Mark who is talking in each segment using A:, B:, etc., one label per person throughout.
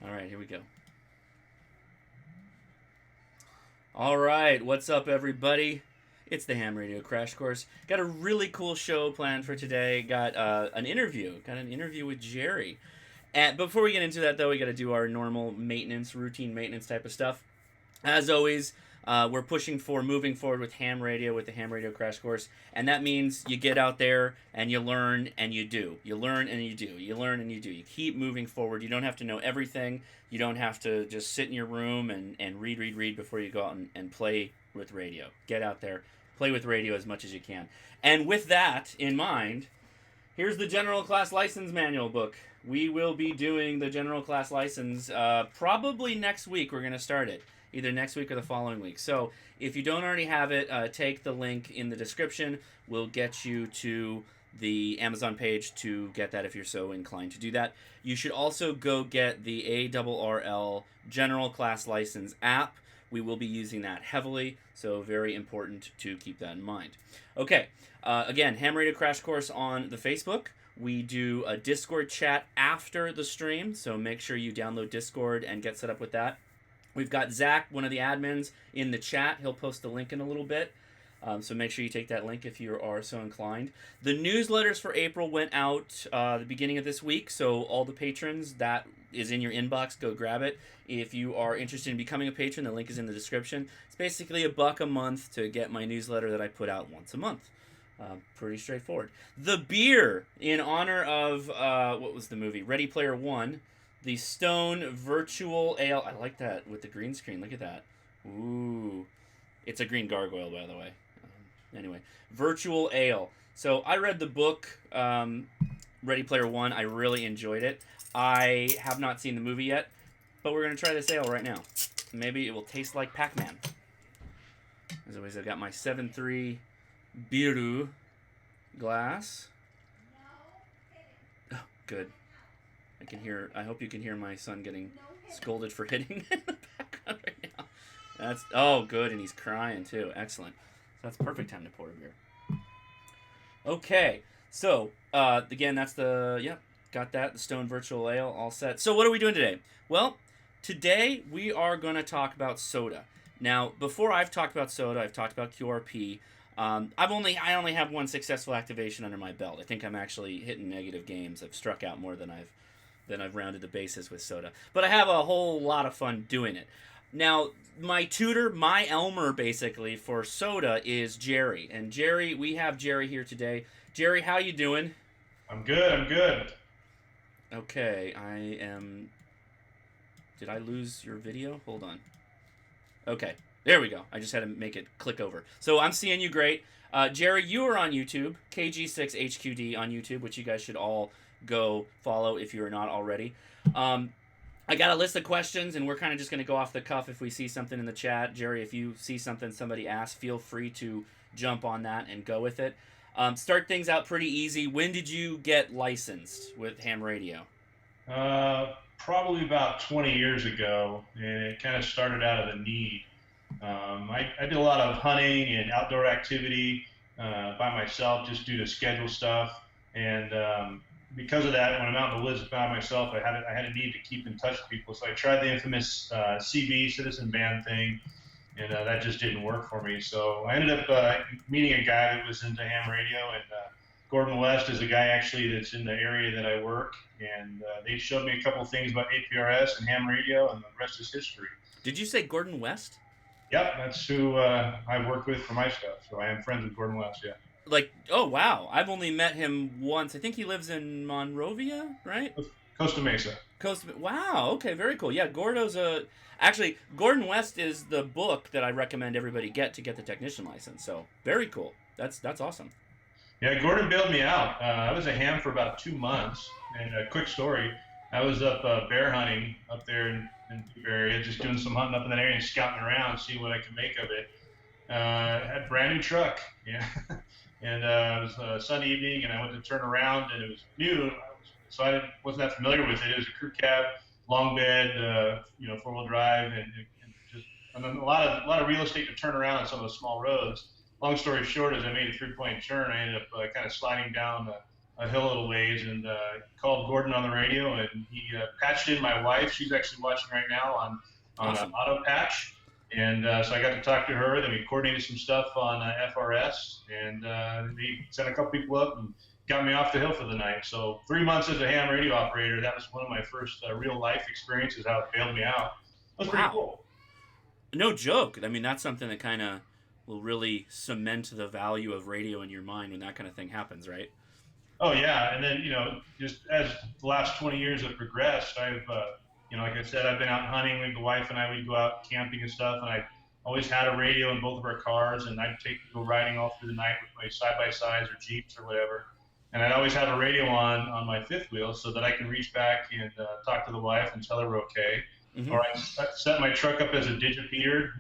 A: All right, here we go. All right, what's up, everybody? It's the Ham Radio Crash Course. Got a really cool show planned for today. Got an interview. Got an interview with Jerry. And before we get into that, though, we got to do our normal maintenance, routine maintenance type of stuff. As always, we're pushing for moving forward with ham radio, with the ham radio crash course. And that means you get out there and you learn and you do. You learn and you do. You learn and you do. You keep moving forward. You don't have to know everything. You don't have to just sit in your room and read before you go out and play with radio. Get out there, play with radio as much as you can. And with that in mind, here's the General Class License Manual book. We will be doing the General Class License probably next week. We're going to start it. Either next week or the following week. So if you don't already have it, take the link in the description. We'll get you to the Amazon page to get that if you're so inclined to do that. You should also go get the ARRL General Class License app. We will be using that heavily, so very important to keep that in mind. Okay, again, Ham Radio Crash Course on the Facebook. We do a Discord chat after the stream, so make sure you download Discord and get set up with that. We've got Zach, one of the admins, in the chat. He'll post the link in a little bit. So make sure you take that link if you are so inclined. The newsletters for April went out the beginning of this week. So all the patrons, that is in your inbox. Go grab it. If you are interested in becoming a patron, the link is in the description. It's basically $1 a month to get my newsletter that I put out once a month. Pretty straightforward. The beer, in honor of, what was the movie? Ready Player One. The Stone Virtual Ale. I like that with the green screen. Look at that. Ooh. It's a green gargoyle, by the way. Anyway. Virtual Ale. So I read the book, Ready Player One. I really enjoyed it. I have not seen the movie yet, but we're going to try this ale right now. Maybe it will taste like Pac-Man. As always, I've got my 7.3 Biru glass. Oh, good. I hope you can hear my son getting scolded for hitting in the background right now. Oh, good, and he's crying too. Excellent. So that's perfect time to pour a beer. Okay, so again, that's got that, the Stone Virtual Ale all set. So what are we doing today? Well, today we are going to talk about SOTA. Now, before I've talked about SOTA, I've talked about QRP. I only have one successful activation under my belt. I think I'm actually hitting negative games. I've struck out more than I've rounded the bases with SOTA. But I have a whole lot of fun doing it. Now, my tutor, my Elmer, basically, for SOTA is Jerry. And Jerry, we have Jerry here today. Jerry, how you doing?
B: I'm good.
A: Okay, Did I lose your video? Hold on. Okay, there we go. I just had to make it click over. So I'm seeing you great. Jerry, you are on YouTube, KG6HQD on YouTube, which you guys should all go follow if you're not already. I got a list of questions, and we're kind of just going to go off the cuff if we see something in the chat. Jerry, if you see something somebody asks, feel free to jump on that and go with it. Start things out pretty easy. When did you get licensed with ham radio?
B: Probably about 20 years ago, and it kind of started out of a need. I did a lot of hunting and outdoor activity by myself just due to schedule stuff, and because of that, when I'm out in the woods by myself, I had a need to keep in touch with people. So I tried the infamous CB, citizen band thing, and that just didn't work for me. So I ended up meeting a guy that was into ham radio, and Gordon West is a guy actually that's in the area that I work, and they showed me a couple things about APRS and ham radio, and the rest is history.
A: Did you say Gordon West?
B: Yep, that's who I work with for my stuff. So I am friends with Gordon West, yeah.
A: Like, oh, wow. I've only met him once. I think he lives in Monrovia, right?
B: Costa Mesa.
A: Wow, okay, very cool. Yeah, Actually, Gordon West is the book that I recommend everybody get to get the technician license. So, very cool. That's awesome.
B: Yeah, Gordon bailed me out. I was a ham for about 2 months. And a quick story, I was up bear hunting up there in the area, just doing some hunting up in that area and scouting around, seeing what I could make of it. I had a brand new truck, yeah. And it was a Sunday evening, and I went to turn around, and it was new, so I wasn't that familiar with it. It was a crew cab, long bed, four-wheel drive, and a lot of real estate to turn around on some of the small roads. Long story short, as I made a three-point turn, I ended up kind of sliding down a hill a little ways, and called Gordon on the radio, and he patched in my wife. She's actually watching right now on an
A: Awesome.
B: auto patch, and so I got to talk to her. Then we coordinated some stuff on FRS, and they sent a couple people up and got me off the hill for the night. So 3 months as a ham radio operator, that was one of my first real life experiences. How it bailed me out. That was pretty
A: Wow.
B: cool.
A: No joke. I mean, that's something that kind of will really cement the value of radio in your mind when that kind of thing happens, right?
B: Oh yeah, and then just as the last 20 years have progressed, I've like I said, I've been out hunting with the wife, and I would go out camping and stuff, and I always had a radio in both of our cars, and I'd go riding all through the night with my side by sides or jeeps or whatever, and I'd always have a radio on my fifth wheel so that I can reach back and talk to the wife and tell her we're okay.
A: Mm-hmm.
B: Or I set my truck up as a digipeater,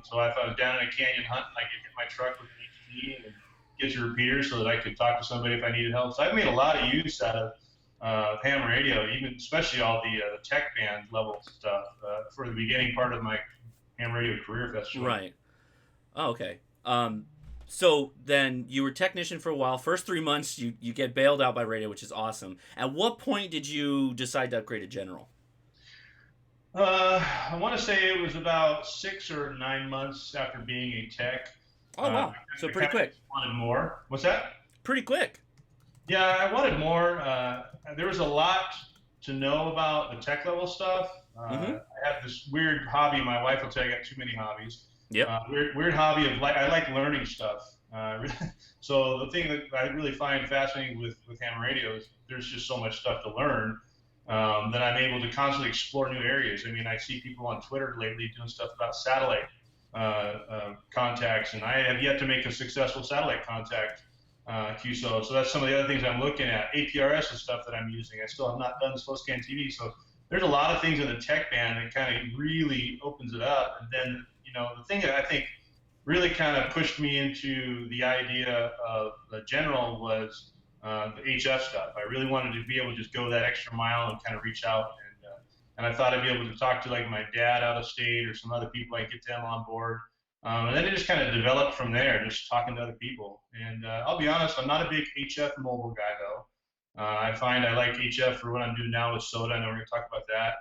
B: so if I was down in a canyon hunting, I could hit my truck with an HD and get your repeater so that I could talk to somebody if I needed help. So I've made a lot of use out of ham radio, even especially all the tech band level stuff for the beginning part of my ham radio career. If that's true.
A: Right. Oh, okay. So then you were technician for a while. First 3 months, you get bailed out by radio, which is awesome. At what point did you decide to upgrade to general?
B: I want to say it was about 6 or 9 months after being a tech.
A: Oh, wow. So pretty quick.
B: Wanted more. What's that?
A: Pretty quick.
B: Yeah, I wanted more. There was a lot to know about the tech level stuff.
A: Mm-hmm.
B: I have this weird hobby. My wife will tell you I got too many hobbies.
A: Yep.
B: Weird hobby of I like learning stuff. So the thing that I really find fascinating with ham radio is there's just so much stuff to learn that I'm able to constantly explore new areas. I mean, I see people on Twitter lately doing stuff about satellite contacts, and I have yet to make a successful satellite contact QSO. So that's some of the other things I'm looking at. APRS is stuff that I'm using. I still have not done slow scan TV. So there's a lot of things in the tech band that kind of really opens it up. And then, the thing that I think really kind of pushed me into the idea of the general was the HF stuff. I really wanted to be able to just go that extra mile and kind of reach out. And I thought I'd be able to talk to like my dad out of state or some other people, I get them on board. And then it just kind of developed from there, just talking to other people. And I'll be honest, I'm not a big HF mobile guy though. I find I like HF for what I'm doing now with SOTA. I know we're going to talk about that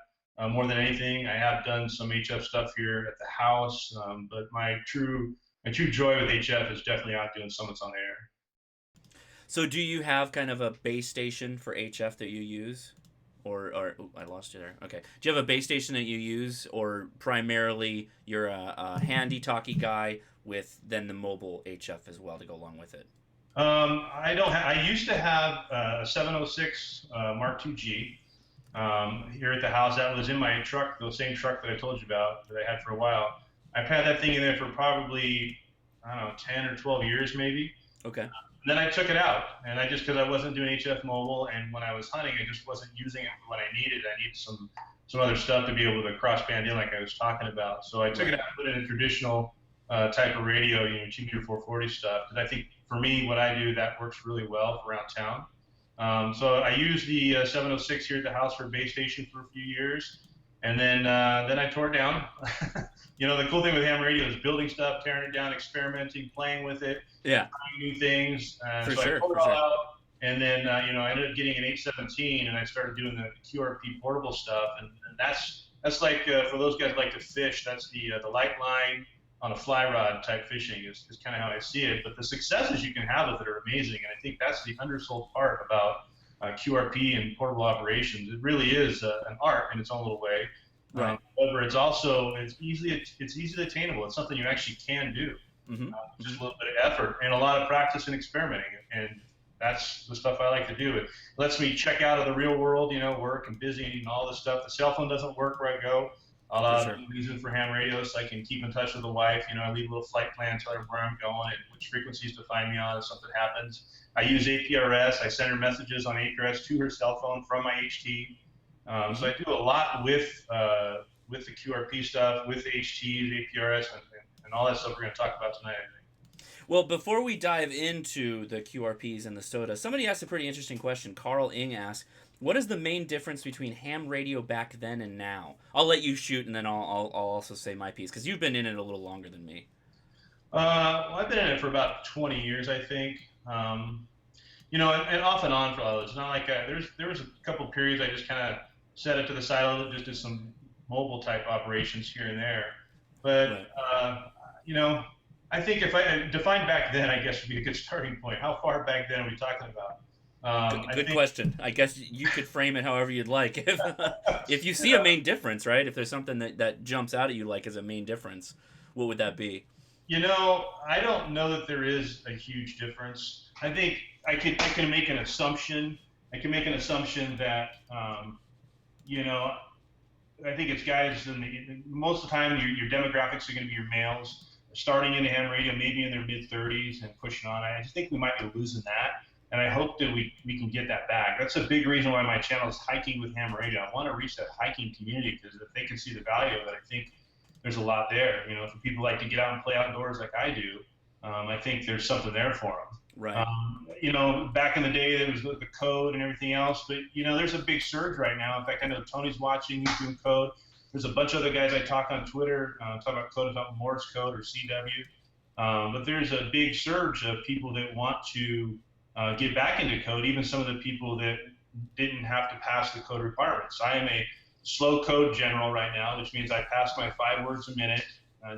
B: more than anything. I have done some HF stuff here at the house, but my true joy with HF is definitely out doing summits on the air.
A: So do you have kind of a base station for HF that you use? Or I lost you there. Okay. Do you have a base station that you use, or primarily you're a handy talkie guy with then the mobile HF as well to go along with it?
B: I don't. I used to have a 706 Mark II-G here at the house. That was in my truck, the same truck that I told you about that I had for a while. I've had that thing in there for probably, I don't know, 10 or 12 years maybe.
A: Okay.
B: And then I took it out, and because I wasn't doing HF mobile, and when I was hunting, I just wasn't using it for what I needed. I needed some other stuff to be able to cross band in, like I was talking about. So I took it out and put it in a traditional type of radio, 2-meter 440 stuff. Because I think for me, what I do, that works really well for around town. So I used the 706 here at the house for a base station for a few years, and then I tore it down. The cool thing with ham radio is building stuff, tearing it down, experimenting, playing with it,
A: yeah,
B: trying new things.
A: For
B: so
A: sure,
B: I pulled it all out, and then I ended up getting an 817, and I started doing the QRP portable stuff, and that's like for those guys who like to fish, that's the light line on a fly rod type fishing is kind of how I see it. But the successes you can have with it are amazing, and I think that's the undersold part about QRP and portable operations. It really is an art in its own little way.
A: Right.
B: However, it's easily attainable. It's something you actually can do.
A: Mm-hmm.
B: Just a little bit of effort and a lot of practice and experimenting, and that's the stuff I like to do. It lets me check out of the real world, work and busy and all this stuff. The cell phone doesn't work where I go. Reason for ham radio, so I can keep in touch with the wife. I leave a little flight plan, tell her where I'm going and which frequencies to find me on if something happens. I use APRS. I send her messages on APRS to her cell phone from my HT. So I do a lot with the QRP stuff, with HTs, APRS, and all that stuff we're going to talk about tonight, I think.
A: Well, before we dive into the QRPs and the SOTA, somebody asked a pretty interesting question. Carl Ing asked, what is the main difference between ham radio back then and now? I'll let you shoot, and then I'll also say my piece, because you've been in it a little longer than me.
B: Well, I've been in it for about 20 years, I think. and off and on for all those. It's not like there was a couple periods I just kind of set it to the side a little, just did some mobile type operations here and there. But
A: Right.
B: you know, I think if I define back then, I guess would be a good starting point. How far back then are we talking about? I
A: Good
B: think
A: question. I guess you could frame it however you'd like. If you see a main difference, right? If there's something that jumps out at you like as a main difference, what would that be?
B: I don't know that there is a huge difference. I think I can make an assumption. I can make an assumption that you know I think it's guys most of the time your demographics are going to be your males starting in ham radio, maybe in their mid 30s and pushing on. I just think we might be losing that, and I hope that we can get that back. That's a big reason why my channel is Hiking with Ham Radio. I want to reach that hiking community because if they can see the value of it, I think there's a lot there. If people like to get out and play outdoors like I do, I think there's something there for them.
A: Right.
B: Back in the day, there was the code and everything else, but there's a big surge right now. In fact, I know Tony's watching, he's doing code. There's a bunch of other guys I talk on Twitter, talk about code, about Morse code or CW. But there's a big surge of people that want to get back into code, even some of the people that didn't have to pass the code requirements. I am a slow code general right now, which means I passed my 5 words a minute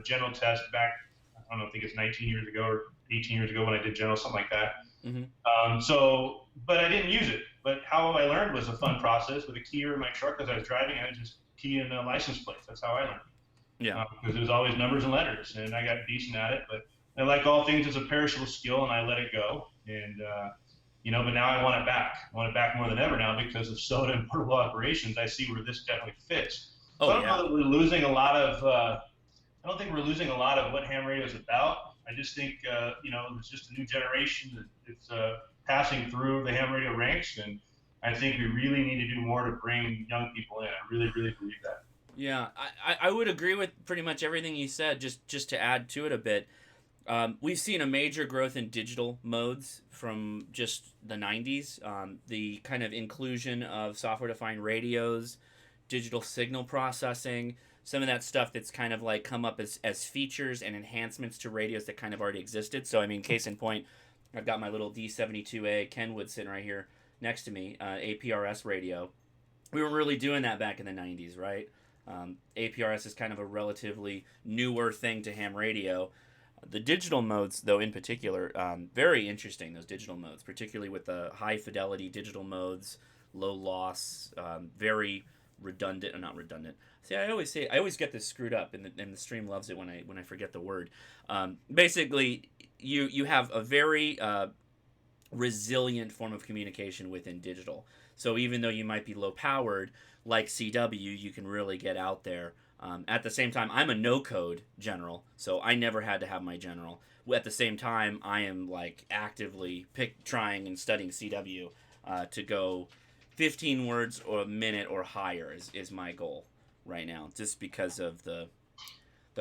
B: general test back, I don't know, I think it's 19 years ago or 18 years ago when I did general, something like that.
A: Mm-hmm.
B: But I didn't use it. But how I learned was a fun process with a keyer in my truck as I was driving. I would just key in license plates. That's how I learned.
A: Yeah.
B: Because it was always numbers and letters, and I got decent at it. But like all things, it's a perishable skill, and I let it go. And but now I want it back. I want it back more than ever now because of SOTA and portable operations. I see where this definitely fits. So I don't know that we're losing a lot of. I don't think we're losing a lot of what ham radio is about. I just think it's just a new generation that's passing through the ham radio ranks, and I think we really need to do more to bring young people in. I really, really believe that.
A: Yeah, I would agree with pretty much everything you said. Just to add to it a bit, we've seen a major growth in digital modes from just the 90s. The kind of inclusion of software-defined radios, digital signal processing, some of that stuff that's kind of like come up as features and enhancements to radios that kind of already existed. So, I mean, case in point, I've got my little D72A Kenwood sitting right here next to me, APRS radio. We were really doing that back in the 90s, right? APRS is kind of a relatively newer thing to ham radio. The digital modes, though, in particular, very interesting, those digital modes, particularly with the high fidelity digital modes, low loss, very redundant, not redundant. See, I always get this screwed up, and the stream loves it when I forget the word. Basically, you have a very resilient form of communication within digital. So even though you might be low powered, like CW, you can really get out there. At the same time, I'm a no-code general, so I never had to have my general. At the same time, I am like actively trying and studying CW to go 15 words or a minute or higher is my goal right now, just because of the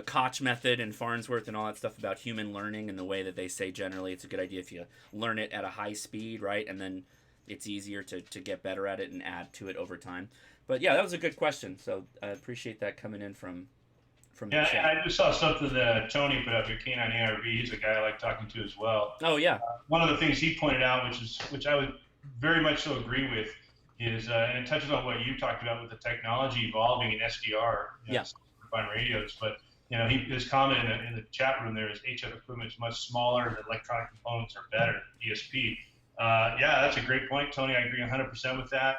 A: Koch method and Farnsworth and all that stuff about human learning and the way that they say generally it's a good idea if you learn it at a high speed, right? And then it's easier to get better at it and add to it over time. But yeah, that was a good question. So I appreciate that coming in from the chat.
B: Yeah, I just saw something that Tony put up, your Canine ARV. He's a guy I like talking to as well.
A: Oh yeah.
B: One of the things he pointed out, which I would very much so agree with, is and it touches on what you talked about with the technology evolving in SDR, software-defined radios. But his comment in the chat room there is HF equipment is much smaller, the electronic components are better than DSP. Yeah, that's a great point, Tony. I agree 100% with that.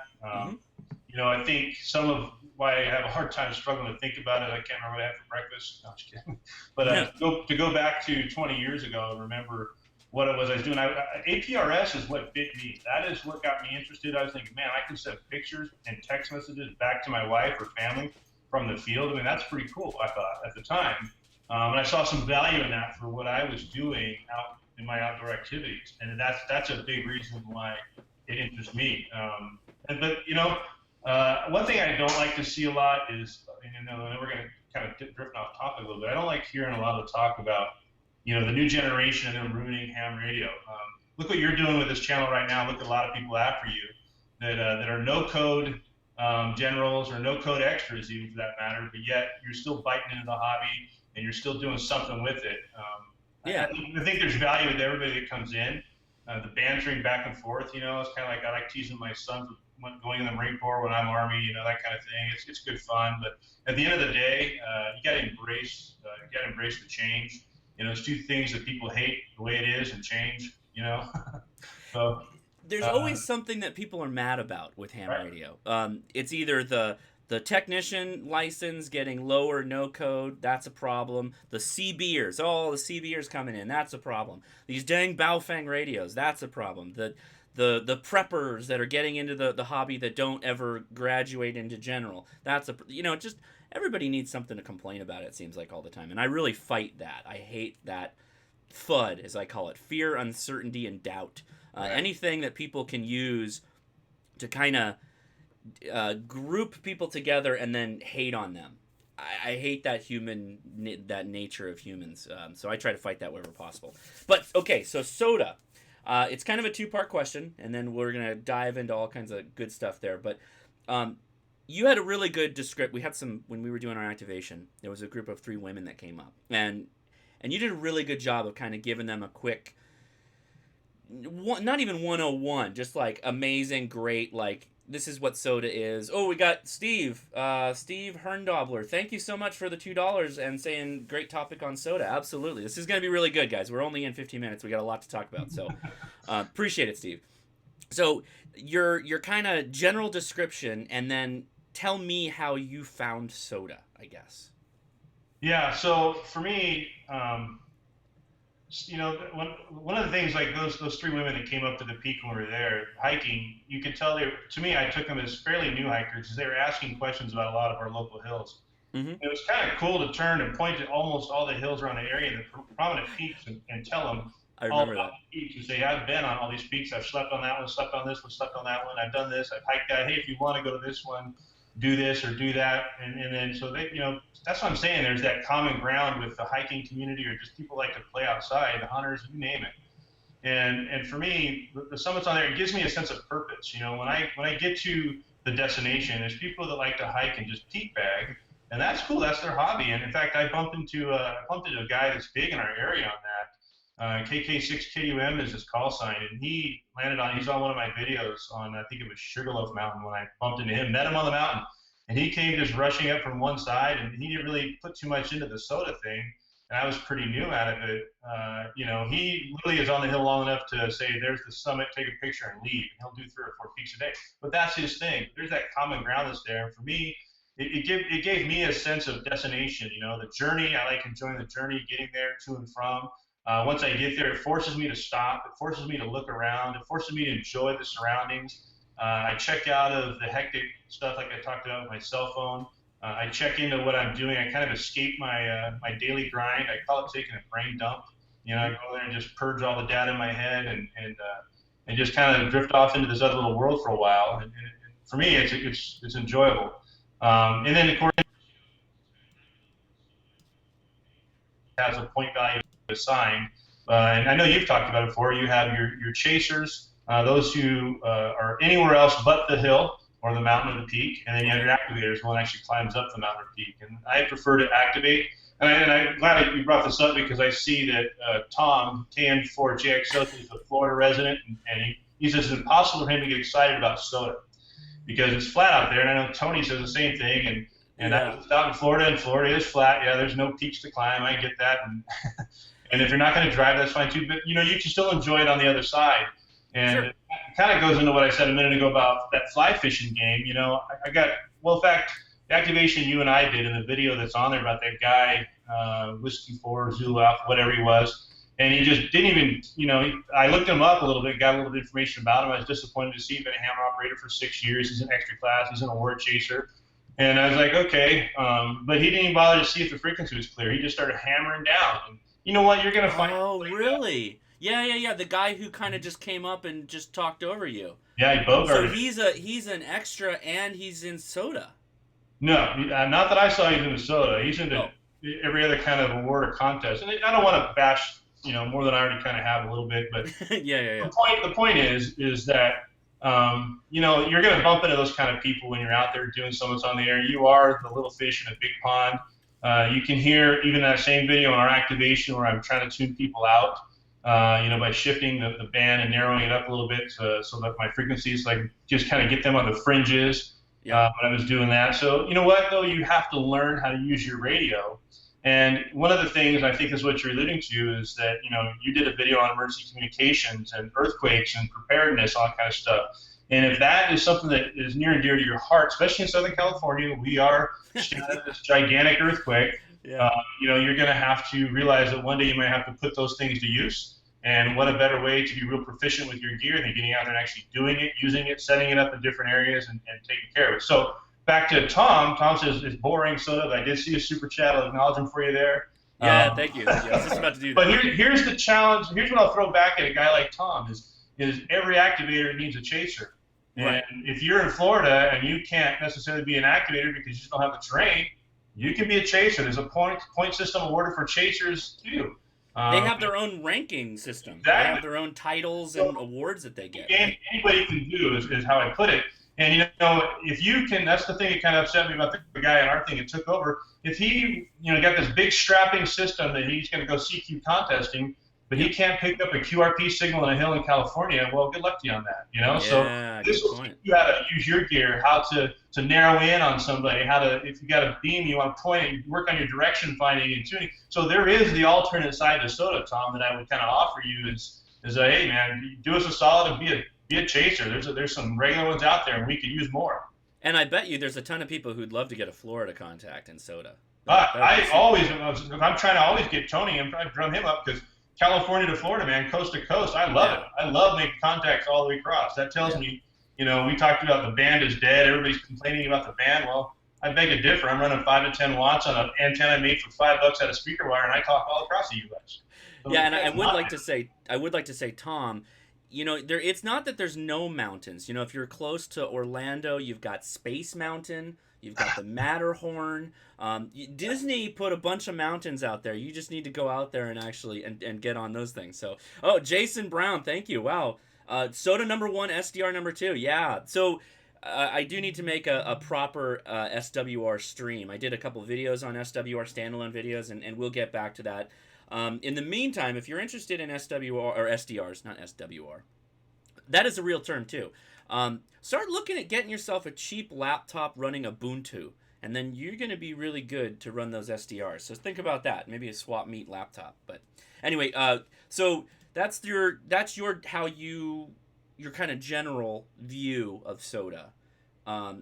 B: I think some of why I have a hard time struggling to think about it, I can't remember what I had for breakfast. No, I'm just kidding. But to go back to 20 years ago and remember what it was I was doing, APRS is what bit me. That is what got me interested. I was thinking, man, I can send pictures and text messages back to my wife or family from the field. I mean, that's pretty cool, I thought, at the time. And I saw some value in that for what I was doing out in my outdoor activities. And that's a big reason why it interests me. One thing I don't like to see a lot is, and we're going to kind of drift off topic a little bit. I don't like hearing a lot of talk about, the new generation and them ruining ham radio. Look what you're doing with this channel right now. Look at a lot of people after you that are no-code generals or no-code extras, even for that matter, but yet you're still biting into the hobby and you're still doing something with it. I think there's value with everybody that comes in. the bantering back and forth. It's kind of like I like teasing my sons going in the Marine Corps when I'm Army, that kind of thing. It's good fun, but at the end of the day, you got to embrace the change. It's two things that people hate: the way it is and change. So
A: There's always something that people are mad about with ham
B: right.
A: radio. It's either the technician license getting low or no code, that's a problem. The CBers, the CBers coming in, that's a problem. These dang Baofeng radios, that's a problem. The preppers that are getting into the hobby that don't ever graduate into general, that's just everybody needs something to complain about, it seems like, all the time. And I really fight that. I hate that FUD, as I call it, fear, uncertainty, and doubt.
B: Right.
A: Anything that people can use to kind of group people together and then hate on them. I hate that that nature of humans. So I try to fight that wherever possible. But okay, so SOTA. It's kind of a two-part question, and then we're gonna dive into all kinds of good stuff there. But you had a really good description. We had some when we were doing our activation. There was a group of 3 women that came up, and you did a really good job of kind of giving them a quick. Not even 101, just like amazing, great, like this is what SOTA is. Oh, we got Steve Herndobler. Thank you so much for the $2 and saying great topic on SOTA. Absolutely, this is going to be really good, guys. We're only in 15 minutes. We got a lot to talk about, so appreciate it, Steve. So your kind of general description, and then tell me how you found SOTA, I guess.
B: Yeah. So for me. One of the things, like those 3 women that came up to the peak when we were there hiking, you could tell to me, I took them as fairly new hikers because they were asking questions about a lot of our local hills. Mm-hmm. It was kind of cool to turn and point to almost all the hills around the area, the prominent peaks, and tell them all about the peaks. And say, I've been on all these peaks. I've slept on that one, slept on this one, slept on that one. I've done this. I've hiked that. Hey, if you want to go to this one, do this or do that. And then so they, that's what I'm saying. There's that common ground with the hiking community, or just people like to play outside, the hunters, you name it. And for me, the summits on there, it gives me a sense of purpose. When I get to the destination, there's people that like to hike and just peak bag, and that's cool. That's their hobby. And in fact, I bumped into a guy that's big in our area on that. KK6HQD is his call sign, and he's on one of my videos on, I think it was Sugarloaf Mountain, when I bumped into him, met him on the mountain, and he came just rushing up from one side, and he didn't really put too much into the SOTA thing, and I was pretty new at it, but he really is on the hill long enough to say, there's the summit, take a picture and leave, and he'll do 3 or 4 peaks a day, but that's his thing. There's that common ground that's there, and for me, it gave me a sense of destination, the journey. I like enjoying the journey, getting there to and from. Once I get there, it forces me to stop. It forces me to look around. It forces me to enjoy the surroundings. I check out of the hectic stuff like I talked about with my cell phone. I check into what I'm doing. I kind of escape my daily grind. I call it taking a brain dump. I go there and just purge all the data in my head and just kind of drift off into this other little world for a while. And for me, it's enjoyable. And then, of course, it has a point value assign. And I know you've talked about it before. You have your chasers, those who are anywhere else but the hill or the mountain or the peak, and then you have your activators, one actually climbs up the mountain or peak. And I prefer to activate. And I'm glad you brought this up, because I see that Tom, KM4JX, is a Florida resident, and he says it's impossible for him to get excited about SOTA because it's flat out there. And I know Tony says the same thing. And I was out in Florida, and Florida is flat. Yeah, there's no peaks to climb. I get that. And if you're not going to drive, that's fine too. But you can still enjoy it on the other side. And sure. It kind of goes into what I said a minute ago about that fly fishing game. In fact, the activation you and I did in the video that's on there about that guy, Whiskey 4, Zulu Alpha, whatever he was, and he just didn't even, I looked him up a little bit, got a little bit of information about him. I was disappointed to see he'd been a hammer operator for 6 years. He's an extra class. He's an award chaser. And I was like, okay, but he didn't even bother to see if the frequency was clear. He just started hammering down. And you know what? You're going to find.
A: Oh, really? Yeah. The guy who kind of just came up and just talked over you.
B: Yeah, he bogarted.
A: So he's an extra, and he's in SOTA.
B: No, not that I saw he's into SOTA. He's into every other kind of award or contest. And I don't want to bash, more than I already kind of have a little bit. But
A: yeah.
B: The point is that. You're going to bump into those kind of people when you're out there doing summits on the air. You are the little fish in a big pond. You can hear, even that same video on our activation where I'm trying to tune people out, by shifting the band and narrowing it up a little bit so that my frequencies, like, just kind of get them on the fringes when I was doing that. So, you know what, though, you have to learn how to use your radio. And one of the things I think is what you're alluding to is that, you did a video on emergency communications and earthquakes and preparedness, all that kind of stuff. And if that is something that is near and dear to your heart, especially in Southern California, we are at this gigantic earthquake.
A: Yeah.
B: You're going to have to realize that one day you might have to put those things to use. And what a better way to be real proficient with your gear than getting out there and actually doing it, using it, setting it up in different areas, and taking care of it. So back to Tom. Tom says it's boring, SOTA. I did see a super chat. I'll acknowledge him for you there.
A: Yeah, thank you. Yeah, I was just about to do that.
B: But here's the challenge. Here's what I'll throw back at a guy like Tom is every activator needs a chaser.
A: Right.
B: And if you're in Florida and you can't necessarily be an activator because you just don't have the terrain, you can be a chaser. There's a point system awarded for chasers too.
A: They have their own ranking system.
B: Exactly.
A: They have their own titles and awards that they get.
B: Anybody can do is how I put it. And if you can, that's the thing that kind of upset me about the guy in our thing that took over. If he, got this big strapping system that he's going to go CQ contesting, but he can't pick up a QRP signal in a hill in California, well, good luck to you on that.
A: Yeah,
B: so this will teach you how to use your gear, how to narrow in on somebody, if you got a beam, you want to point it, work on your direction finding and tuning. So there is the alternate side to SOTA, Tom, that I would kind of offer you is hey man, do us a solid and be a chaser. There's some regular ones out there, and we could use more.
A: And I bet you there's a ton of people who'd love to get a Florida contact in SOTA.
B: I'm trying to always get Tony. I'm trying to drum him up because California to Florida, man, coast to coast. I love it. I love making contacts all the way across. That tells me, we talked about the band is dead. Everybody's complaining about the band. Well, I beg to differ. I'm running 5 to 10 watts on an antenna I made for $5 out of speaker wire, and I talk all across the U.S. So
A: yeah, and I would like to say, Tom, it's not that there's no mountains. If you're close to Orlando, you've got Space Mountain, you've got the Matterhorn. Disney put a bunch of mountains out there. You just need to go out there and actually and get on those things. So, Jason Brown, thank you. Wow. SOTA number 1, SDR number 2. Yeah. So I do need to make a proper SWR stream. I did a couple videos on SWR, standalone videos, and we'll get back to that. In the meantime, if you're interested in SWR or SDRs, not SWR, that is a real term too. Start looking at getting yourself a cheap laptop running Ubuntu, and then you're going to be really good to run those SDRs. So think about that. Maybe a swap meet laptop. But anyway, so that's your kind of general view of SOTA,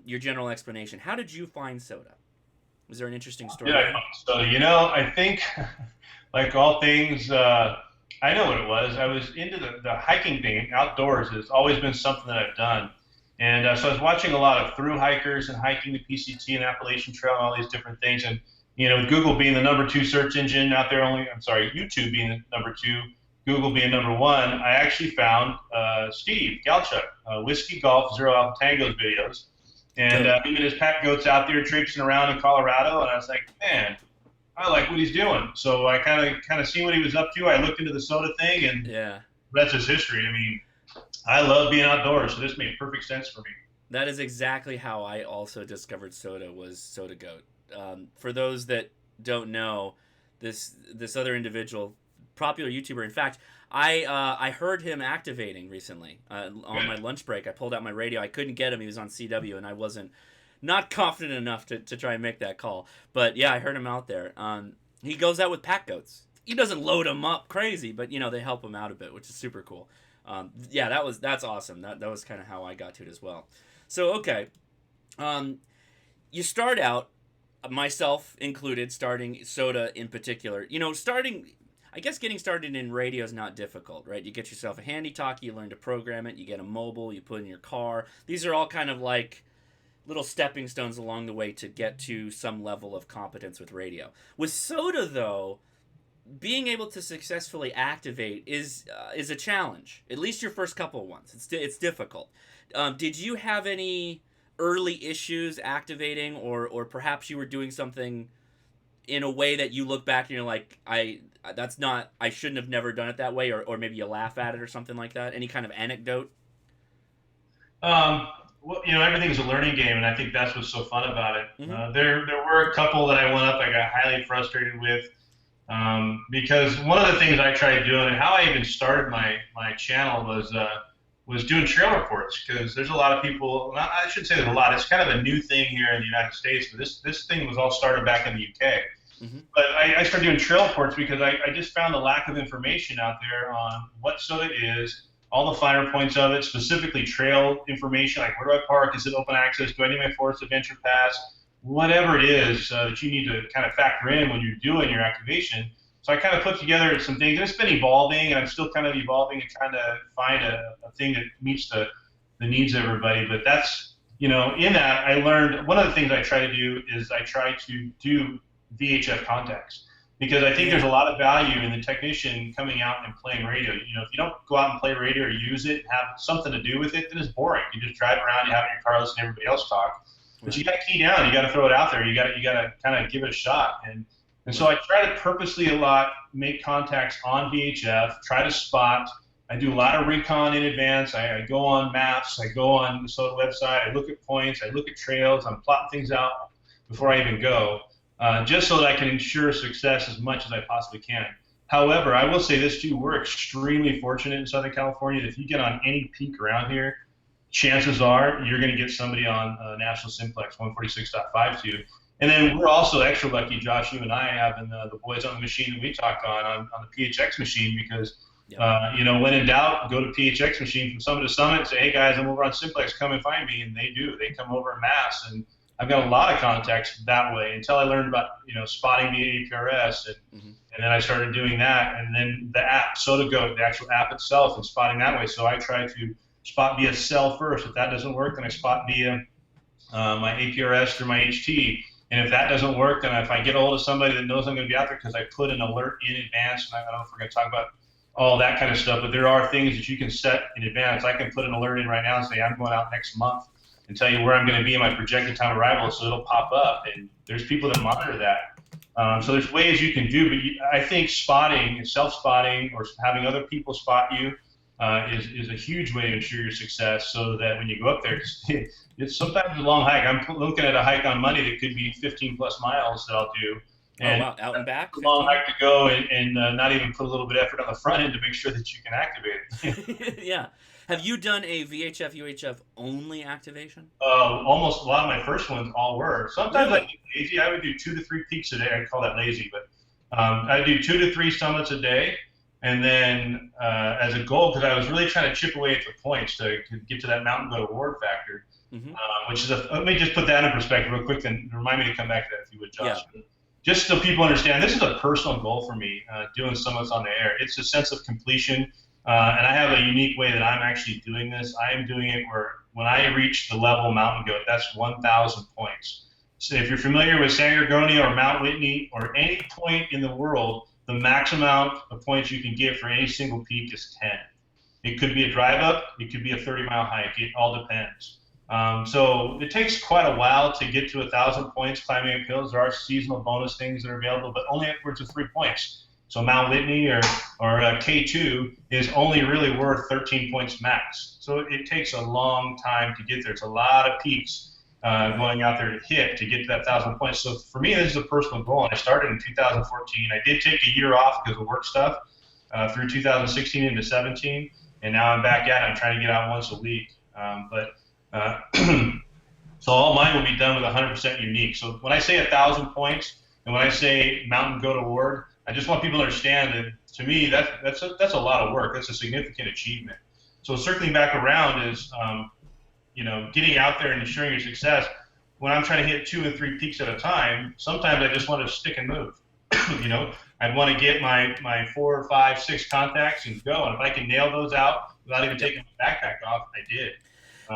A: your general explanation. How did you find SOTA? Was there an interesting story?
B: Yeah, so I think like all things, I know what it was. I was into the hiking thing. Outdoors has always been something that I've done. And so I was watching a lot of through hikers and hiking the PCT and Appalachian Trail and all these different things. And, Google being the number 2 search engine out there YouTube being the number 2, Google being number 1, I actually found Steve Galchuk, Whiskey Golf Zero Alpha Tango's videos. And him and his pack goats out there traipsing around in Colorado. And I was like, man, I like what he's doing. So I kind of seen what he was up to. I looked into the SOTA thing, and that's his history. I mean, I love being outdoors, so this made perfect sense for me.
A: That is exactly how I also discovered SOTA, was SOTA Goat. For those that don't know, this other individual, popular YouTuber. In fact, I heard him activating recently on my lunch break. I pulled out my radio. I couldn't get him. He was on CW, and I wasn't not confident enough to try and make that call. But yeah, I heard him out there. He goes out with pack goats. He doesn't load them up crazy, but they help him out a bit, which is super cool. Yeah, that's awesome. That was kind of how I got to it as well. So okay, you start out, myself included, starting SOTA in particular. I guess getting started in radio is not difficult, right? You get yourself a handy talkie, you learn to program it, you get a mobile, you put in your car. These are all kind of like little stepping stones along the way to get to some level of competence with radio. With SOTA, though, being able to successfully activate is a challenge. At least your first couple ones. It's difficult. Did you have any early issues activating, or perhaps you were doing something in a way that you look back and you're like, I shouldn't have never done it that way, or maybe you laugh at it or something like that? Any kind of anecdote?
B: Well, everything's a learning game, and I think that's what's so fun about it.
A: Mm-hmm.
B: There were a couple that I went up I got highly frustrated with. Because one of the things I tried doing, and how I even started my channel was doing trail reports. Because there's a lot of people. Not, I should say there's a lot. It's kind of a new thing here in the United States. But this thing was all started back in the UK.
A: Mm-hmm.
B: But I started doing trail reports because I just found the lack of information out there on what SOTA is, all the finer points of it, specifically trail information, like where do I park, is it open access, do I need my forest adventure pass, whatever it is that you need to kind of factor in when you're doing your activation. So I kind of put together some things. It's been evolving, and I'm still kind of evolving and trying to find a thing that meets the needs of everybody. But that's, in that, I learned one of the things I try to do is I try to do VHF contacts, because I think there's a lot of value in the technician coming out and playing radio. If you don't go out and play radio or use it, have something to do with it, then it's boring. You just drive around, you have it in your car, listen to everybody else talk. But you got to key down, you got to throw it out there, you got to kind of give it a shot. And so I try to purposely make contacts on VHF, try to spot. I do a lot of recon in advance. I go on maps, I go on the SOTA website, I look at points, I look at trails, I'm plotting things out before I even go. Just so that I can ensure success as much as I possibly can. However, I will say this too, we're extremely fortunate in Southern California that if you get on any peak around here, chances are you're going to get somebody on National Simplex 146.52. And then we're also extra lucky, Josh, you and I, having the boys on the machine that we talked on the PHX machine, because, when in doubt, go to PHX machine from summit to summit and say, hey guys, I'm over on Simplex, come and find me. And they do. They come over en masse. And I've got a lot of contacts that way until I learned about, spotting via APRS, and then I started doing that, and then the app, SOTA Go, the actual app itself, and spotting that way. So I try to spot via cell first. If that doesn't work, then I spot via my APRS through my HT. And if that doesn't work, then if I get a hold of somebody that knows I'm going to be out there, because I put an alert in advance, and I don't know if we're going to talk about all that kind of stuff, but there are things that you can set in advance. I can put an alert in right now and say, I'm going out next month, and tell you where I'm going to be in my projected time of arrival, so it'll pop up. And there's people that monitor that. So there's ways you can do, but I think spotting and self-spotting or having other people spot you is a huge way to ensure your success, so that when you go up there, it's sometimes a long hike. I'm looking at a hike on Monday that could be 15 plus miles that I'll do. And
A: wow, out and back?
B: It's a long hike to go and not even put a little bit of effort on the front end to make sure that you can activate it.
A: Yeah. Have you done a VHF, UHF only activation?
B: Almost a lot of my first ones all were. Sometimes I do lazy. I would do 2 to 3 peaks a day. I call that lazy, but I do 2 to 3 summits a day. And then as a goal, because I was really trying to chip away at the points to get to that mountain goat award factor, which is let me just put that in perspective real quick, then remind me to come back to that if you would, Josh. Yeah. Just so people understand, this is a personal goal for me, doing summits on the air. It's a sense of completion. And I have a unique way that I'm actually doing this. I am doing it where when I reach the level mountain goat, that's 1,000 points. So if you're familiar with San Gorgonio or Mount Whitney or any point in the world, the max amount of points you can get for any single peak is 10. It could be a drive up, it could be a 30-mile hike. It all depends. So it takes quite a while to get to 1,000 points climbing up hills. There are seasonal bonus things that are available, but only upwards of 3 points. So Mount Whitney or K2 is only really worth 13 points max. So it takes a long time to get there. It's a lot of peaks going out there to hit to get to that 1,000 points. So for me, this is a personal goal. And I started in 2014. I did take a year off because of work stuff through 2016 into 17. And now I'm back at it. I'm trying to get out once a week. So all mine will be done with 100% unique. So when I say 1,000 points and when I say Mountain Goat Award, I just want people to understand that to me that's a lot of work. That's a significant achievement. So circling back around is getting out there and ensuring your success. When I'm trying to hit 2 and 3 peaks at a time, sometimes I just want to stick and move. I'd want to get my 4, 5, 6 contacts and go. And if I can nail those out without even taking my backpack off, I did.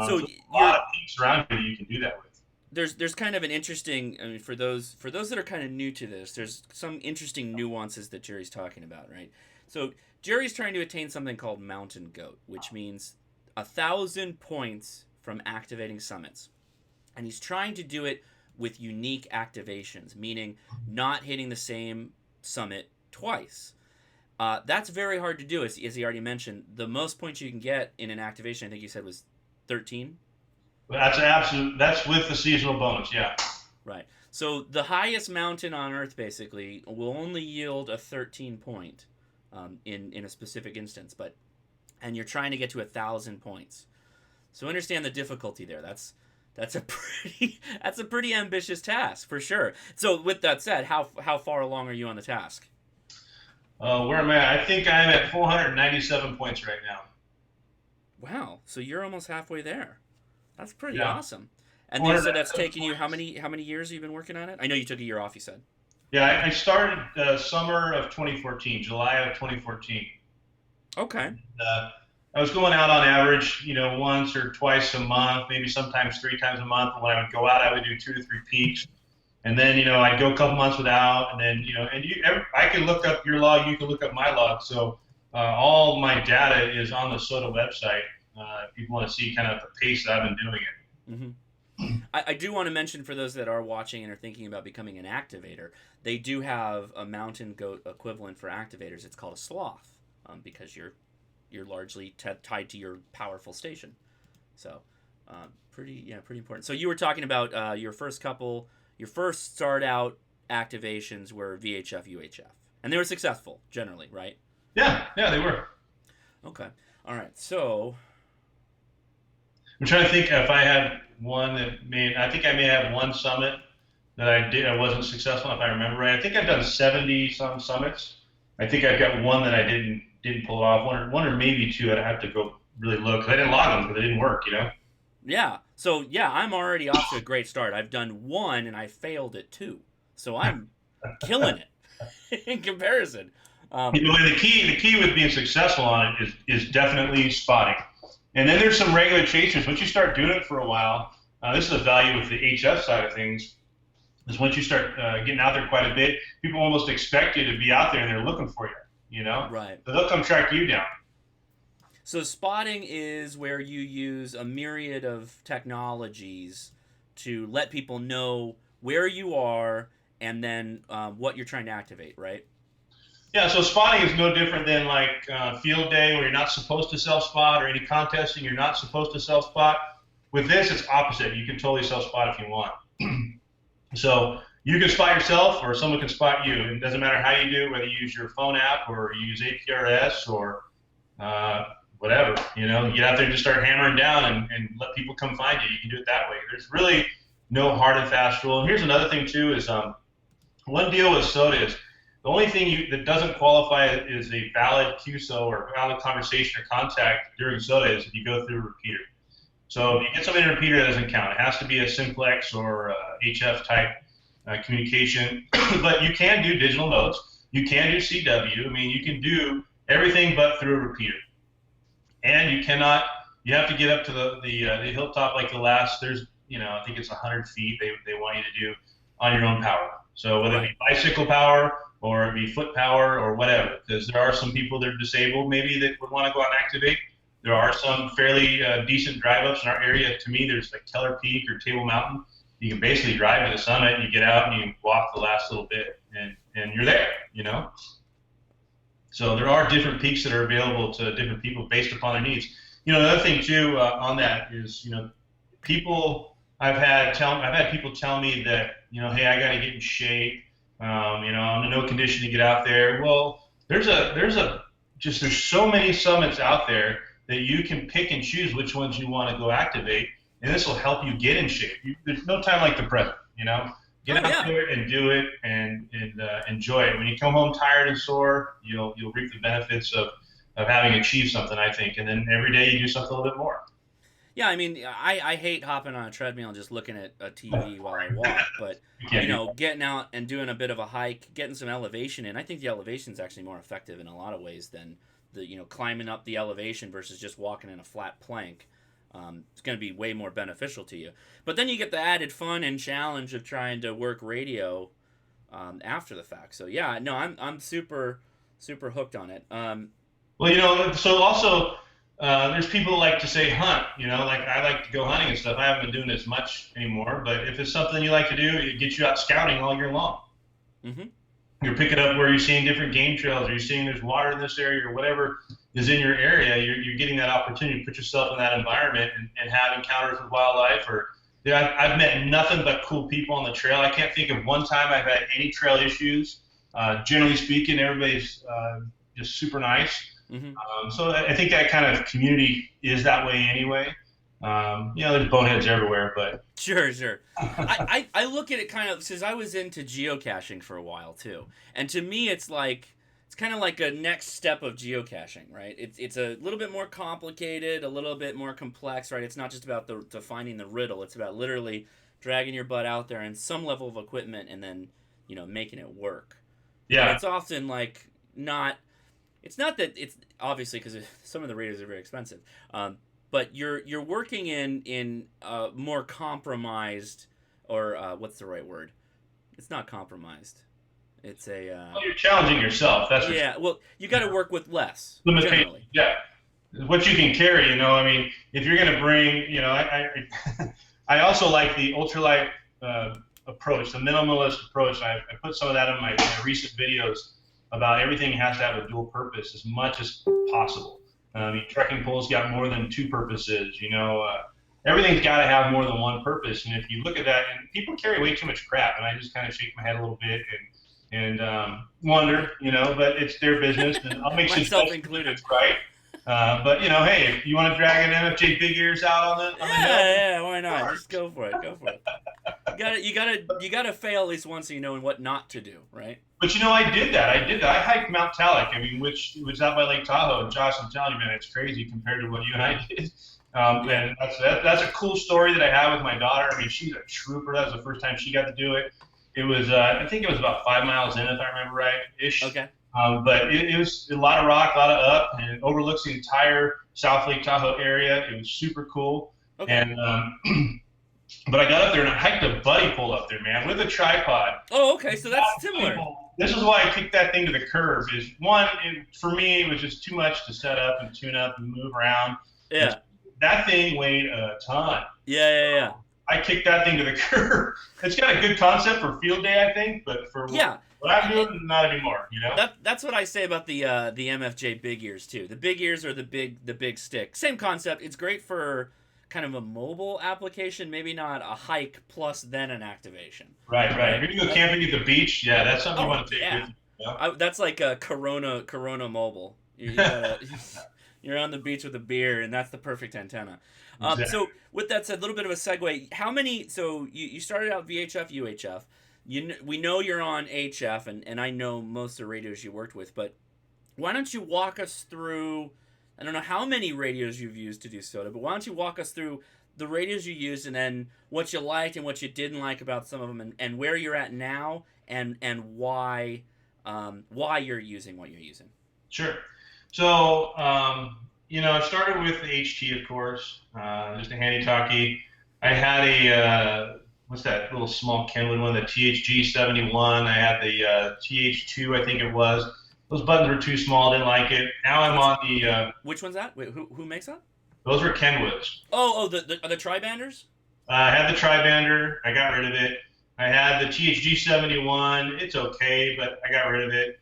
B: So a lot of peaks around here that you can do that with.
A: There's kind of an interesting, I mean, for those that are kind of new to this, there's some interesting nuances that Jerry's talking about, right? So Jerry's trying to attain something called Mountain Goat, which means 1,000 points from activating summits. And he's trying to do it with unique activations, meaning not hitting the same summit twice. That's very hard to do, as he already mentioned. The most points you can get in an activation, I think you said, was 13?
B: That's with the seasonal bonus, yeah.
A: Right. So the highest mountain on Earth basically will only yield a 13 point in a specific instance, and you're trying to get to 1,000 points. So understand the difficulty there. That's a pretty ambitious task for sure. So with that said, how far along are you on the task?
B: Where am I? I think I'm at 497 points right now.
A: Wow, so you're almost halfway there. That's pretty
B: Yeah.
A: awesome. And then so that's taken you how many years have you been working on it? I know you took a year off. You said.
B: Yeah, I started summer of 2014, July of 2014.
A: Okay.
B: I was going out on average, once or twice a month, maybe sometimes 3 times a month. And when I would go out, I would do 2 to 3 peaks. And then, I'd go a couple months without. And then, I can look up your log, you can look up my log. So all my data is on the SOTA website. If people want to see kind of the pace that I've been doing it.
A: Mm-hmm. I do want to mention for those that are watching and are thinking about becoming an activator, they do have a mountain goat equivalent for activators. It's called a sloth, because you're largely tied to your powerful station. So pretty important. So you were talking about your first start out activations were VHF, UHF, and they were successful generally, right?
B: Yeah, they were.
A: Okay, all right. So
B: I'm trying to think if I had one I think I may have one summit that I wasn't successful if I remember right. I think I've done 70 some summits. I think I've got one that I didn't pull off, one or maybe two. I'd have to go really look because I didn't log them because they didn't work,
A: Yeah. So yeah, I'm already off to a great start. I've done one and I failed at 2, so I'm killing it in comparison.
B: And the key with being successful on it is definitely spotting. And then there's some regular chasers. Once you start doing it for a while, this is the value with the HF side of things, is once you start getting out there quite a bit, people almost expect you to be out there and they're looking for you,
A: Right.
B: So they'll come track you down.
A: So spotting is where you use a myriad of technologies to let people know where you are and then what you're trying to activate, right?
B: Yeah, so spotting is no different than like field day where you're not supposed to self-spot, or any contesting you're not supposed to self-spot. With this, it's opposite. You can totally self-spot if you want. So you can spot yourself or someone can spot you. It doesn't matter how you do it, whether you use your phone app or you use APRS or whatever. You get out there and just start hammering down and let people come find you. You can do it that way. There's really no hard and fast rule. And here's another thing too is one deal with SOTA is the only thing that doesn't qualify is a valid QSO or valid conversation or contact during SOTA is if you go through a repeater. So if you get something in a repeater, that doesn't count. It has to be a simplex or HF type communication. But you can do digital nodes. You can do CW. I mean, you can do everything but through a repeater. And you have to get up to the hilltop like the last, I think it's 100 feet they want you to do on your own power. So whether it be bicycle power or it be foot power or whatever, because there are some people that are disabled maybe that would want to go out and activate. There are some fairly decent drive-ups in our area. To me, there's like Keller Peak or Table Mountain. You can basically drive to the summit and you get out and you walk the last little bit and you're there, So there are different peaks that are available to different people based upon their needs. Another thing too on that is, I've had people tell me that, hey, I got to get in shape. I'm in no condition to get out there. Well, there's so many summits out there that you can pick and choose which ones you want to go activate, and this will help you get in shape. There's no time like the present, Get out there and do it and enjoy it. When you come home tired and sore, you'll reap the benefits of having achieved something, I think. And then every day you do something a little bit more.
A: Yeah, I mean, I hate hopping on a treadmill and just looking at a TV while I walk, but, getting out and doing a bit of a hike, getting some elevation in, I think the elevation is actually more effective in a lot of ways than climbing up the elevation versus just walking in a flat plank. It's going to be way more beneficial to you. But then you get the added fun and challenge of trying to work radio after the fact. So, yeah, no, I'm super, super hooked on it.
B: Well, so also... there's people who like to say hunt, like I like to go hunting and stuff. I haven't been doing as much anymore, but if it's something you like to do, it gets you out scouting all year long. Mm-hmm. You're picking up where you're seeing different game trails, or you're seeing there's water in this area, or whatever is in your area. You're getting that opportunity to put yourself in that environment and have encounters with wildlife, or Yeah, I've met nothing but cool people on the trail. I can't think of one time I've had any trail issues. Generally speaking, everybody's just super nice.
A: Mm-hmm.
B: So I think that kind of community is that way anyway. There's boneheads everywhere, but
A: Sure, sure. I look at it kind of since I was into geocaching for a while too, and to me it's kind of like a next step of geocaching, right? It's a little bit more complicated, a little bit more complex, right? It's not just about the finding the riddle. It's about literally dragging your butt out there and some level of equipment, and then making it work. And
B: yeah,
A: it's often like not. It's not that it's obviously because some of the radios are very expensive. But you're working in more compromised, or what's the right word? It's not compromised. It's a
B: well, you're challenging yourself. That's for sure.
A: yeah. Well, you got to work with less
B: Limitations.
A: generally.
B: Yeah, what you can carry. I mean, if you're going to bring, I also like the ultralight approach, the minimalist approach. I put some of that in my recent videos about everything has to have a dual purpose as much as possible. Trekking poles got more than two purposes. Everything's got to have more than one purpose. And if you look at that, and people carry way too much crap, and I just kind of shake my head a little bit and wonder, but it's their business, and I'll make
A: Myself
B: suggestions,
A: included.
B: right? But hey, if you want to drag an MFJ big ears out on the hill,
A: Yeah, why not? Just go for it. Go for it. You gotta fail at least once so you know what not to do, right?
B: But I did that. I hiked Mount Talek. I mean, which was out by Lake Tahoe. And Josh, I'm telling you, man, it's crazy compared to what you and I did. And that's a cool story that I have with my daughter. I mean, she's a trooper. That was the first time she got to do it. It was, I think it was about 5 miles in, if I remember right, ish.
A: Okay.
B: But it was a lot of rock, a lot of up, and it overlooks the entire South Lake Tahoe area. It was super cool.
A: Okay.
B: And but I got up there and I hiked a buddy pole up there, man, with a tripod.
A: Oh, okay. So that's similar.
B: This is why I kicked that thing to the curb. Is one, for me, it was just too much to set up and tune up and move around.
A: Yeah.
B: That thing weighed a ton.
A: Yeah.
B: I kicked that thing to the curb. It's got a good concept for field day, I think, but for what I'm doing, not anymore.
A: That's what I say about the MFJ big ears too. The big ears are the big stick. Same concept. It's great for kind of a mobile application, maybe not a hike plus then an activation.
B: Right. If you're gonna go camping at the beach, yeah, that's something you want to take with you.
A: That's like a Corona mobile. You're on the beach with a beer, and that's the perfect antenna.
B: Exactly.
A: So with that said, a little bit of a segue. How many? So you started out VHF, UHF. We know you're on HF, and I know most of the radios you worked with, but why don't you walk us through? I don't know how many radios you've used to do SOTA, but why don't you walk us through the radios you used and then what you liked and what you didn't like about some of them, and where you're at now, and why you're using what you're using.
B: Sure. So I started with the HT, of course, just a handy talkie. I had a what's that little small Kenwood one, the THG71. I had the TH2, I think it was. Those buttons were too small. Didn't like it. Now I'm on the.
A: Which one's that? Wait, who makes that?
B: Those were Kenwoods.
A: Oh, the tri-banders?
B: I had the tri-bander. I got rid of it. I had the THG71. It's okay, but I got rid of it.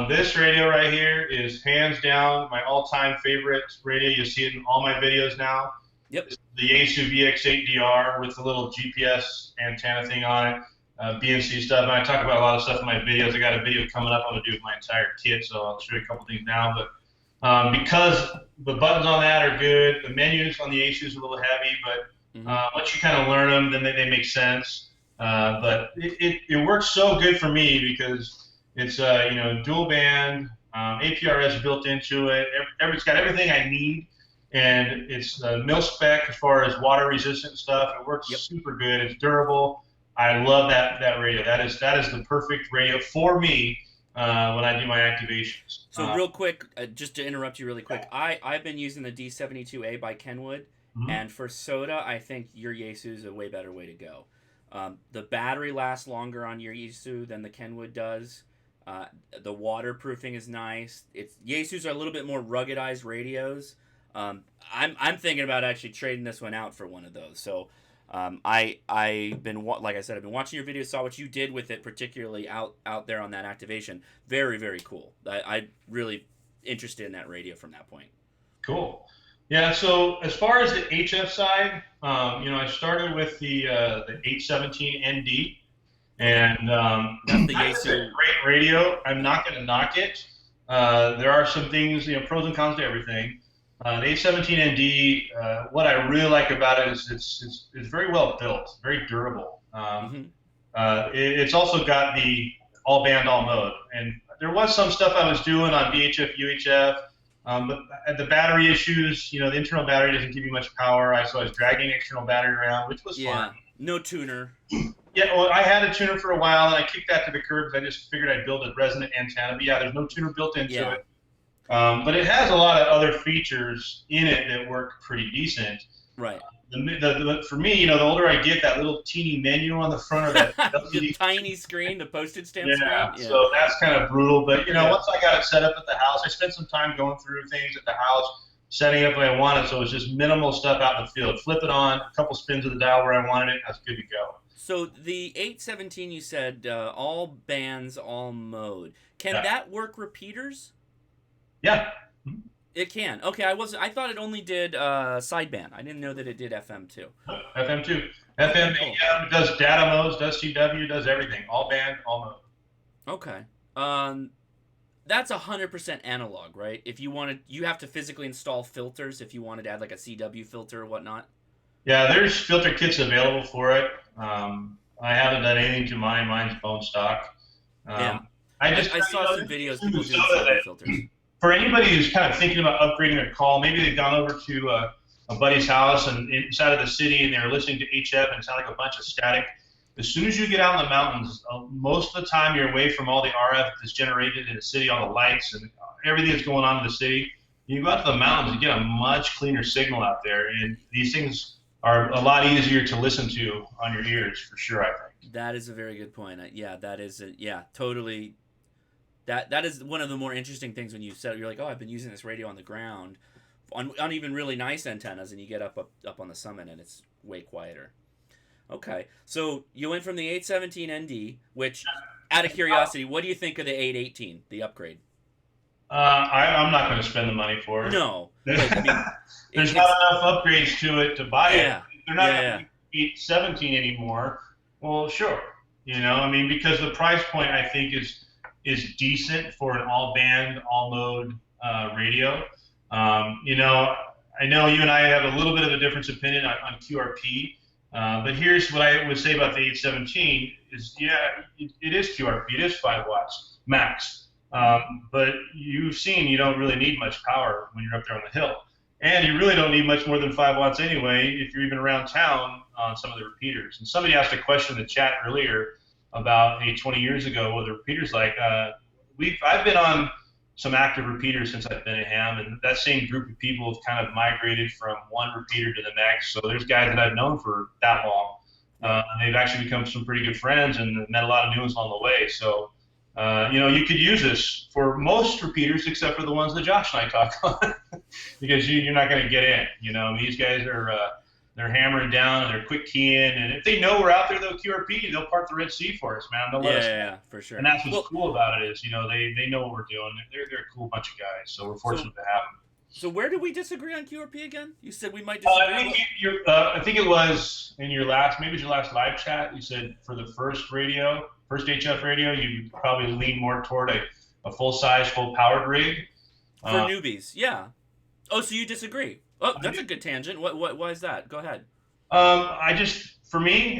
B: This radio right here is hands down my all-time favorite radio. You see it in all my videos now.
A: Yep.
B: It's the Yaesu VX8DR with the little GPS antenna thing on it. BNC stuff, and I talk about a lot of stuff in my videos. I got a video coming up I'm going to do with my entire kit, so I'll show you a couple things now. But because the buttons on that are good, the menus on the Asus are a little heavy, but once you kind of learn them, then they make sense. But it works so good for me because it's dual band, APRS built into it. It's got everything I need, and it's mil spec as far as water resistant stuff. It works super good. It's durable. I love that radio. That is the perfect radio for me when I do my activations.
A: So real quick, just to interrupt you really quick, I've been using the D72A by Kenwood, and for SOTA, I think your Yaesu is a way better way to go. The battery lasts longer on your Yaesu than the Kenwood does. The waterproofing is nice. Yaesus are a little bit more ruggedized radios. I'm thinking about actually trading this one out for one of those. So. I've been, like I said, I've been watching your videos, saw what you did with it, particularly out there on that activation. Very, very cool. I'm really interested in that radio from that point.
B: Cool. Yeah, so as far as the HF side, I started with the 817 ND,
A: Okay.
B: and
A: That's the
B: that is a
A: Yaesu.
B: great radio. I'm
A: Yeah.
B: not going to knock it. There are some things, pros and cons to everything. The 817 ND, what I really like about it is it's very well built, very durable.
A: Mm-hmm.
B: It's also got the all band, all mode. And there was some stuff I was doing on VHF, UHF, but the battery issues, the internal battery doesn't give you much power. So I was dragging external battery around, which was fun.
A: Yeah. No tuner.
B: Yeah, well, I had a tuner for a while, and I kicked that to the curb because I just figured I'd build a resonant antenna. But yeah, there's no tuner built into
A: Yeah.
B: it. But it has a lot of other features in it that work pretty decent.
A: Right.
B: For me, the older I get, that little teeny menu on the front of that
A: The
B: LCD.
A: tiny screen, the postage stamp
B: Yeah,
A: screen. Yeah.
B: so that's kind of brutal. But
A: Yeah.
B: once I got it set up at the house, I spent some time going through things at the house, setting it up the way I wanted. So it was just minimal stuff out in the field. Flip it on, a couple spins of the dial where I wanted it, that's good to go.
A: So the 817, you said all bands, all mode. Can
B: Yeah,
A: that work repeaters?
B: yeah.
A: It can. Okay, I thought it only did sideband. I didn't know that it did FM too.
B: FM too.
A: Okay,
B: FM,
A: cool.
B: AM does data modes, does CW, does everything. All band, all mode.
A: Okay. Um, that's 100% analog, right? If you wanted, you have to physically install filters if you wanted to add like a CW filter or whatnot.
B: Yeah, there's filter kits available for it. I haven't done anything to mine. Mine's bone stock.
A: Yeah.
B: Um, I just,
A: I saw some
B: this
A: videos
B: is
A: people
B: so
A: doing CW filters.
B: for anybody who's kind of thinking about upgrading their call, maybe they've gone over to a buddy's house and inside of the city and they're listening to HF and it sounds like a bunch of static. As soon as you get out in the mountains, most of the time you're away from all the RF that's generated in the city, all the lights and everything that's going on in the city. You go out to the mountains, you get a much cleaner signal out there, and these things are a lot easier to listen to on your ears for sure, I think.
A: That is a very good point. Yeah, that is yeah, totally. That is one of the more interesting things when you said you're like, oh, I've been using this radio on the ground, on even really nice antennas, and you get up on the summit and it's way quieter. Okay, so you went from the 817 ND, which, out of curiosity, what do you think of the 818, the upgrade?
B: I'm not going to spend the money for it.
A: No, but I mean,
B: There's
A: it's
B: not enough upgrades to it to buy it.
A: yeah,
B: They're not
A: yeah,
B: going
A: yeah,
B: to be 817 anymore. Well, sure. I mean, because the price point I think is decent for an all band, all mode radio. I know you and I have a little bit of a difference opinion on QRP. But here's what I would say about the 817 is, yeah, it is QRP. It is 5 watts max. But you've seen you don't really need much power when you're up there on the hill. And you really don't need much more than 5 watts anyway if you're even around town on some of the repeaters. And somebody asked a question in the chat earlier about, hey, 20 years ago, what the repeaters like. I've been on some active repeaters since I've been at Ham, and that same group of people have kind of migrated from one repeater to the next. So there's guys that I've known for that long. They've actually become some pretty good friends and met a lot of new ones along the way. So, you could use this for most repeaters except for the ones that Josh and I talk on because you're not going to get in. These guys are they're hammering down and they're quick keying. And if they know we're out there, though, QRP, they'll part the Red Sea for us, man. They'll let us know.
A: yeah, for sure.
B: And that's what's
A: Well,
B: cool about it is, they know what we're doing. They're a cool bunch of guys, so we're
A: so
B: fortunate to have them.
A: so where did we disagree on QRP again? You said we might
B: I
A: disagree.
B: think I think it was in your last, maybe it was your last live chat. You said for the first HF radio, you probably lean more toward a full size, full powered rig.
A: For newbies, yeah. Oh, so you disagree? Oh, that's a good tangent. Why is that? Go ahead.
B: For me,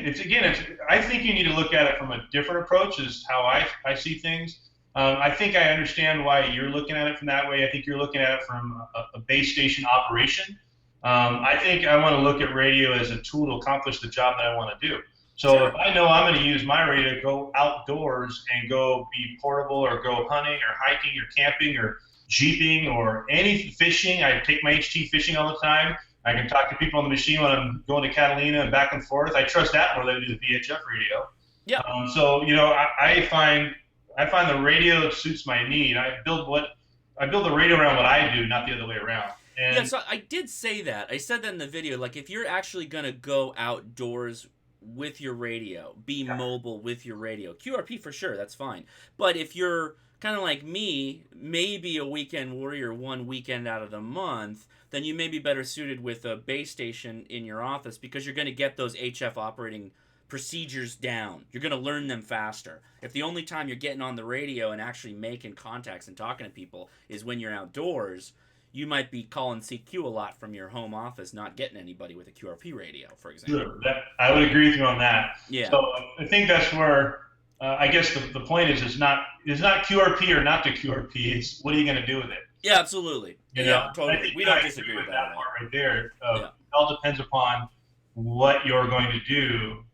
B: I think you need to look at it from a different approach. Is how I see things. I think I understand why you're looking at it from that way. I think you're looking at it from a base station operation. I think I want to look at radio as a tool to accomplish the job that I want to do. So
A: Sure.
B: if I know I'm going to use my radio to go outdoors and go be portable or go hunting or hiking or camping or jeeping or any fishing, I take my HT fishing all the time. I can talk to people on the machine when I'm going to Catalina and back and forth. I trust that more than I do the VHF radio.
A: Yeah.
B: So I find the radio that suits my need. I build the radio around what I do, not the other way around. And
A: Yeah, so I did say that. I said that in the video. Like, if you're actually gonna go outdoors with your radio. Be
B: Yeah.
A: mobile with your radio. QRP for sure, that's fine. But if you're kind of like me, maybe a weekend warrior one weekend out of the month, then you may be better suited with a base station in your office because you're going to get those HF operating procedures down. You're going to learn them faster. If the only time you're getting on the radio and actually making contacts and talking to people is when you're outdoors, you might be calling CQ a lot from your home office, not getting anybody with a QRP radio, for example.
B: Sure. I would agree with you on that.
A: Yeah.
B: So I think that's where I guess the point is it's not QRP or not to QRP. It's what are you going to do with it?
A: Yeah, absolutely.
B: You
A: yeah,
B: know?
A: totally. We don't disagree with that.
B: Part right there.
A: Yeah.
B: It all depends upon what you're going to do.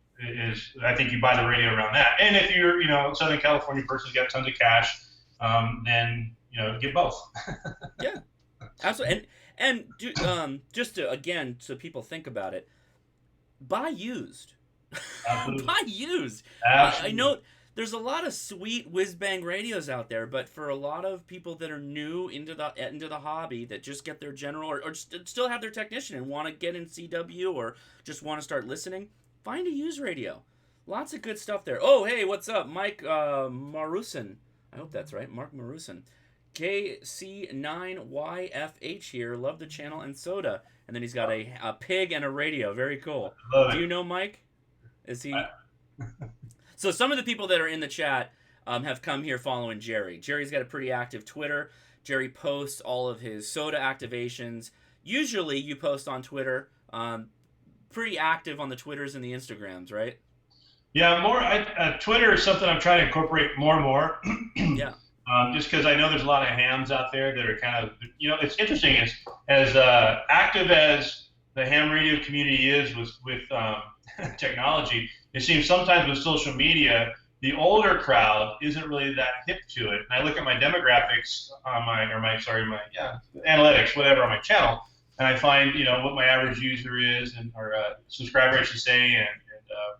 B: I think you buy the radio around that. And if you're, Southern California person's got tons of cash, then get both.
A: Yeah, absolutely. And just to, again, so people think about it, buy used.
B: Absolutely.
A: Buy used.
B: Absolutely.
A: I know there's a lot of sweet whiz bang radios out there, but for a lot of people that are new into the hobby, that just get their general or still have their technician and want to get in CW or just want to start listening, find a used radio. Lots of good stuff there. Oh, hey, what's up? Mike Marusin. I hope that's right. Mark Marusin. KC9YFH here. Love the channel and SOTA. And then he's got a pig and a radio. Very cool. Do you know Mike? Is he? So some of the people that are in the chat have come here following Jerry. Jerry's got a pretty active Twitter. Jerry posts all of his SOTA activations. Usually you post on Twitter. Pretty active on the Twitters and the Instagrams, right?
B: Yeah, more. Twitter is something I'm trying to incorporate more and more.
A: Yeah.
B: Just because I know there's a lot of hams out there that are kind of, it's interesting. As active as the ham radio community is with technology, it seems sometimes with social media, the older crowd isn't really that hip to it. And I look at my demographics on my analytics, whatever, on my channel, and I find, what my average user is or subscriber, I should say, and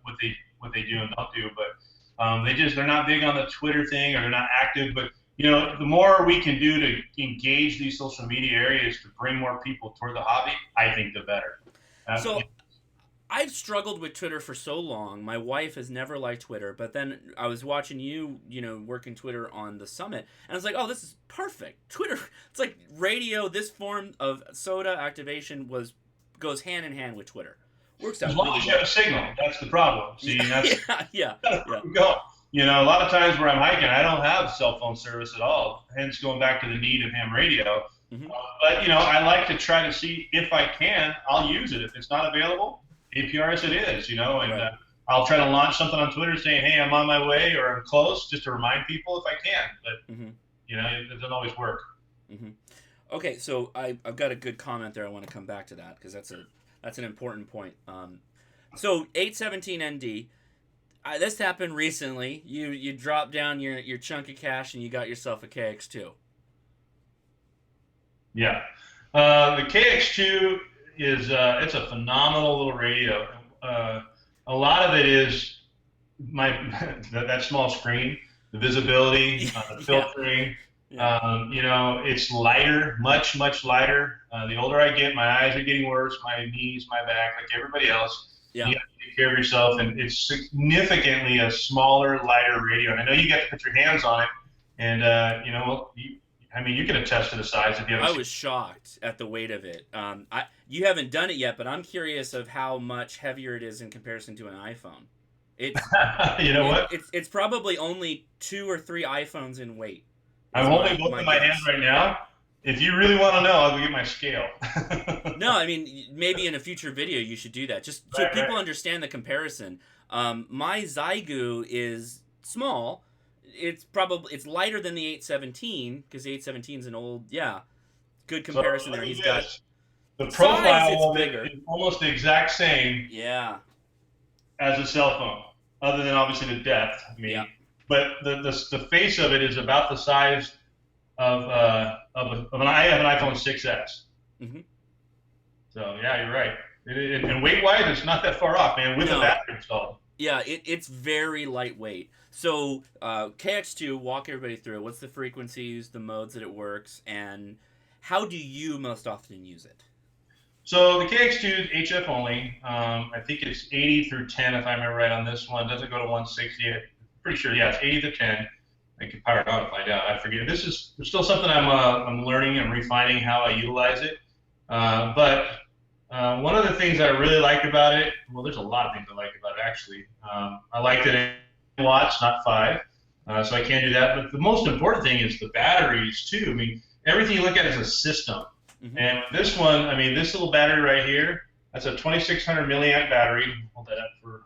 B: what they do and don't do. But they're not big on the Twitter thing, or they're not active. But the more we can do to engage these social media areas to bring more people toward the hobby, I think the better.
A: So I've struggled with Twitter for so long. My wife has never liked Twitter, but then I was watching you, working Twitter on the summit, and I was like, oh, this is perfect. Twitter, it's like radio. This form of SOTA activation goes hand in hand with Twitter. Works out
B: as long
A: really
B: as you have a signal, that's the problem. See,
A: yeah.
B: Go. A lot of times where I'm hiking, I don't have cell phone service at all. Hence, going back to the need of ham radio.
A: Mm-hmm.
B: But I like to try to see if I can. I'll use it. If it's not available, APRS it is. And
A: right.
B: I'll try to launch something on Twitter saying, "Hey, I'm on my way," or "I'm close," just to remind people if I can. But
A: mm-hmm.
B: It doesn't always work.
A: Mm-hmm. Okay, so I've got a good comment there. I want to come back to that because that's an important point. So 817ND, this happened recently. You dropped down your chunk of cash and you got yourself a KX2.
B: Yeah, the KX2 is it's a phenomenal little radio. A lot of it is that small screen, the visibility, the filtering. Yeah. It's lighter, much lighter. The older I get, my eyes are getting worse, my knees, my back, like everybody else.
A: Yeah.
B: You have to take care of yourself, and it's significantly a smaller, lighter radio. And I know you got to put your hands on it, and you can attest to the size if you haven't.
A: I was shocked at the weight of it. You haven't done it yet, but I'm curious of how much heavier it is in comparison to an iPhone. It's probably only 2 or 3 iPhones in weight.
B: I'm holding both in my hands right now. If you really want to know, I'll go get my scale.
A: No, I mean, maybe in a future video you should do that, just so people understand the comparison. My Zygu is small. It's lighter than the 817 because the 817 is an old, good comparison there. He's got
B: the profile of
A: bigger.
B: It is almost the exact same.
A: Yeah. As
B: a cell phone, other than obviously the depth. But the face of it is about the size of I have an iPhone 6s.
A: Mm-hmm.
B: So yeah, you're right. And weight-wise, it's not that far off, man. With the battery installed.
A: Yeah, it's very lightweight. So KX2, walk everybody through. What's the frequencies, the modes that it works, and how do you most often use it?
B: So the KX2 is HF only. I think it's 80 through 10, if I remember right on this one. It doesn't go to 160. I'm pretty sure, yeah, it's 80 to 10. I could power it on to find out. I forget. This is still something I'm learning and refining how I utilize it. But one of the things I really like about it, well, there's a lot of things I like about it, actually. I like that it's 10 watts, not 5. So I can do that. But the most important thing is the batteries, too. I mean, everything you look at is a system. Mm-hmm. And this one, I mean, this little battery right here, that's a 2600 milliamp battery. Hold that up for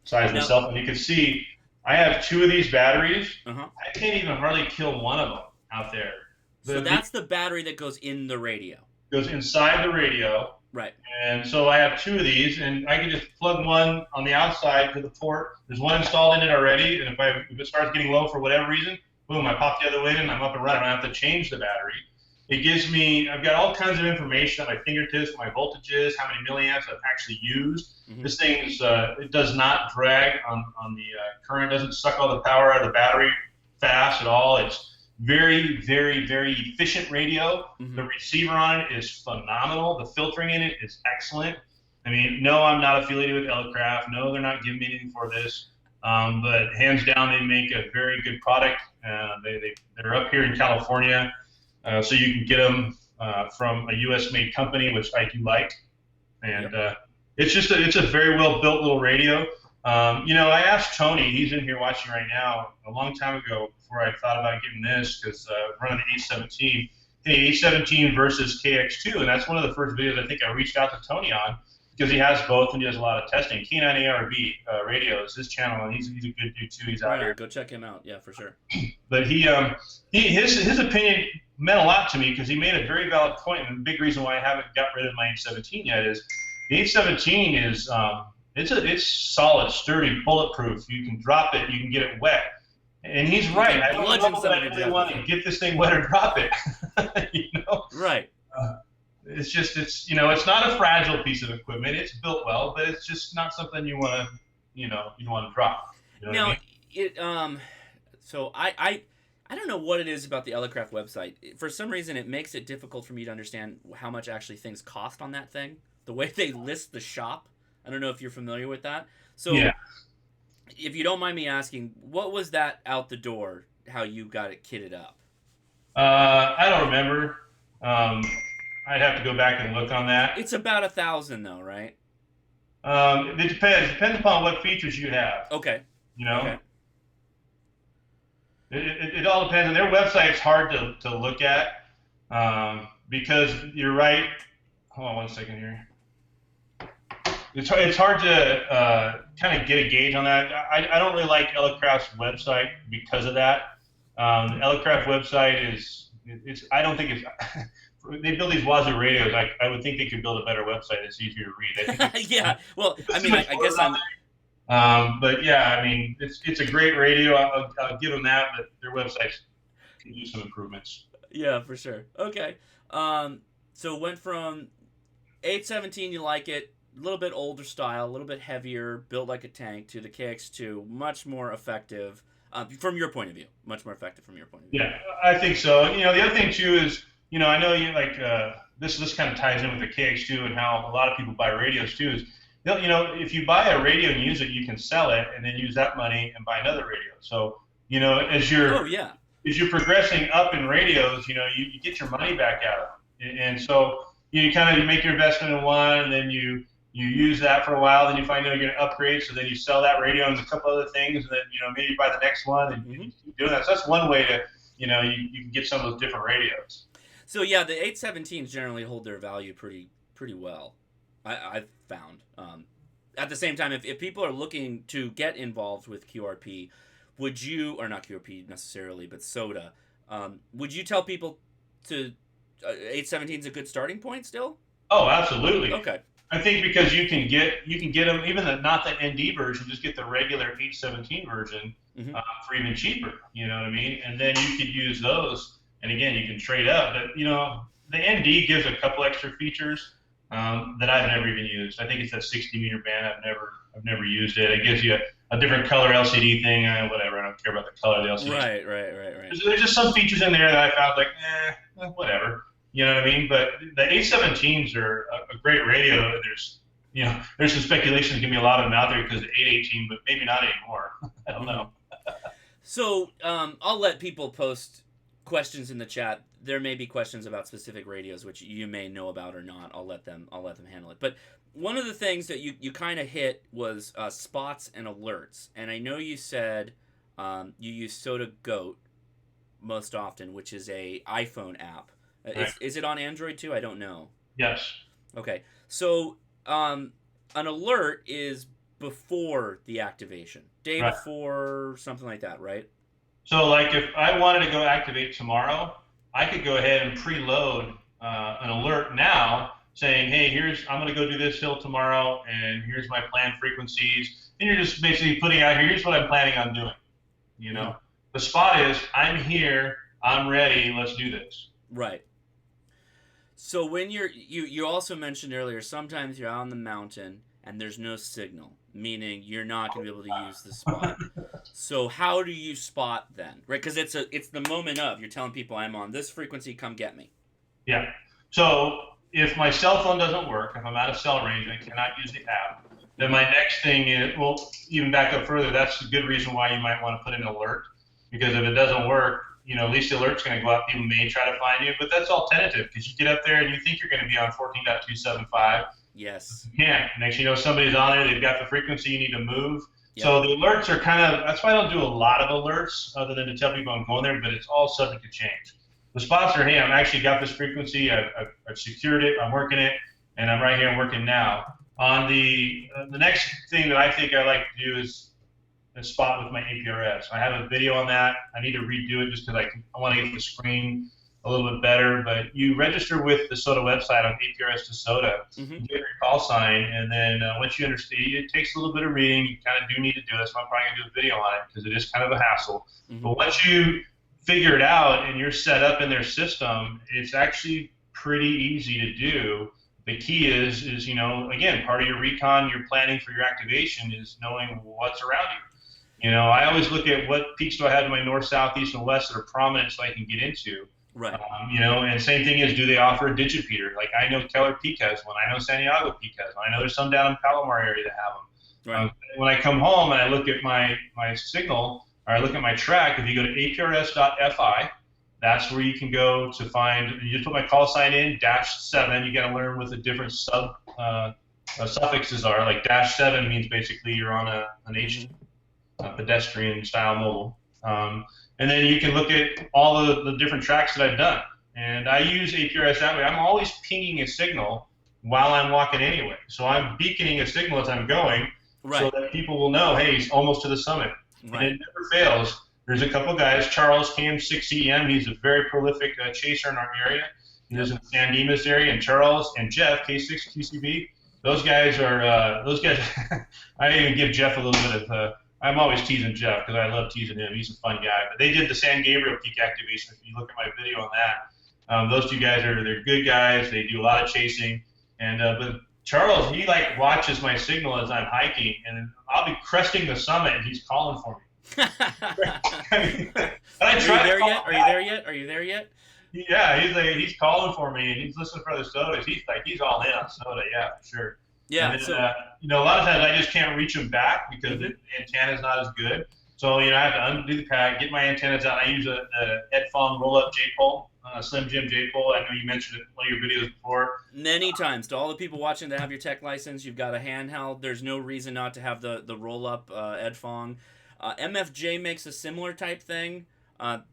B: size of myself. And you can see I have 2 of these batteries. Uh-huh. I can't even hardly kill one of them out there.
A: So that's the battery that goes in the radio.
B: Goes inside the radio.
A: Right.
B: And so I have 2 of these, and I can just plug one on the outside to the port. There's one installed in it already, and if it starts getting low for whatever reason, boom, I pop the other way in, and I'm up and running. I don't have to change the battery. It gives me, I've got all kinds of information at my fingertips, my voltages, how many milliamps I've actually used. Mm-hmm. This thing is, it does not drag on the current, doesn't suck all the power out of the battery fast at all. It's very, very, very efficient radio. Mm-hmm. The receiver on it is phenomenal. The filtering in it is excellent. I mean, no, I'm not affiliated with Elecraft. No, they're not giving me anything for this. But hands down, they make a very good product. They're up here in California. So you can get them from a U.S.-made company, which I do like, and it's a very well-built little radio. I asked Tony, he's in here watching right now, a long time ago before I thought about getting this, because running the 817, hey, 817 versus KX2, and that's one of the first videos I think I reached out to Tony on, because he has both and he does a lot of testing. K9ARB radios, his channel, and he's a good dude too. He's out here.
A: Go check him out. Yeah, for sure.
B: But his opinion meant a lot to me, because he made a very valid point, and the big reason why I haven't got rid of my 817 yet is the 817 is it's solid, sturdy, bulletproof. You can drop it, you can get it wet, and he's right. I don't know that I really want to get this thing wet or drop it.
A: Right.
B: It's not a fragile piece of equipment. It's built well, but it's just not something you want to drop. You know
A: now,
B: what I mean?
A: So I don't know what it is about the Elecraft website. For some reason, it makes it difficult for me to understand how much actually things cost on that thing. The way they list the shop, I don't know if you're familiar with that. So, yeah. If you don't mind me asking, what was that out the door? How you got it kitted up?
B: I don't remember. I'd have to go back and look on that.
A: It's about $1,000 though, right?
B: It depends. It depends upon what features you have.
A: Okay.
B: Okay. It all depends. And their website's hard to look at because you're right. Hold on one second here. It's hard to kind of get a gauge on that. I don't really like Elecraft's website because of that. The Elecraft website I don't think it's. They build these Wazoo radios. I would think they could build a better website that's easier to read.
A: Yeah. Well, I mean, I guess
B: but yeah, I mean, it's a great radio. I'll give them that, but their websites can use some improvements.
A: Yeah, for sure. Okay. So went from 817, you like it, a little bit older style, a little bit heavier, built like a tank, to the KX2, much more effective from your point of view. Much more effective from your point of view.
B: Yeah, I think so. The other thing too is, I know you like this kind of ties in with the KX2 and how a lot of people buy radios too. Is if you buy a radio and use it, you can sell it and then use that money and buy another radio. So as you're progressing up in radios, you get your money back out of them. And so you kind of make your investment in one, and then you use that for a while, then you find out you're going to upgrade, so then you sell that radio and a couple other things, and then maybe you buy the next one, and you keep doing that. So that's one way to you can get some of those different radios.
A: So yeah, the 817s generally hold their value pretty well. I've found. At the same time, if people are looking to get involved with QRP, would you, or not QRP necessarily, but SOTA, would you tell people to 817 is a good starting point still?
B: Oh, absolutely.
A: Okay.
B: I think because you can get them, even not the ND version, just get the regular 817 version for even cheaper. You know what I mean? And then you could use those, and again, you can trade up. But the ND gives a couple extra features that I've never even used. I think it's that 60-meter band. I've never used it. It gives you a different color LCD thing. Whatever. I don't care about the color of the LCD.
A: Right.
B: There's just some features in there that I found like, whatever. You know what I mean? But the A17s are a great radio. There's some speculation there's gonna be a lot of them out there because of the 818, but maybe not anymore. I don't know.
A: So I'll let people post questions in the chat. There may be questions about specific radios which you may know about or not. I'll let them handle it. But one of the things that you kind of hit was spots and alerts, and I know you said you use SOTA Goat most often, which is a iPhone app.
B: Right.
A: Is it on Android too? I don't know.
B: Yes.
A: Okay, so an alert is before the activation, day
B: Right.
A: before, something like that, right?
B: So like if I wanted to go activate tomorrow, I could go ahead and preload an alert now saying, hey, I'm going to go do this hill tomorrow, and here's my planned frequencies. And you're just basically putting out here, here's what I'm planning on doing. You know,
A: Mm-hmm.
B: The spot is, I'm here, I'm ready, let's do this.
A: Right. So when you also mentioned earlier, sometimes you're out on the mountain and there's no signal, meaning you're not going to be able to use the spot. So how do you spot then? Right, because it's the moment of, you're telling people, I'm on this frequency, come get me.
B: Yeah. So if my cell phone doesn't work, if I'm out of cell range, I cannot use the app, then my next thing is, well, even back up further, that's a good reason why you might want to put in an alert, because if it doesn't work, at least the alert's going to go out. People may try to find you, but that's all tentative, because you get up there and you think you're going to be on 14.275.
A: Yes.
B: You can't. Next thing you know, somebody's on there, they've got the frequency you need to move.
A: Yep.
B: So the alerts are that's why I don't do a lot of alerts other than to tell people I'm going there, but it's all subject to change. The spots are, hey, I've actually got this frequency, I've secured it, I'm working it, and I'm right here, I'm working now. On the next thing that I think I like to do is a spot with my APRS. I have a video on that. I need to redo it just because I want to get the screen a little bit better. But you register with the SOTA website on APRS to SOTA,
A: Mm-hmm.
B: you get your call sign, and then once you understand, it takes a little bit of reading. You kind of do need to do this. So I'm probably going to do a video on it because it is kind of a hassle.
A: Mm-hmm.
B: But once you figure it out and you're set up in their system, it's actually pretty easy to do. The key is again, part of your recon, your planning for your activation is knowing what's around you. I always look at what peaks do I have in my north, south, east, and west that are prominent so I can get into.
A: Right.
B: And same thing is, do they offer a digipeater? Like I know Keller Peak has one. I know Santiago Peak has one. I know there's some down in Palomar area that have them.
A: Right.
B: When I come home and I look at my signal, or I look at my track, if you go to aprs.fi, that's where you can go to find, you just put my call sign in, -7. You got to learn what the different suffixes are. Like -7 means basically you're on an H. Pedestrian style mobile, and then you can look at all of the different tracks that I've done, and I use APRS that way. I'm always pinging a signal while I'm walking anyway, so I'm beaconing a signal as I'm going,
A: right,
B: so that people will know, hey, he's almost to the summit.
A: Right.
B: And it never fails. There's a couple guys, Charles KM6EM, he's a very prolific chaser in our area. He lives in the San Dimas area, and Charles and Jeff K6QCB, those guys are I even give Jeff a little bit of I'm always teasing Jeff because I love teasing him. He's a fun guy. But they did the San Gabriel peak activation. If you look at my video on that, those two guys they're good guys. They do a lot of chasing. And but Charles, he watches my signal as I'm hiking, and I'll be cresting the summit, and he's calling for me.
A: Are you there yet? Are you there yet?
B: Yeah, he's calling for me, and he's listening for other sodas. He's all in on soda. Yeah, for sure.
A: Yeah.
B: And then,
A: So
B: a lot of times I just can't reach them back because the antenna's not as good. So, I have to undo the pack, get my antennas out. I use a headphone roll-up J-pole, Slim Jim J-pole. I know you mentioned it in one of your videos before.
A: many times to all the people watching that have your tech license, you've got a handheld. There's no reason not to have the roll-up headphone. MFJ makes a similar type thing.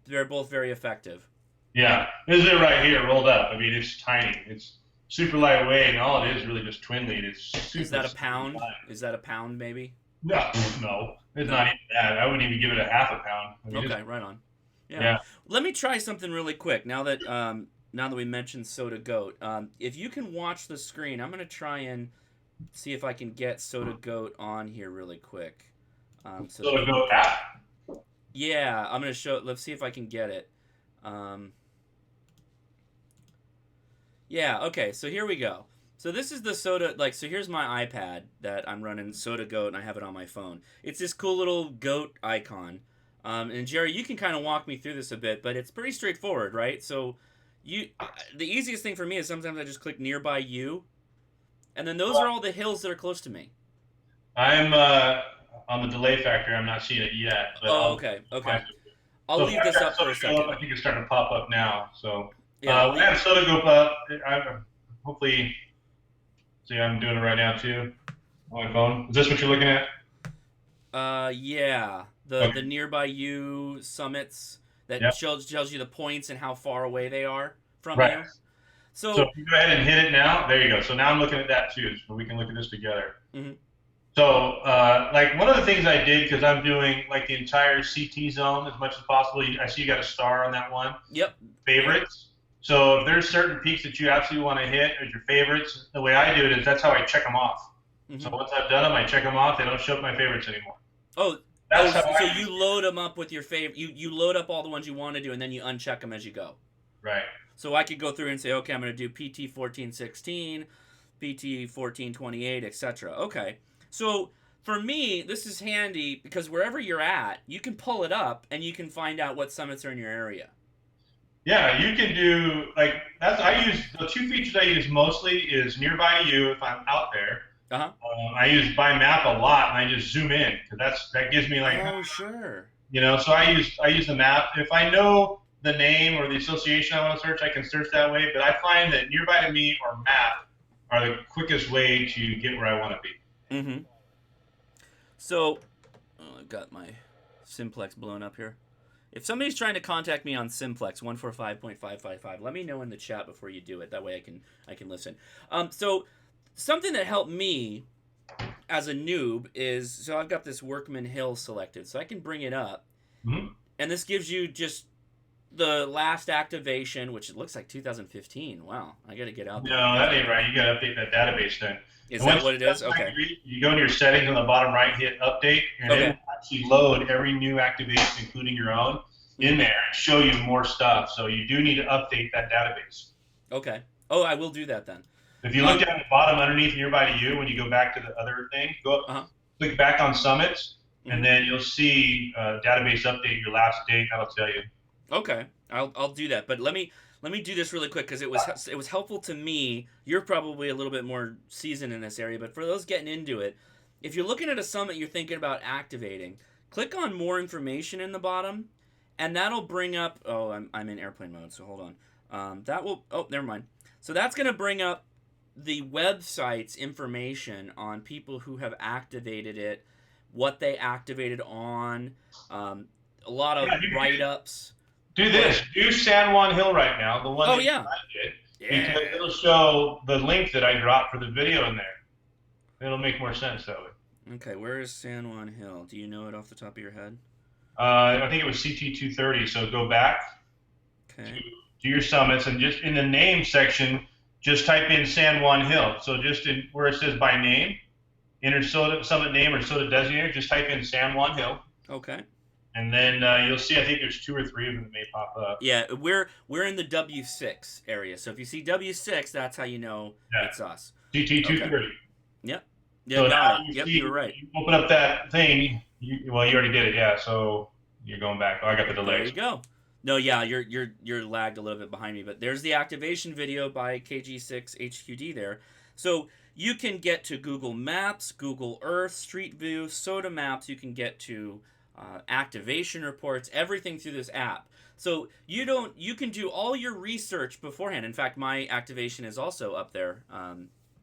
A: They're both very effective.
B: Yeah, this is it right here, rolled up. I mean, it's tiny. It's super lightweight, and all it is really just twin lead. It's super.
A: Is that a pound? Is that a pound, maybe?
B: No, it's not even that. I wouldn't even give it a half a pound. I mean,
A: Okay, right on. Yeah. Let me try something really quick. Now that we mentioned SOTA Goat, if you can watch the screen, I'm gonna try and see if I can get SOTA Goat on here really quick.
B: SOTA Goat app.
A: Yeah, I'm gonna show. Let's see if I can get it. Yeah, okay, so here we go. So this is the SOTA, so here's my iPad that I'm running SOTA Goat, and I have it on my phone. It's this cool little goat icon. And Jerry, you can kind of walk me through this a bit, but it's pretty straightforward, right? So The easiest thing for me is sometimes I just click nearby you, and then those are all the hills that are close to me.
B: I'm on the delay factor. I'm not seeing it yet, but
A: Oh, okay. I'll
B: So
A: leave this up for a
B: SOTA go up,
A: second.
B: I think it's starting to pop up now. So
A: Yeah,
B: when I have SOTA go up, hopefully, see, I'm doing it right now too on my phone. Is this what you're looking at?
A: yeah.
B: Okay.
A: The nearby you summits that
B: Yep.
A: tells you the points and how far away they are from
B: Right.
A: you.
B: So if
A: So,
B: you go ahead and hit it now, there you go. So now I'm looking at that too, so we can look at this together.
A: mhm.
B: So, like one of the things I did, because I'm doing like the entire CT zone as much as possible. I see you got a star on that one.
A: Yep.
B: Favorites. So if there's certain peaks that you absolutely want to hit as your favorites, the way I do it is that's how I check them off. So
A: Mhm.
B: once I've done them, I check them off. They don't show up my favorites anymore.
A: Oh,
B: That's how
A: so
B: I
A: you load them up with your favorite. You load up all the ones you want to do, and then you uncheck them as you go.
B: Right.
A: So I could go through and say, okay, I'm going to do PT 1416, PT 1428, etc. Okay. So for me, this is handy because wherever you're at, you can pull it up and you can find out what summits are in your area.
B: Yeah, you can do like that's. I use the two features I use mostly is nearby to you if I'm out there.
A: Uh huh.
B: I use by map a lot, and I just zoom in because that gives me like
A: Oh, sure.
B: So I use the map if I know the name or the association I want to search, I can search that way. But I find that nearby to me or map are the quickest way to get where I want to be.
A: Mm hmm. So, I've got my simplex blown up here. If somebody's trying to contact me on simplex 145.555, let me know in the chat before you do it. That way I can listen. So something that helped me as a noob is so I've got this Workman Hill selected, so I can bring it up,
B: Mm-hmm.
A: and this gives you just the last activation, which it looks like 2015. Wow, I got to get out there.
B: No, that ain't right. You got to update that dadatabase then.
A: Is that what it is? Okay.
B: You go into your settings on the bottom right, hit update, and it will actually load every new activation, including your own, in there and show you more stuff. So you do need to update that database.
A: Okay. Oh, I will do that then.
B: If you look down at the bottom underneath nearby to you, when you go back to the other thing, go up, click back on summits, and then you'll see database update your last date. That'll tell you.
A: Okay, I'll do that. But let me do this really quick because it was helpful to me. You're probably a little bit more seasoned in this area, but for those getting into it, if you're looking at a summit you're thinking about activating, click on more information in the bottom, and that'll bring up. Oh, I'm in airplane mode, so hold on. That will. Oh, never mind. So that's gonna bring up the website's information on people who have activated it, what they activated on, a lot of write-ups.
B: Do this. Do San Juan Hill right now, the one
A: Oh,
B: that
A: yeah.
B: I did,
A: Yeah.
B: because it'll show the link that I dropped for the video in there. It'll make more sense that way.
A: Okay, where is San Juan Hill? Do you know it off the top of your head?
B: I think it was CT 230. So go back to your summits and just in the name section, just type in San Juan Hill. So just in where it says by name, enter SOTA summit name or SOTA designator. Just type in San Juan Hill.
A: Okay.
B: And then you'll see. I think there's 2 or 3 of them that may pop up.
A: Yeah, we're in the W6 area. So if you see W6, that's how you know it's us.
B: CT 230.
A: Okay. Yep. Yeah,
B: So
A: got it. Yep, you're right.
B: You open up that thing. You already did it, yeah. So you're going back. Oh, I got the delay.
A: There you go. No, yeah, you're lagged a little bit behind me, but there's the activation video by KG6HQD there. So you can get to Google Maps, Google Earth, Street View, SOTA Maps. You can get to activation reports, everything through this app. So you can do all your research beforehand. In fact, my activation is also up there.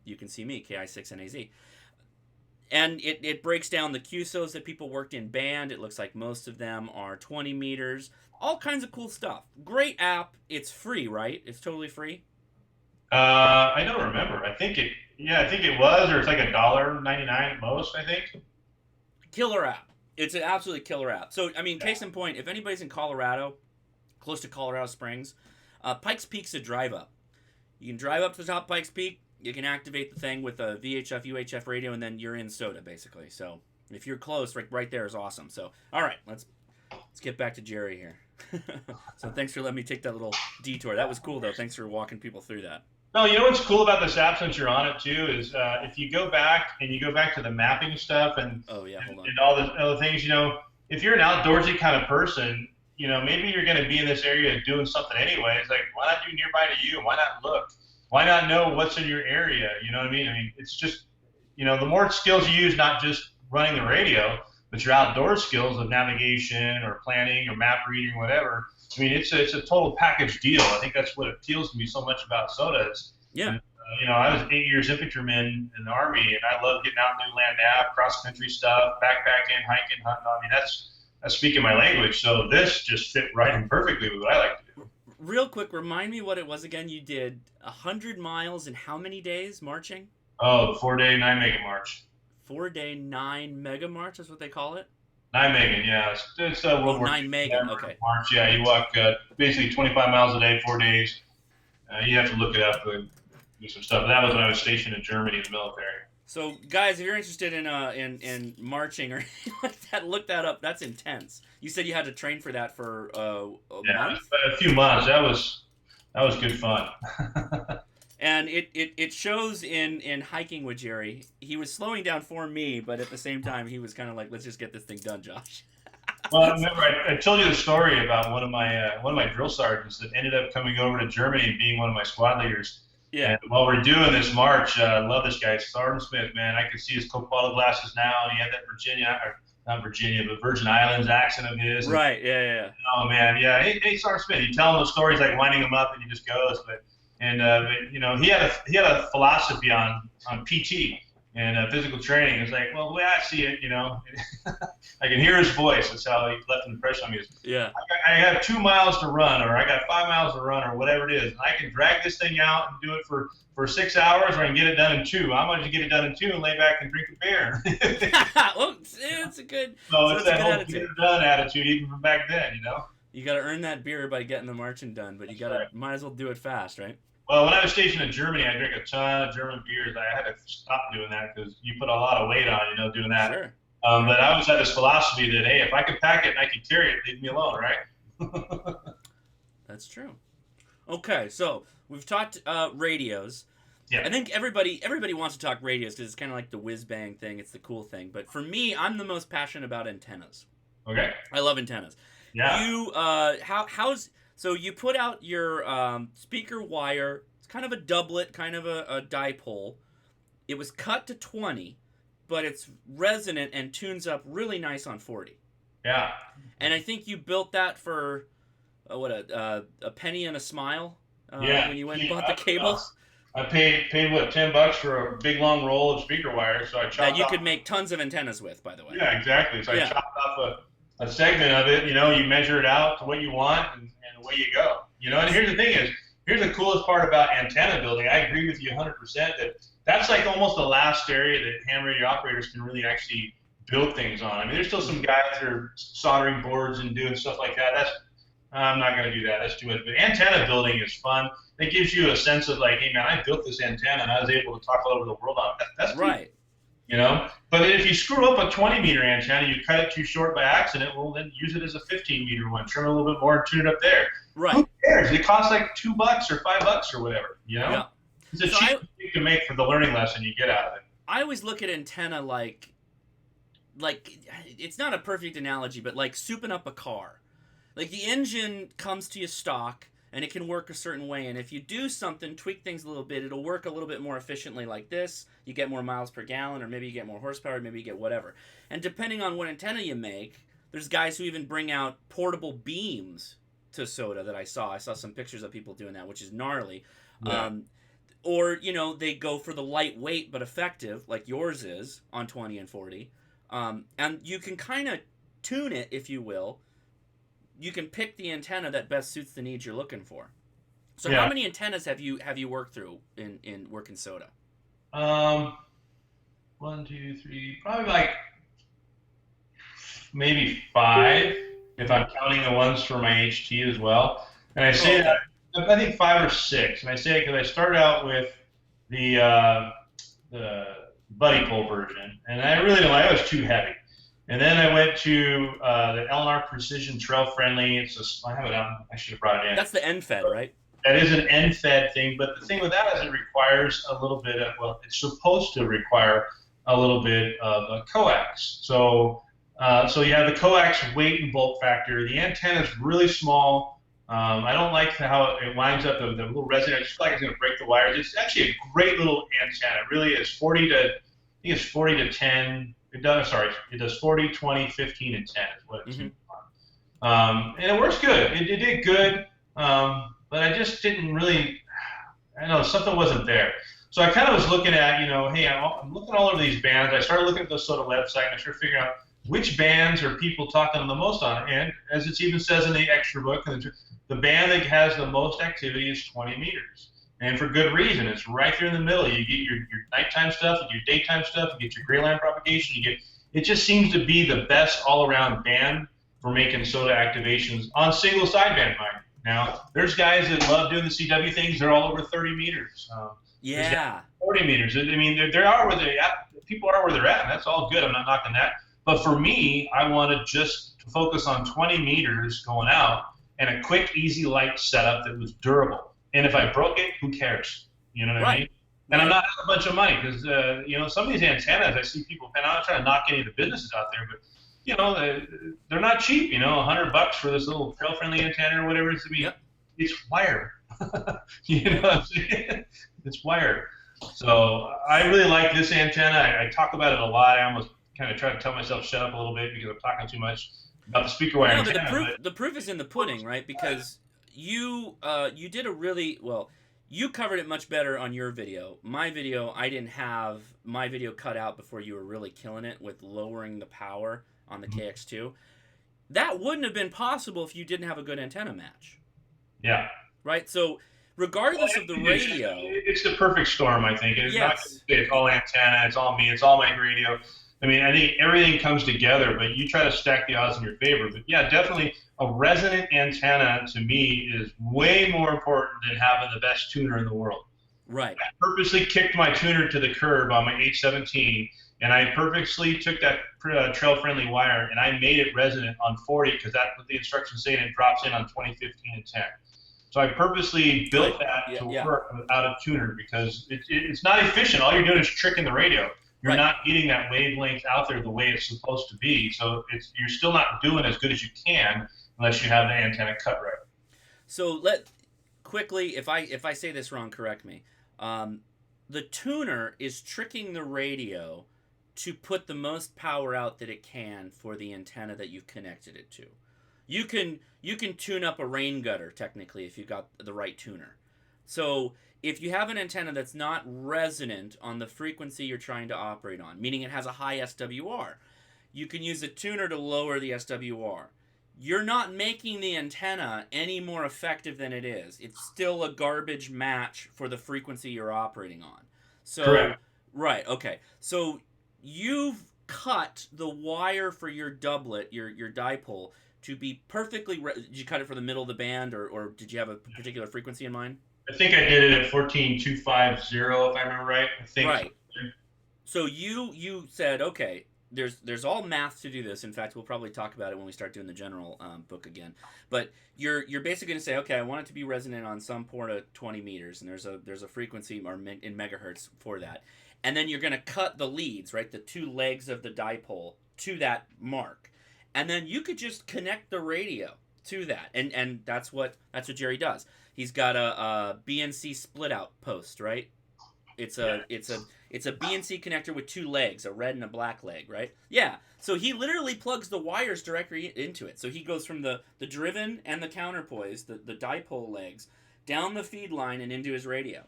A: You can see me, KI6NAZ. And it breaks down the QSOs that people worked in band. It looks like most of them are 20 meters. All kinds of cool stuff. Great app. It's free, right? It's totally free?
B: I don't remember. I think it was, or it's like $1.99 at most, I think.
A: Killer app. It's an absolutely killer app. So, I mean, case in point, if anybody's in Colorado, close to Colorado Springs, Pikes Peak's a drive up. You can drive up to the top of Pikes Peak. You can activate the thing with a VHF, UHF radio, and then you're in SOTA, basically. So if you're close, right there is awesome. So, all right, let's get back to Jerry here. So thanks for letting me take that little detour. That was cool, though. Thanks for walking people through that.
B: No, you know what's cool about this app since you're on it, too, is if you go back to the mapping stuff and,
A: oh, yeah, hold on.
B: and all the other things, if you're an outdoorsy kind of person, maybe you're going to be in this area doing something anyway. It's like, why not do nearby to you? Why not look? Why not know what's in your area? You know what I mean? I mean, it's just, the more skills you use, not just running the radio, but your outdoor skills of navigation or planning or map reading, whatever. I mean, it's a total package deal. I think that's what appeals to me so much about SOTA.
A: Yeah.
B: I was 8 years infantryman in the Army, and I love getting out and doing land nav, cross country stuff, backpacking, hiking, hunting. I mean, that's speaking my language. So this just fit right in perfectly with what I like to do.
A: Real quick, remind me what it was again. You did 100 miles in how many days marching?
B: Oh, the 4-day 9 mega march.
A: 4-day 9 mega march is what they call it?
B: 9 Megan, yeah. It's World War
A: 9 Megan, okay.
B: March, yeah. You walk basically 25 miles a day, 4 days. You have to look it up and do some stuff. That was when I was stationed in Germany in the military.
A: So, guys, if you're interested in marching or anything like that, look that up. That's intense. You said you had to train for that for a month?
B: A few months. That was good fun.
A: And it shows in hiking with Jerry. He was slowing down for me, but at the same time, he was kind of like, let's just get this thing done, Josh.
B: Well, I remember I told you the story about one of my drill sergeants that ended up coming over to Germany and being one of my squad leaders.
A: Yeah.
B: And while we're doing this march, I love this guy, Sergeant Smith, man. I could see his Coppola glasses now, and he had that not Virginia, but Virgin Islands accent of his.
A: Right, yeah.
B: Oh, man, yeah. Hey, Sergeant Smith, you tell him those stories like winding him up, and he just goes. But he had a philosophy on PT and physical training. It's like, well, the way I see it, I can hear his voice. That's how he left an impression on me.
A: Yeah.
B: I have 2 miles to run, or I got 5 miles to run, or whatever it is. And I can drag this thing out and do it for 6 hours, or I can get it done in 2. I'm going to get it done in 2 and lay back and drink a beer.
A: Well, it's a good.
B: So it's that whole get it done attitude, even from back then,
A: You got to earn that beer by getting the marching done, but might as well do it fast, right?
B: Well, when I was stationed in Germany, I drank a ton of German beers. I had to stop doing that because you put a lot of weight on, doing that.
A: Sure.
B: But I always had this philosophy that, hey, if I could pack it and I could carry it, leave me alone, right?
A: That's true. Okay, so we've talked radios.
B: Yeah.
A: I think everybody wants to talk radios because it's kind of like the whiz-bang thing. It's the cool thing. But for me, I'm the most passionate about antennas.
B: Okay.
A: I love antennas.
B: Yeah.
A: You, so you put out your speaker wire. It's kind of a doublet, kind of a dipole. It was cut to 20, but it's resonant and tunes up really nice on 40.
B: Yeah.
A: And I think you built that for a penny and a smile when you went and bought the cables.
B: I paid what, $10 for a big long roll of speaker wire, so I chopped
A: that you
B: off.
A: Could make tons of antennas with, by the way.
B: Yeah, exactly. So I chopped off a segment of it. You measure it out to what you want, and away you go. And here's the thing here's the coolest part about antenna building. I agree with you 100% that's like almost the last area that ham radio operators can really actually build things on. I mean, there's still some guys that are soldering boards and doing stuff like that. I'm not going to do that. That's too much. But antenna building is fun. It gives you a sense of like, hey, man, I built this antenna and I was able to talk all over the world on it. That's
A: right.
B: But if you screw up a 20-meter antenna, you cut it too short by accident, well, then use it as a 15-meter one. Trim it a little bit more and tune it up there.
A: Right.
B: Who cares? It costs like $2 or $5 or whatever,
A: Yeah.
B: It's a cheap thing to make for the learning lesson you get out of it.
A: I always look at antenna like it's not a perfect analogy, but like souping up a car. Like the engine comes to you stock, and it can work a certain way. And if you do something, tweak things a little bit, it'll work a little bit more efficiently like this. You get more miles per gallon, or maybe you get more horsepower, maybe you get whatever. And depending on what antenna you make, there's guys who even bring out portable beams to SOTA that I saw. I saw some pictures of people doing that, which is gnarly.
B: Yeah.
A: Or, they go for the lightweight but effective, like yours is, on 20 and 40. And you can kind of tune it, if you will. You can pick the antenna that best suits the needs you're looking for. So how many antennas have you worked through in working SOTA?
B: 1, 2, 3, probably like maybe 5, if I'm counting the ones for my HT as well. And I say that, I think 5 or 6. And I say it because I started out with the buddy pole version, and I really didn't like it. It was too heavy. And then I went to the LNR Precision Trail Friendly. I have it on. I should have brought it in.
A: That's the end-fed, right?
B: That is an end-fed thing, but the thing with that is it requires a little bit of, it's supposed to require a little bit of a coax. So So you have the coax weight and bulk factor. The antenna is really small. I don't like how it winds up the little resonant. I just feel like it's going to break the wires. It's actually a great little antenna. It really is. I think it's 40 to 10. It does 40, 20, 15, and 10 is what it's and it works good. It did good, but I just didn't really, I don't know, something wasn't there. So I kind of was looking at, hey, I'm looking all over these bands. I started looking at the SOTA website, and I started figuring out which bands are people talking the most on. And as it even says in the extra book, the band that has the most activity is 20 meters. And for good reason. It's right there in the middle. You get your nighttime stuff, you get your daytime stuff, you get your gray line propagation. It just seems to be the best all-around band for making SOTA activations on single sideband, mind. Now, there's guys that love doing the CW things. They're all over 30 meters.
A: Yeah.
B: 40 meters. I mean, people are where they're at, and that's all good. I'm not knocking that. But for me, I wanted just to focus on 20 meters going out and a quick, easy light setup that was durable. And if I broke it, who cares? You know what I mean? And I'm not a bunch of money because, some of these antennas I see people paying. I'm not trying to knock any of the businesses out there, but they're not cheap. $100 for this little trail-friendly antenna or whatever it is. I mean, it's wired. You know what I'm saying? It's wired. So I really like this antenna. I talk about it a lot. I almost kind of try to tell myself shut up a little bit because I'm talking too much about the speaker wire antenna.
A: But the proof is in the pudding, right? Because you did a really well. You covered it much better on your video. My video, I didn't have my video cut out before you were really killing it with lowering the power on the KX2. That wouldn't have been possible if you didn't have a good antenna match.
B: Yeah.
A: Right? So regardless of the radio...
B: It's the perfect storm, I think. It's not it's all antenna, it's all me, it's all my radio. I mean, I think everything comes together, but you try to stack the odds in your favor. But yeah, definitely a resonant antenna to me is way more important than having the best tuner in the world.
A: Right.
B: I purposely kicked my tuner to the curb on my H17, and I purposely took that trail-friendly wire, and I made it resonant on 40 because that's what the instructions say, and it drops in on 20, 15, and 10. So I purposely built that to work without a tuner because it's not efficient. All you're doing is tricking the radio. You're not getting that wavelength out there the way it's supposed to be. So you're still not doing as good as you can unless you have the antenna cut right.
A: So quickly, if I say this wrong, correct me. The tuner is tricking the radio to put the most power out that it can for the antenna that you've connected it to. You can tune up a rain gutter technically if you got the right tuner. So if you have an antenna that's not resonant on the frequency you're trying to operate on, meaning it has a high SWR, you can use a tuner to lower the SWR. You're not making the antenna any more effective than it is. It's still a garbage match for the frequency you're operating on. So,
B: correct.
A: Right, okay. So you've cut the wire for your doublet, your dipole, to be perfectly... Did you cut it for the middle of the band, or did you have a particular frequency in mind?
B: I think I did it at 14250, if I remember right. I think
A: right. So you said, okay, there's all math to do this. In fact, we'll probably talk about it when we start doing the general book again. But you're basically going to say, okay, I want it to be resonant on some port of 20 meters, and there's a frequency in megahertz for that. And then you're going to cut the leads, right, the two legs of the dipole to that mark. And then you could just connect the radio to that. And that's what Jerry does. He's got a BNC split out post, right? It's a BNC connector with two legs, a red and a black leg, right? Yeah. So he literally plugs the wires directly into it. So he goes from the driven and the counterpoise, the dipole legs, down the feed line and into his radio.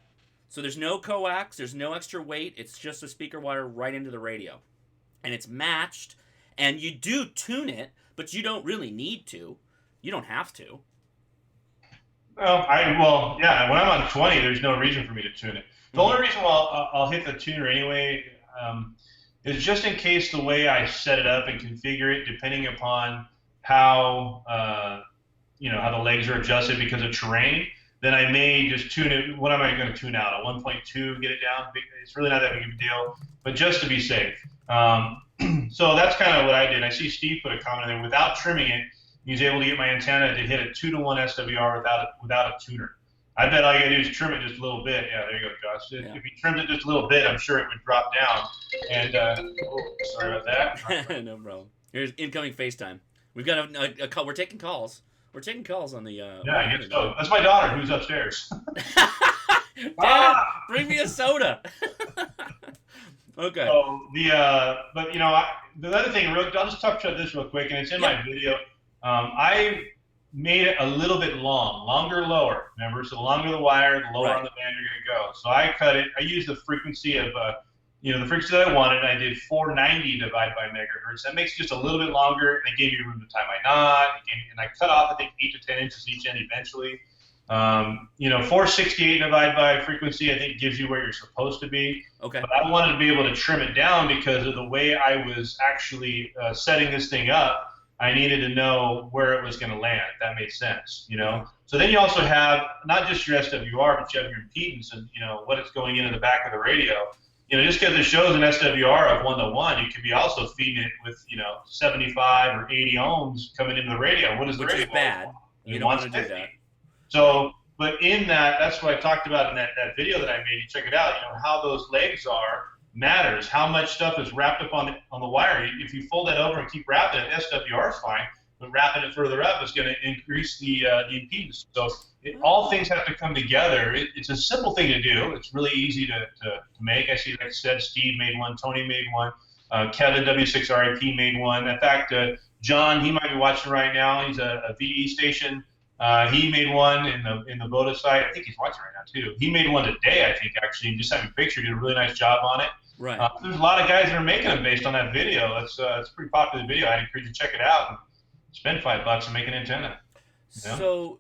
A: So there's no coax, there's no extra weight, it's just a speaker wire right into the radio. And it's matched, and you do tune it, but you don't really need to. You don't have to.
B: Well, when I'm on 20, there's no reason for me to tune it. The only reason why I'll hit the tuner anyway is just in case the way I set it up and configure it, depending upon how how the legs are adjusted because of terrain, then I may just tune it. What am I going to tune out? A 1.2, get it down? It's really not that big of a deal, but just to be safe. So that's kind of what I did. I see Steve put a comment in there. Without trimming it, he was able to get my antenna to hit a 2-to-1 SWR without a tuner. I bet all you gotta do is trim it just a little bit. Yeah, there you go, Josh.
A: Yeah.
B: If he trimmed it just a little bit, I'm sure it would drop down. And sorry about that.
A: No problem. Here's incoming FaceTime. We've got a call. We're taking calls. We're taking calls on the.
B: Yeah, I guess so. That's my daughter who's upstairs.
A: Dad, bring me a soda. Okay.
B: So but the other thing, I'll just touch on this real quick, and it's in my video. I made it a little bit longer, lower. Remember, so the longer the wire, the lower on the band you're gonna go. So I cut it. I used the frequency of, the frequency that I wanted. And I did 490 divided by megahertz. That makes it just a little bit longer, and it gave me room to tie my knot. And I cut off, I think, 8 to 10 inches each end eventually. 468 divided by frequency, I think, gives you where you're supposed to be.
A: Okay.
B: But I wanted to be able to trim it down because of the way I was actually setting this thing up. I needed to know where it was going to land. That made sense, So then you also have not just your SWR, but you have your impedance and, what it's going into the back of the radio. Just because it shows an SWR of 1-to-1, you could be also feeding it with, 75 or 80 ohms coming into the radio. What is the radio?
A: Which is bad. You don't want to do that.
B: So, but in that's what I talked about in that video that I made. You check it out. How those legs are matters. How much stuff is wrapped up on the wire. If you fold that over and keep wrapping it, SWR is fine, but wrapping it further up is going to increase the impedance. So all things have to come together. It's a simple thing to do. It's really easy to make. I see, like I said, Steve made one, Tony made one, Kevin W6RIP made one. In fact, John, he might be watching right now. He's a VE station. He made one in the VOTA site. I think he's watching right now too. He made one today, I think, actually, and just sent me a picture. Did a really nice job on it.
A: Right.
B: There's a lot of guys that are making them based on that video. It's a pretty popular video. I'd encourage you to check it out and spend $5 and make an antenna.
A: So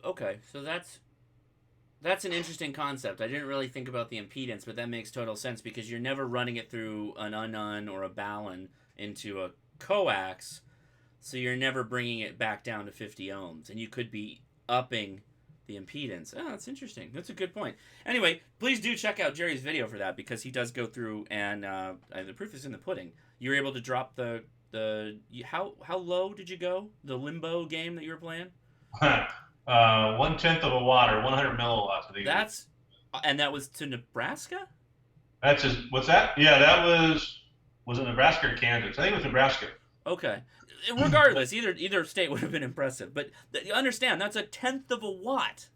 A: that's an interesting concept. I didn't really think about the impedance, but that makes total sense because you're never running it through an unknown or a balun into a coax, so you're never bringing it back down to 50 ohms, and you could be upping the impedance. Oh, that's interesting. That's a good point. Anyway, please do check out Jerry's video for that because he does go through and the proof is in the pudding. You were able to drop the how low did you go? The limbo game that you were playing?
B: 1/10 of a watt or 100 milliwatts. I think
A: and that was to Nebraska?
B: That's just what's that? Yeah, that was it Nebraska or Kansas? I think it was Nebraska.
A: Okay. Regardless, either state would have been impressive. But understand, that's 1/10 of a watt.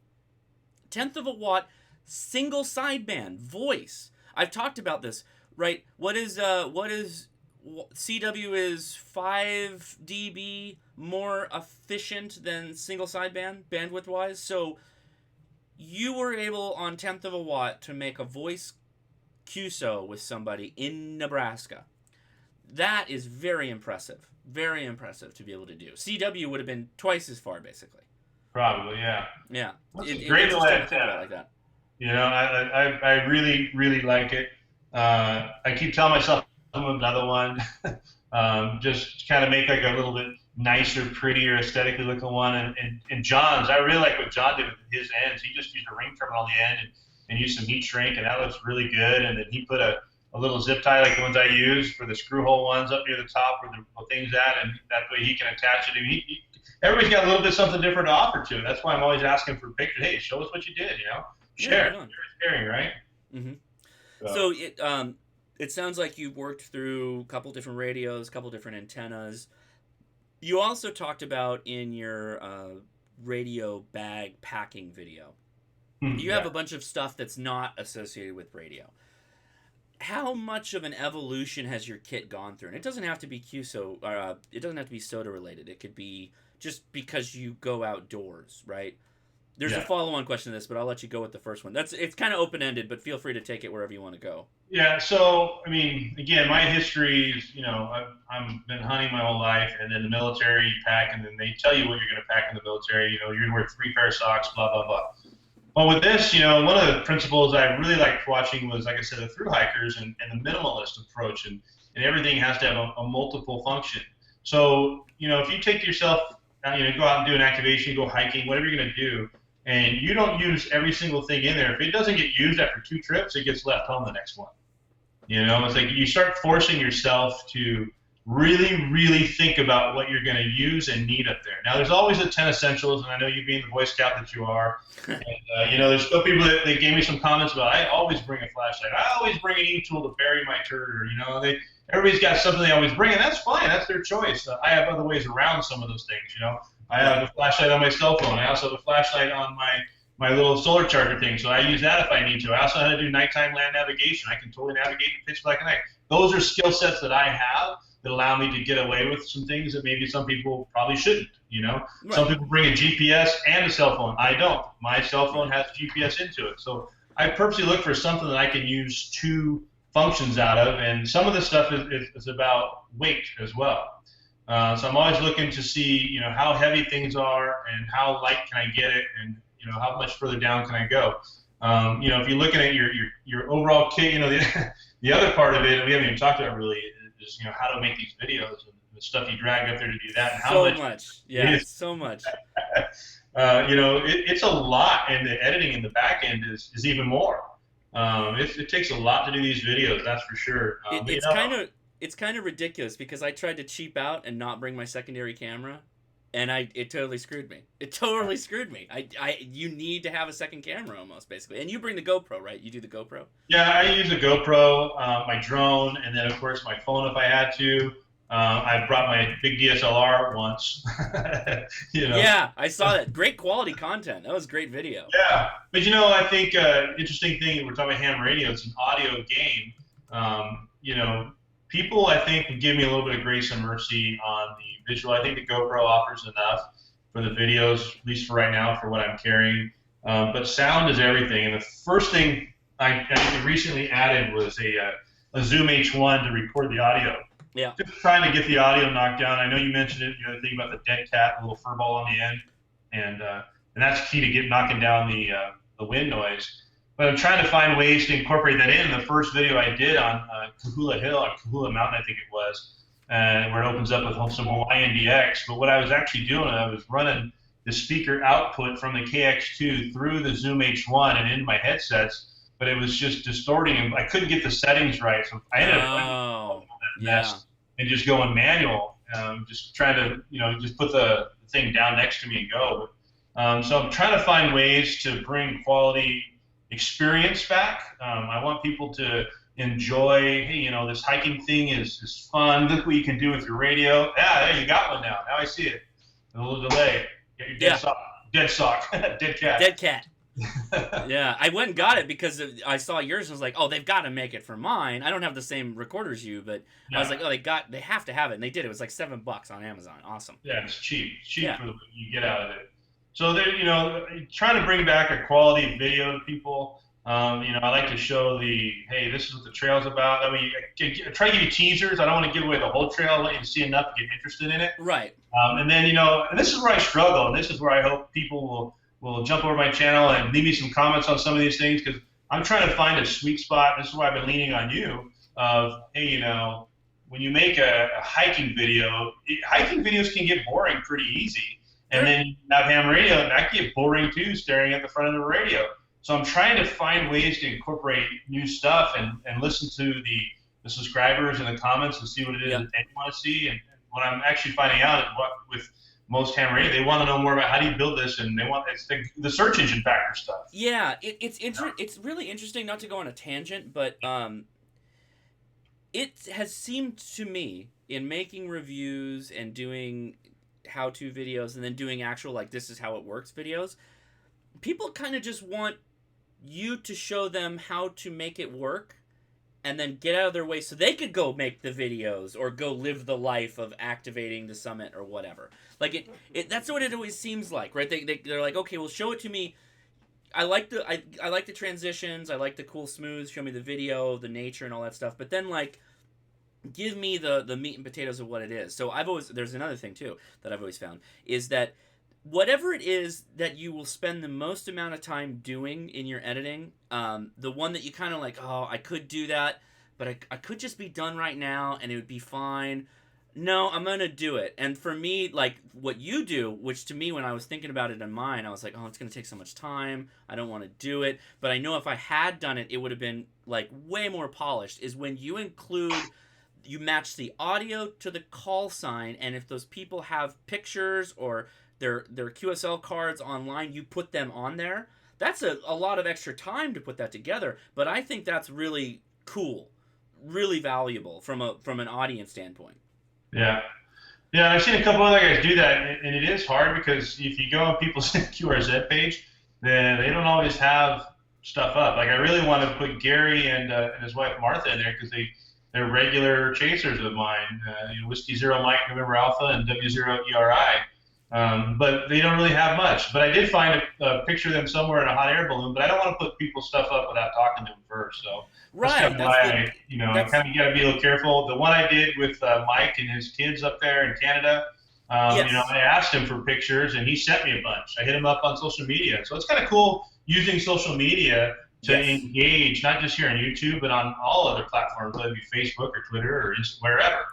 A: 1/10 of a watt, single sideband, voice. I've talked about this, right? What is CW is 5 dB more efficient than single sideband, bandwidth-wise. So you were able, on 1/10 of a watt, to make a voice QSO with somebody in Nebraska. That is very impressive. Very impressive to be able to do. CW would have been twice as far, basically.
B: Probably, yeah.
A: Yeah.
B: Great to
A: think about it like that.
B: I really, really like it. I keep telling myself I'm another one. Just kind of make like a little bit nicer, prettier, aesthetically looking one. And John's, I really like what John did with his ends. He just used a ring terminal on the end and used some heat shrink, and that looks really good. And then he put a little zip tie like the ones I use for the screw hole ones up near the top where the thing's at, and that way he can attach it. And everybody's got a little bit something different to offer to it. That's why I'm always asking for pictures. Hey, show us what you did, Share it. Sharing, right?
A: Mm-hmm. So it sounds like you've worked through a couple different radios, a couple different antennas. You also talked about in your radio bag packing video. You have a bunch of stuff that's not associated with radio. How much of an evolution has your kit gone through? And it doesn't have to be QSO, it doesn't have to be SOTA related. It could be just because you go outdoors, right? There's a follow-on question to this, but I'll let you go with the first one. It's kind of open-ended, but feel free to take it wherever you want to go.
B: Yeah, so, I mean, again, my history is, I've been hunting my whole life, and then the military you pack, and then they tell you what you're going to pack in the military. You're going to wear 3 pair of socks, blah, blah, blah. Well, with this, one of the principles I really liked watching was, like I said, the thru hikers and the minimalist approach, and everything has to have a multiple function. So, if you take yourself, go out and do an activation, go hiking, whatever you're going to do, and you don't use every single thing in there, if it doesn't get used after 2 trips, it gets left home the next one. It's like you start forcing yourself to really, really think about what you're going to use and need up there. Now, there's always the 10 essentials, and I know you being the Boy Scout that you are. And, there's still people that gave me some comments about, I always bring a flashlight. I always bring an E-tool to bury my turd. Or, everybody's got something they always bring, and that's fine. That's their choice. I have other ways around some of those things. I have a flashlight on my cell phone. I also have a flashlight on my little solar charger thing, so I use that if I need to. I also know how to do nighttime land navigation. I can totally navigate in pitch black night. Those are skill sets that I have that allow me to get away with some things that maybe some people probably shouldn't. Right. Some people bring a GPS and a cell phone. I don't. My cell phone has GPS into it, so I purposely look for something that I can use two functions out of, and some of the stuff is about weight as well. So I'm always looking to see, how heavy things are and how light can I get it, and how much further down can I go. If you're looking at your overall kit, the other part of it, and we haven't even talked about really, is how to make these videos and the stuff you drag up there to do that, and how much.
A: Yeah, so much.
B: It's a lot, and the editing in the back end is even more. It takes a lot to do these videos, that's for sure.
A: It's kind of ridiculous because I tried to cheap out and not bring my secondary camera, and it totally screwed me. It totally screwed me. You need to have a second camera almost, basically. And you bring the GoPro, right? You do the GoPro?
B: Yeah, I use a GoPro, my drone, and then of course my phone if I had to. I brought my big DSLR once.
A: Yeah, I saw that. Great quality content. That was great video.
B: Yeah, but I think interesting thing, we're talking about ham radio, it's an audio game. People I think would give me a little bit of grace and mercy on the visual. I think the GoPro offers enough for the videos, at least for right now, for what I'm carrying. But sound is everything. And the first thing I recently added was a Zoom H1 to record the audio.
A: Yeah.
B: Just trying to get the audio knocked down. I know you mentioned it, the thing about the dead cat, the little fur ball on the end, and that's key to knocking down the wind noise. But I'm trying to find ways to incorporate that in. The first video I did on Kahula Hill, on Kahula Mountain, I think it was, where it opens up with some Hawaiian DX. But what I was actually doing, I was running the speaker output from the KX2 through the Zoom H1 and into my headsets, but it was just distorting, and I couldn't get the settings right. So I ended up and just going manual, just trying to just put the thing down next to me and go. So I'm trying to find ways to bring quality experience back. I want people to enjoy, hey, this hiking thing is fun. Look what you can do with your radio. Yeah, there you got one now. Now I see it. A little delay. Get your dead sock, dead cat.
A: Dead cat. Yeah, I went and got it because I saw yours and was like, oh, they've got to make it for mine. I don't have the same recorder as you, but I was like, oh, they have to have it, and they did. It was like $7 on Amazon. Awesome.
B: Yeah, it's cheap. For what you get out of it. So they're, trying to bring back a quality video to people. I like to show hey, this is what the trail's about. I mean, I try to give you teasers. I don't want to give away the whole trail. I want you to see enough to get interested in it.
A: Right.
B: And then, and this is where I struggle, and this is where I hope people will jump over my channel and leave me some comments on some of these things, because I'm trying to find a sweet spot. This is why I've been leaning on you of, hey, when you make a hiking video, hiking videos can get boring pretty easy. And then you have ham radio, and that can get boring too, staring at the front of the radio. So I'm trying to find ways to incorporate new stuff and listen to the subscribers and the comments and see what it is that they want to see. And what I'm actually finding out is with most ham radio, they want to know more about how do you build this, and they want the search engine factor stuff.
A: Yeah, it's really interesting, not to go on a tangent, but it has seemed to me in making reviews and doing how-to videos and then doing actual, like, this is how it works videos, people kind of just want you to show them how to make it work and then get out of their way so they could go make the videos or go live the life of activating the summit or whatever. Like, that's what it always seems like, right? They're like, okay, well, show it to me. I like the transitions, I like the cool smooth, show me the video, the nature and all that stuff, but then, like, give me the meat and potatoes of what it is. So there's another thing too that I've always found is that whatever it is that you will spend the most amount of time doing in your editing, the one that you kind of like, oh, I could do that, but I could just be done right now and it would be fine. No, I'm going to do it. And for me, like what you do, which to me, when I was thinking about it in mine, I was like, oh, it's going to take so much time. I don't want to do it. But I know if I had done it, it would have been like way more polished, is when you you match the audio to the call sign, and if those people have pictures or their QSL cards online, you put them on there. That's a lot of extra time to put that together, but I think that's really cool. really valuable from an audience standpoint.
B: Yeah. Yeah, I've seen a couple other guys do that, and it is hard because if you go on people's QRZ page, then they don't always have stuff up. Like I really want to put Gary and his wife Martha in there because they're regular chasers of mine. Whiskey Zero Mike November Alpha and W0 ERI. But they don't really have much. But I did find a picture of them somewhere in a hot air balloon. But I don't want to put people's stuff up without talking to them first. So
A: right,
B: that's kind of why I kind of got to be a little careful. The one I did with Mike and his kids up there in Canada,
A: yes.
B: I asked him for pictures and he sent me a bunch. I hit him up on social media. So it's kind of cool using social media to engage, not just here on YouTube, but on all other platforms, whether it be Facebook or Twitter or wherever.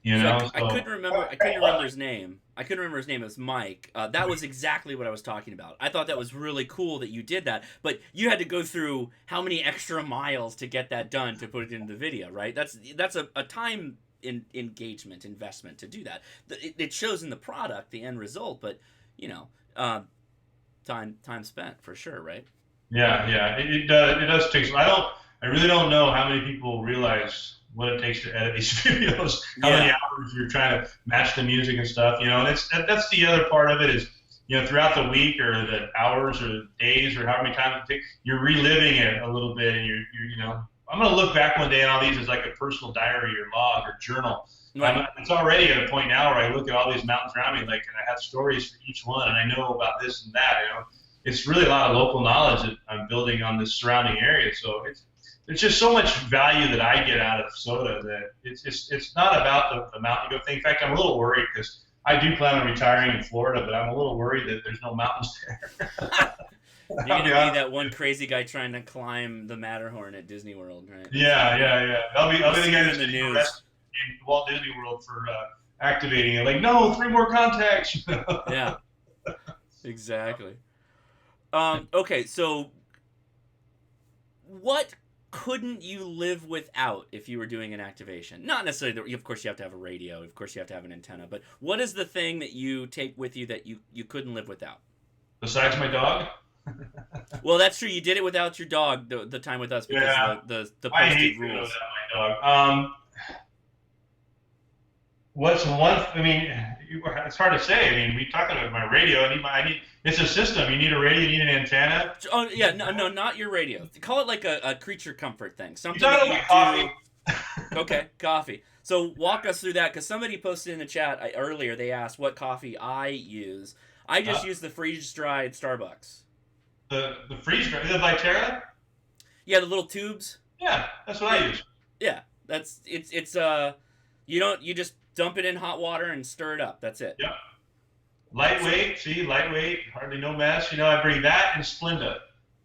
A: I couldn't remember his name. I couldn't remember his name. It was Mike. That was exactly what I was talking about. I thought that was really cool that you did that, but you had to go through how many extra miles to get that done to put it into the video, right? That's a time engagement investment to do that. It shows in the product, the end result, but time spent for sure, right?
B: Yeah. It does take. I really don't know how many people realize what it takes to edit these videos, how many hours you're trying to match the music and stuff, and that's the other part of it is, throughout the week or the hours or the days or however many times it takes, you're reliving it a little bit and you're I'm going to look back one day on all these as like a personal diary or log or journal. Right. It's already at a point now where I look at all these mountains around me, and I have stories for each one and I know about this and that, It's really a lot of local knowledge that I'm building on this surrounding area. So it's just so much value that I get out of SOTA that it's not about the mountain goat thing. In fact, I'm a little worried because I do plan on retiring in Florida, but I'm a little worried that there's no mountains there.
A: You're going to be that one crazy guy trying to climb the Matterhorn at Disney World, right?
B: Yeah. I'll be the guy that's in Walt Disney World for activating it. Like, no, 3 more contacts.
A: Yeah, exactly. Okay, so what couldn't you live without if you were doing an activation? Not necessarily, of course you have to have a radio, of course you have to have an antenna, but what is the thing that you take with you that you couldn't live without?
B: Besides my dog?
A: Well, that's true. You did it without your dog the time with us because the
B: I
A: posted
B: hate
A: rules.
B: Without my dog. What's one? I mean, it's hard to say. I mean, we talking about my radio. I need. It's a system. You need a radio. You need an antenna.
A: Oh yeah, no, not your radio. Call it like a creature comfort thing. Something
B: you
A: that you
B: coffee.
A: do. Okay, coffee. So walk us through that because somebody posted in the chat earlier. They asked what coffee I use. I just use the freeze dried Starbucks.
B: The freeze dried. Is it Viterra?
A: Yeah, the little tubes.
B: Yeah, that's what I use.
A: Yeah, it's you just dump it in hot water and stir it up. That's it.
B: Yeah. Lightweight, hardly no mess. I bring that and Splenda.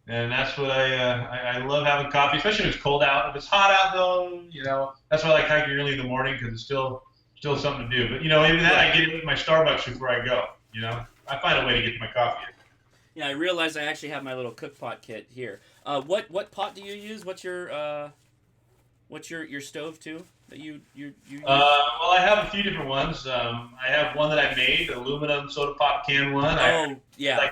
B: And that's what I love having coffee, especially if it's cold out. If it's hot out, though, that's why I like hiking early in the morning because it's still something to do. But, even then, I get it with my Starbucks before I go, I find a way to get to my coffee.
A: Yeah, I realize I actually have my little cook pot kit here. What pot do you use? What's your stove too that you use?
B: Well, I have a few different ones. I have one that I made, aluminum soda pop can one.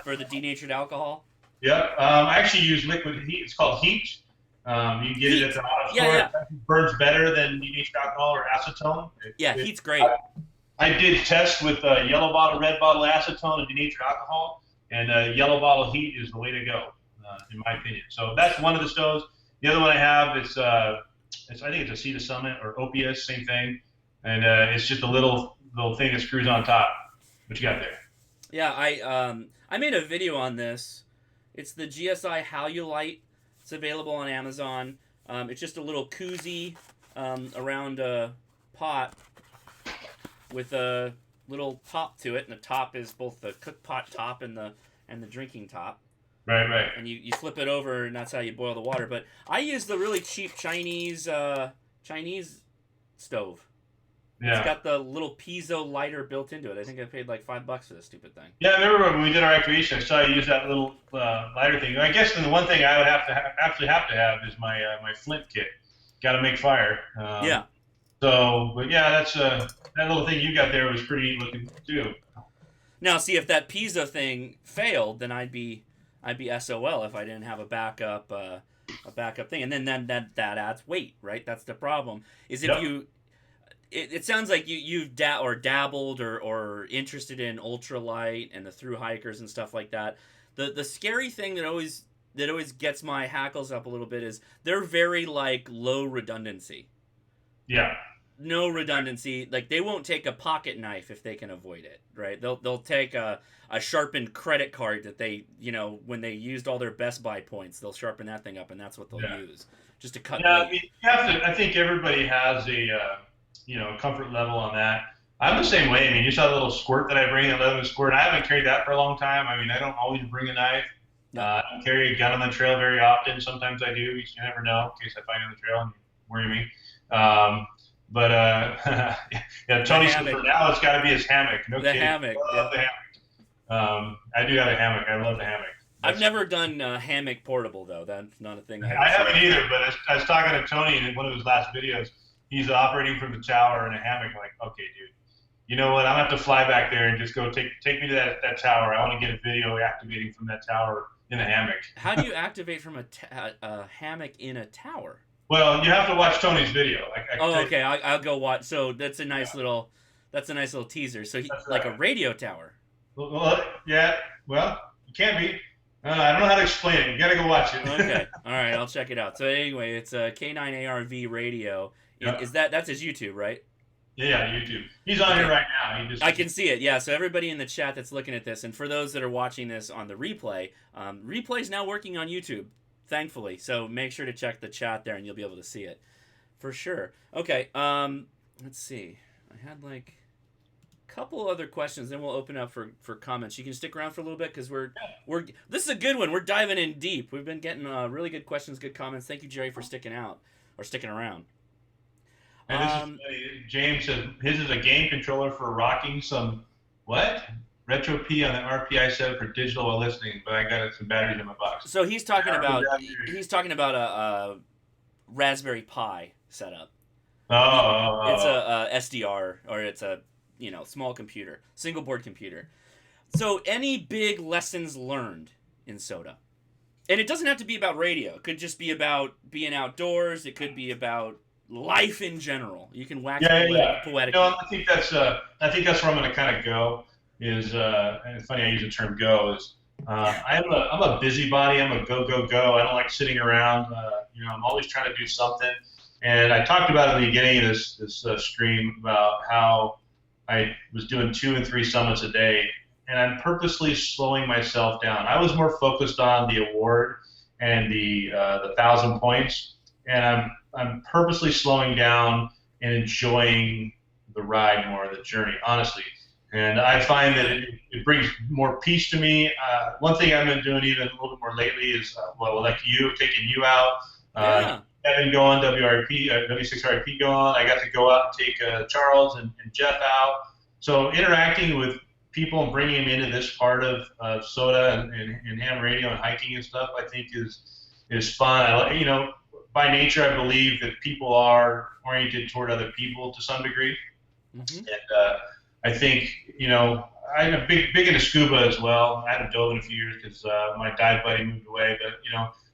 A: For the denatured alcohol.
B: Yep. I actually use liquid heat. It's called heat. You can get it at the auto store.
A: Yeah.
B: It burns better than denatured alcohol or acetone.
A: Heat's great.
B: I did test with yellow bottle, red bottle acetone and denatured alcohol, and yellow bottle heat is the way to go, in my opinion. So that's one of the stoves. The other one I have is I think it's a SOTA Summit or Opius, same thing, and it's just a little thing that screws on top. What you got there?
A: Yeah, I made a video on this. It's the GSI Halulite. It's available on Amazon. It's just a little koozie around a pot with a little top to it, and the top is both the cook pot top and the drinking top.
B: Right.
A: And you flip it over, and that's how you boil the water. But I use the really cheap Chinese stove.
B: Yeah.
A: It's got the little piezo lighter built into it. I think I paid like $5 for this stupid thing.
B: Yeah, I remember when we did our activation, I saw you use that little lighter thing. I guess the one thing I would absolutely have to have is my flint kit. Got to make fire.
A: Yeah.
B: So, but yeah, that's that little thing you got there was pretty neat looking too.
A: Now, see, if that piezo thing failed, then I'd be SOL if I didn't have a backup a backup thing, and then that adds weight, right? That's the problem. Is if
B: Yep.
A: you it sounds like you've dabbled or interested in ultralight and the through hikers and stuff like that. The scary thing that always gets my hackles up a little bit is they're very like low redundancy.
B: Yeah.
A: No redundancy. Like they won't take a pocket knife if they can avoid it, right? They'll take a sharpened credit card that they, when they used all their Best Buy points, they'll sharpen that thing up, and that's what they'll use just to cut
B: Yeah,
A: weight.
B: I mean, you have to. I think everybody has a comfort level on that. I'm the same way. I mean, you saw the little squirt that I bring, that leather squirt. I haven't carried that for a long time. I mean, I don't always bring a knife. I don't carry a gun on the trail very often. Sometimes I do. You never know in case I find you on the trail and worry me. But yeah, Tony said for now it's got to be his hammock. No
A: the
B: kidding.
A: hammock.
B: I love the hammock. I do have a hammock. I love the hammock.
A: I've never done hammock portable though. That's not a thing.
B: I haven't either. But I was talking to Tony in one of his last videos. He's operating from the tower in a hammock. I'm like, okay, dude. You know what? I'm gonna have to fly back there and just go take me to that tower. I want to get a video activating from that tower in a hammock.
A: How do you activate from a hammock in a tower?
B: Well, you have to watch Tony's video.
A: Okay. I'll go watch. So that's a nice little teaser. So like a radio tower.
B: Well, yeah. Well, it can be. I don't know how to explain it. You got to go watch it.
A: Okay. All right. I'll check it out. So anyway, it's a K9ARV radio. Yeah. That's his YouTube, right?
B: Yeah, YouTube. He's on here right now.
A: I can see it. Yeah. So everybody in the chat that's looking at this, and for those that are watching this on the replay, replay's now working on YouTube, thankfully. So make sure to check the chat there, and you'll be able to see it for sure. Okay. Let's see. I had like a couple other questions, then we'll open up for comments. You can stick around for a little bit because we're this is a good one. We're diving in deep. We've been getting really good questions, good comments. Thank you, Jerry, for sticking around.
B: And this is funny. James says his is a game controller for rocking some retro P on the RPI set for digital while listening, but I got some batteries in my box.
A: So he's talking about a Raspberry Pi setup.
B: Oh,
A: it's a SDR, or it's a small computer, single board computer. So any big lessons learned in SOTA? And it doesn't have to be about radio. It could just be about being outdoors. It could be about life in general. You can wax poetically.
B: I think that's where I'm going to kind of go. And it's funny I use the term "go." I'm a busybody. I'm a go. I don't like sitting around. I'm always trying to do something. And I talked about at the beginning of this stream about how I was doing 2 and 3 summits a day, and I'm purposely slowing myself down. I was more focused on the award and the 1,000 points, and I'm purposely slowing down and enjoying the ride more, the journey, honestly. And I find that it brings more peace to me. One thing I've been doing even a little bit more lately is, like taking you out. Kevin going, W6RIP going. I got to go out and take Charles and Jeff out. So interacting with people and bringing them into this part of SOTA and ham radio and hiking and stuff, I think is fun. By nature, I believe that people are oriented toward other people to some degree. Mm-hmm. And I think, I'm big into scuba as well. I haven't dove in a few years because my dive buddy moved away. But,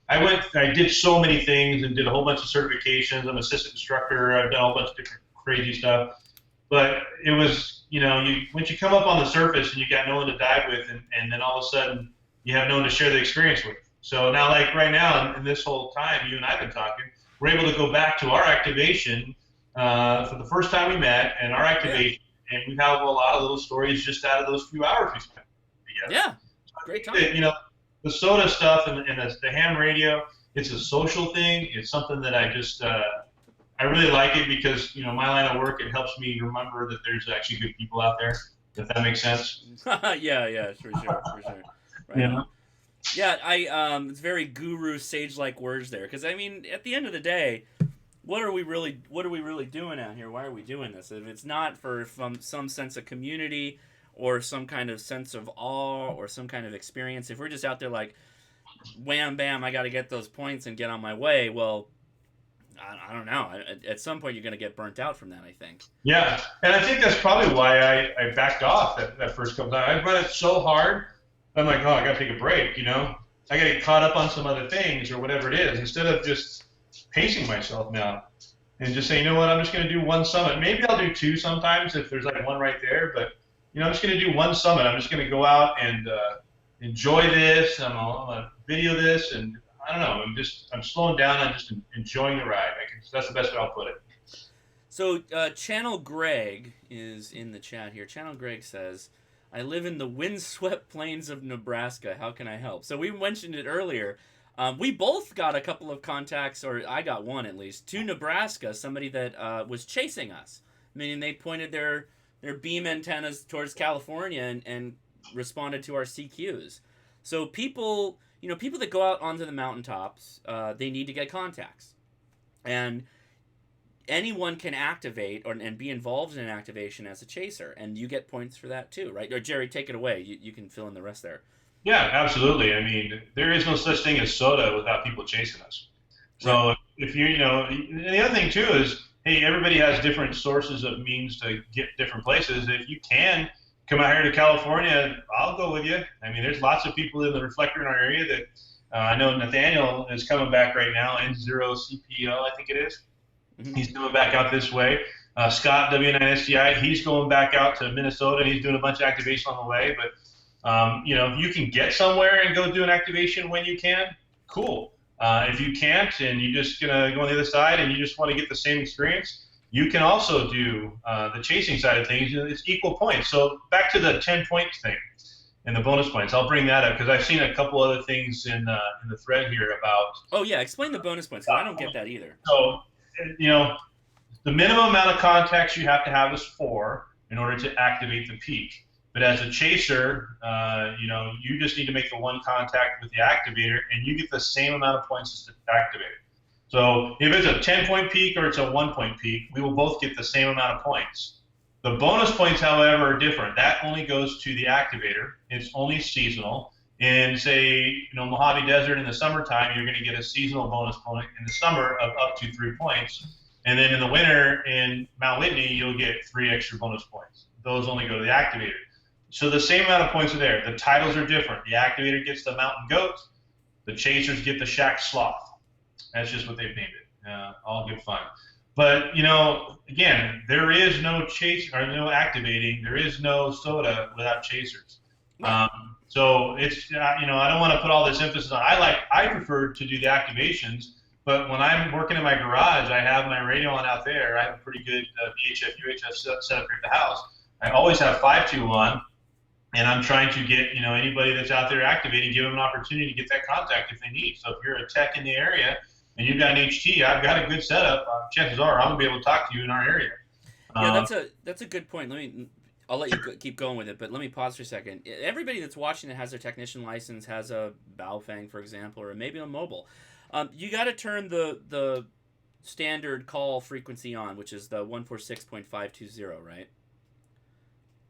B: I did so many things and did a whole bunch of certifications. I'm an assistant instructor. I've done a whole bunch of different crazy stuff. But it was, once you come up on the surface and you got no one to dive with, and then all of a sudden you have no one to share the experience with. So now, like right now, in this whole time you and I have been talking, we're able to go back to our activation for the first time we met, and our activation, and we have a lot of little stories just out of those few hours we spent together.
A: Yeah, great time.
B: The SOTA stuff and the ham radio, it's a social thing. It's something that I just I really like it because my line of work, it helps me remember that there's actually good people out there. If that makes sense.
A: yeah, for sure. Right. Yeah, it's very guru sage-like words there, because I mean, at the end of the day, what are we really doing out here? Why are we doing this? If it's not from some sense of community or some kind of sense of awe or some kind of experience, if we're just out there like, wham bam, I got to get those points and get on my way, well, I don't know. At some point, you're going to get burnt out from that, I think.
B: Yeah, and I think that's probably why I backed off that first couple times. I run it so hard, I'm like, oh, I got to take a break, I got to get caught up on some other things or whatever it is, instead of just pacing myself now and just saying, you know what, I'm just going to do one summit. Maybe I'll do two sometimes if there's like one right there, but I'm just going to do one summit. I'm just going to go out and enjoy this. I'm gonna video this, and I don't know. I'm slowing down. I'm just enjoying the ride. That's the best way I'll put it.
A: So, Channel Greg is in the chat here. Channel Greg says, I live in the windswept plains of Nebraska. How can I help? So, we mentioned it earlier. We both got a couple of contacts, or I got one at least, to Nebraska, somebody that was chasing us. Meaning they pointed their beam antennas towards California and responded to our CQs. So, people that go out onto the mountaintops, they need to get contacts. And anyone can activate and be involved in an activation as a chaser, and you get points for that too, right? Or Jerry, take it away. You can fill in the rest there.
B: Yeah, absolutely. I mean, there is no such thing as SOTA without people chasing us. So right. If and the other thing too is, hey, everybody has different sources of means to get different places. If you can come out here to California, I'll go with you. I mean, there's lots of people in the reflector in our area that I know Nathaniel is coming back right now, N0CPO, I think it is. Mm-hmm. He's coming back out this way. Scott, W9SGI, he's going back out to Minnesota, and he's doing a bunch of activation on the way. But, if you can get somewhere and go do an activation when you can, cool. If you can't and you're just going to go on the other side and you just want to get the same experience, you can also do the chasing side of things. It's equal points. So back to the 10-point thing and the bonus points. I'll bring that up because I've seen a couple other things in the thread here about.
A: Oh, yeah. Explain the bonus points. I don't get that either.
B: So, the minimum amount of contacts you have to have is 4 in order to activate the peak. But as a chaser, you just need to make the one contact with the activator, and you get the same amount of points as the activator. So if it's a 10-point peak or it's a 1-point peak, we will both get the same amount of points. The bonus points, however, are different. That only goes to the activator. It's only seasonal. In, say, Mojave Desert in the summertime, you're going to get a seasonal bonus point in the summer of up to 3 points. And then in the winter in Mount Whitney, you'll get 3 extra bonus points. Those only go to the activator. So the same amount of points are there. The titles are different. The activator gets the mountain goat. The chasers get the shack sloth. That's just what they've named it. All good fun. But, again, there is no chase or no activating. There is no SOTA without chasers. So it's, I don't want to put all this emphasis on. I prefer to do the activations, but when I'm working in my garage, I have my radio on out there. I have a pretty good VHF, UHF set up here at the house. I always have 5.2 on, and I'm trying to get, anybody that's out there activating, give them an opportunity to get that contact if they need. So if you're a tech in the area and you've got an HT, I've got a good setup. Chances are I'm gonna be able to talk to you in our area.
A: Yeah, that's a good point. I'll let you keep going with it, but let me pause for a second. Everybody that's watching that has their technician license, has a Baofeng, for example, or maybe a mobile. You got to turn the standard call frequency on, which is the 146.520, right?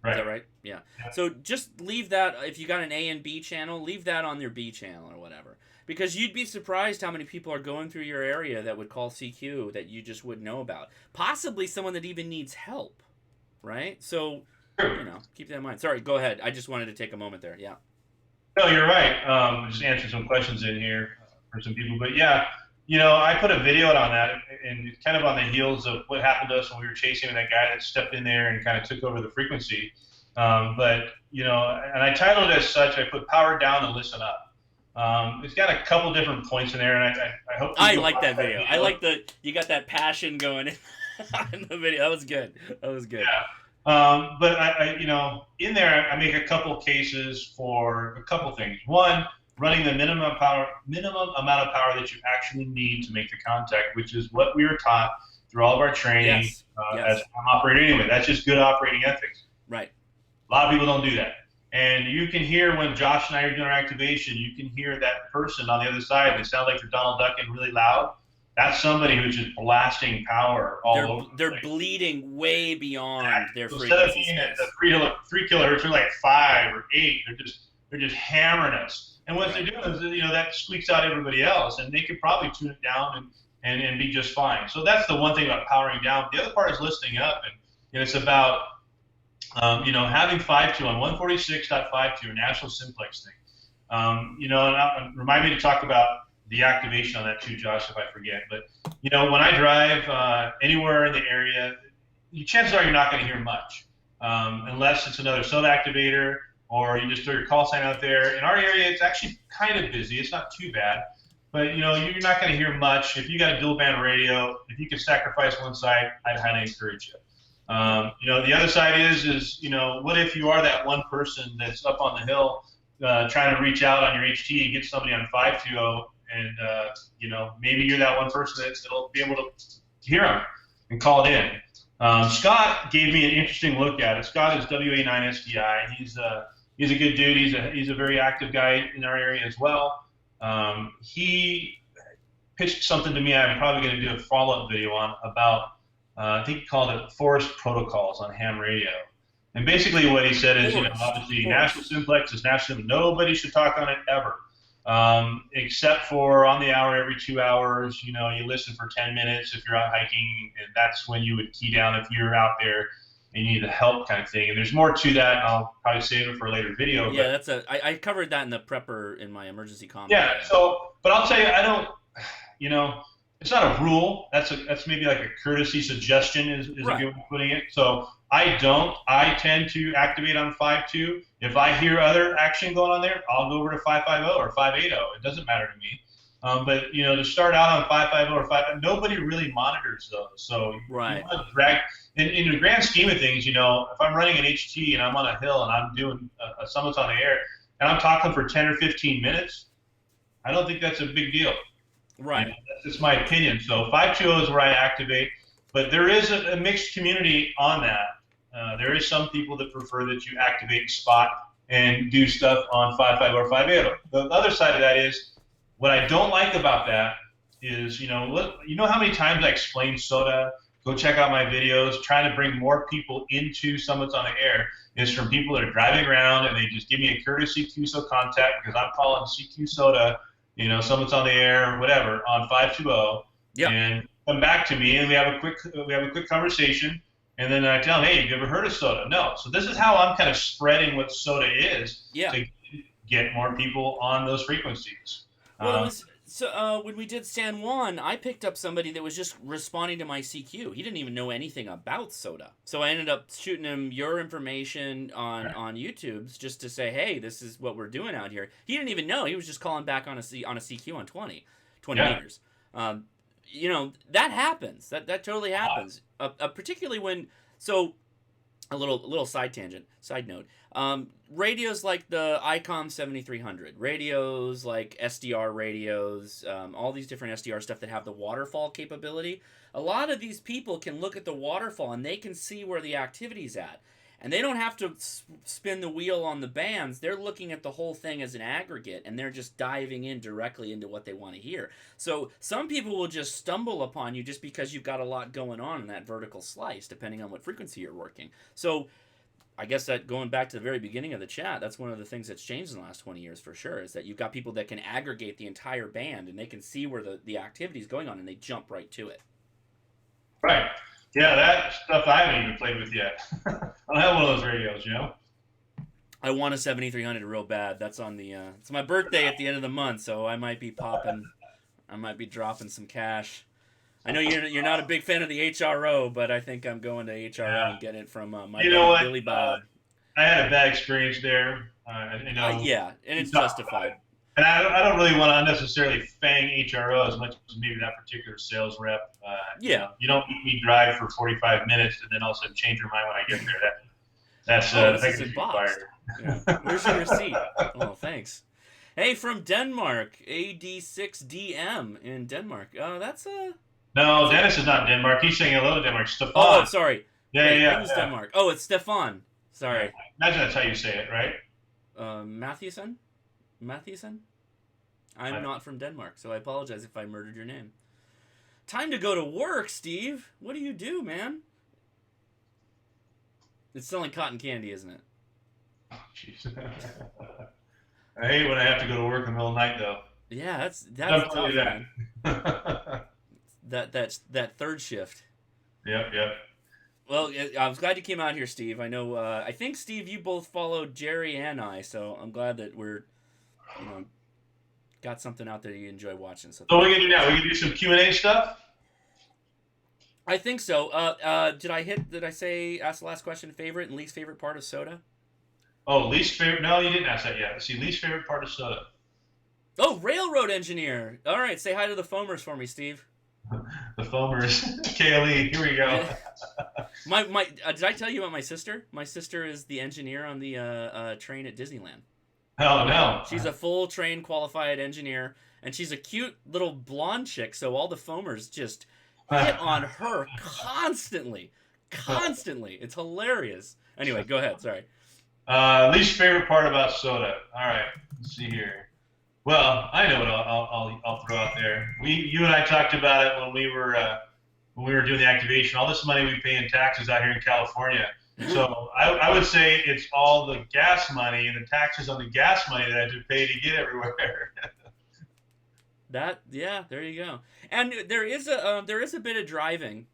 B: Right.
A: Is that right? Yeah. So just leave that, if you got an A and B channel, leave that on your B channel or whatever. Because you'd be surprised how many people are going through your area that would call CQ that you just wouldn't know about. Possibly someone that even needs help, right? So, keep that in mind. Sorry, go ahead. I just wanted to take a moment there. Yeah.
B: No, you're right. Just answer some questions in here for some people. But yeah, I put a video out on that, and it's kind of on the heels of what happened to us when we were chasing that guy that stepped in there and kind of took over the frequency. And I titled it as such. I put "Power Down and Listen Up." It's got a couple different points in there, and I hope.
A: I like that video. I like you got that passion going in the video. That was good.
B: Yeah. But I in there, I make a couple cases for a couple things. One, running the minimum amount of power that you actually need to make the contact, which is what we were taught through all of our training as an operator anyway. That's just good operating ethics.
A: Right.
B: A lot of people don't do that. And you can hear when Josh and I are doing our activation, you can hear that person on the other side. They sound like they're Donald Ducking really loud. That's somebody who's just blasting power all over.
A: They're bleeding way beyond their frequency.
B: Instead of being at the 3 kilohertz, they're like 5 or 8. They're just hammering us. And what they're doing is, that squeaks out everybody else, and they could probably tune it down and be just fine. So that's the one thing about powering down. The other part is listening up, and it's about having 5.2 on 146.52, a national simplex thing. And remind me to talk about the activation on that too, Josh, if I forget. But when I drive anywhere in the area, chances are you're not going to hear much, unless it's another SOTA activator or you just throw your call sign out there. In our area, it's actually kind of busy. It's not too bad. But you're not going to hear much. If you got a dual band radio, if you can sacrifice one side, I'd highly encourage you. The other side is what if you are that one person that's up on the hill trying to reach out on your HT and get somebody on 520, and maybe you're that one person that'll be able to hear them and call it in. Scott gave me an interesting look at it. Scott is WA9SDI. He's a good dude. He's a very active guy in our area as well. He pitched something to me I'm probably going to do a follow-up video on about, I think he called it Forest Protocols on ham radio. And basically what he said is, obviously National Simplex is national. Nobody should talk on it ever, except for on the hour every 2 hours. You listen for 10 minutes if you're out hiking, and that's when you would key down if you're out there and you need help kind of thing. And there's more to that, and I'll probably save it for a later video.
A: Yeah, I covered that in the prepper in my emergency comment.
B: Yeah, but I'll tell you, I don't, it's not a rule. That's maybe like a courtesy suggestion is right. A good way of putting it. So I tend to activate on 5.2. If I hear other action going on there, I'll go over to 5.50 or 5.80. It doesn't matter to me. But to start out on 5.50 or 5.50, nobody really monitors those. So
A: right.
B: You want to drag in the grand scheme of things. If I'm running an HT and I'm on a hill and I'm doing a summits on the air and I'm talking for 10 or 15 minutes, I don't think that's a big deal.
A: Right.
B: That's just my opinion. So 5.20 is where I activate, but there is a mixed community on that. There is some people that prefer that you activate spot and do stuff on 5.50 or 5.80. The other side of that is, what I don't like about that is, how many times I explain SOTA, go check out my videos, trying to bring more people into Summits on the Air, is from people that are driving around and they just give me a courtesy QSO contact because I'm calling CQ SOTA, Summits on the Air, whatever, on 5.20,
A: yep.
B: And come back to me and we have a quick conversation, and then I tell them, hey, have you ever heard of SOTA? No. So this is how I'm kind of spreading what SOTA is to get more people on those frequencies.
A: Well, when we did San Juan, I picked up somebody that was just responding to my CQ. He didn't even know anything about SOTA. So I ended up shooting him your information on YouTube's just to say, hey, this is what we're doing out here. He didn't even know. He was just calling back on a CQ on 20 meters. That happens. That totally happens. Particularly when, so a little side note. Radios like the ICOM 7300, radios like SDR radios, all these different SDR stuff that have the waterfall capability. A lot of these people can look at the waterfall and they can see where the activity's at. And they don't have to spin the wheel on the bands. They're looking at the whole thing as an aggregate, and they're just diving in directly into what they want to hear. So some people will just stumble upon you just because you've got a lot going on in that vertical slice, depending on what frequency you're working. So I guess that going back to the very beginning of the chat, that's one of the things that's changed in the last 20 years for sure, is that you've got people that can aggregate the entire band, and they can see where the activity is going on, and they jump right to it.
B: Right. Yeah, that stuff I haven't even played with yet. I don't have one of those radios,
A: I want a 7300 real bad. That's on the it's my birthday at the end of the month, so I might be dropping some cash. I know you're not a big fan of the HRO, but I think I'm going to HRO and getting it from my buddy Billy Bob.
B: I had a bad experience there.
A: Yeah, and it's justified.
B: And I don't really want to unnecessarily fang HRO as much as maybe that particular sales rep. You don't make me drive for 45 minutes and then all of a sudden change your mind when I get there. That's required.
A: Yeah. Where's your receipt? Oh, thanks. Hey, from Denmark, AD6DM in Denmark. That's
B: No, Dennis is not in Denmark. He's saying hello to Denmark. Stefan.
A: Oh, sorry.
B: Yeah.
A: Who's Denmark? Oh, it's Stefan. Sorry.
B: Imagine that's how you say it, right?
A: Matthewson? I'm not from Denmark, so I apologize if I murdered your name. Time to go to work, Steve. What do you do, man? It's selling cotton candy, isn't it?
B: Oh, jeez. I hate when I have to go to work in the middle of the night, though.
A: Yeah, that's tough, man. that third shift.
B: Yep.
A: Well, I was glad you came out here, Steve. I know. I think, Steve, you both followed Jerry and I, so I'm glad that we're you know, got something out there you enjoy watching. So
B: So what are we
A: thanks.
B: gonna do now? We gonna do some Q&A stuff?
A: I think so. Did I say ask the last question? Favorite and least favorite part of SOTA?
B: Oh, least favorite? No, you didn't ask that yet. Let's see, least favorite part of soda.
A: Oh, railroad engineer. All right, say hi to the foamers for me, Steve.
B: The foamers. KLE. Here we go.
A: My did I tell you about my sister? My sister is the engineer on the train at Disneyland.
B: Oh no.
A: She's a full train qualified engineer, and she's a cute little blonde chick. So all the foamers just hit on her constantly, constantly. It's hilarious. Anyway, go ahead. Sorry.
B: Least favorite part about soda. All right. Let's see here. Well, I know what I'll throw out there. You and I talked about it when we were doing the activation. All this money we pay in taxes out here in California. So I would say it's all the gas money and the taxes on the gas money that I have to pay to get everywhere.
A: Yeah, there you go. And there is a bit of driving.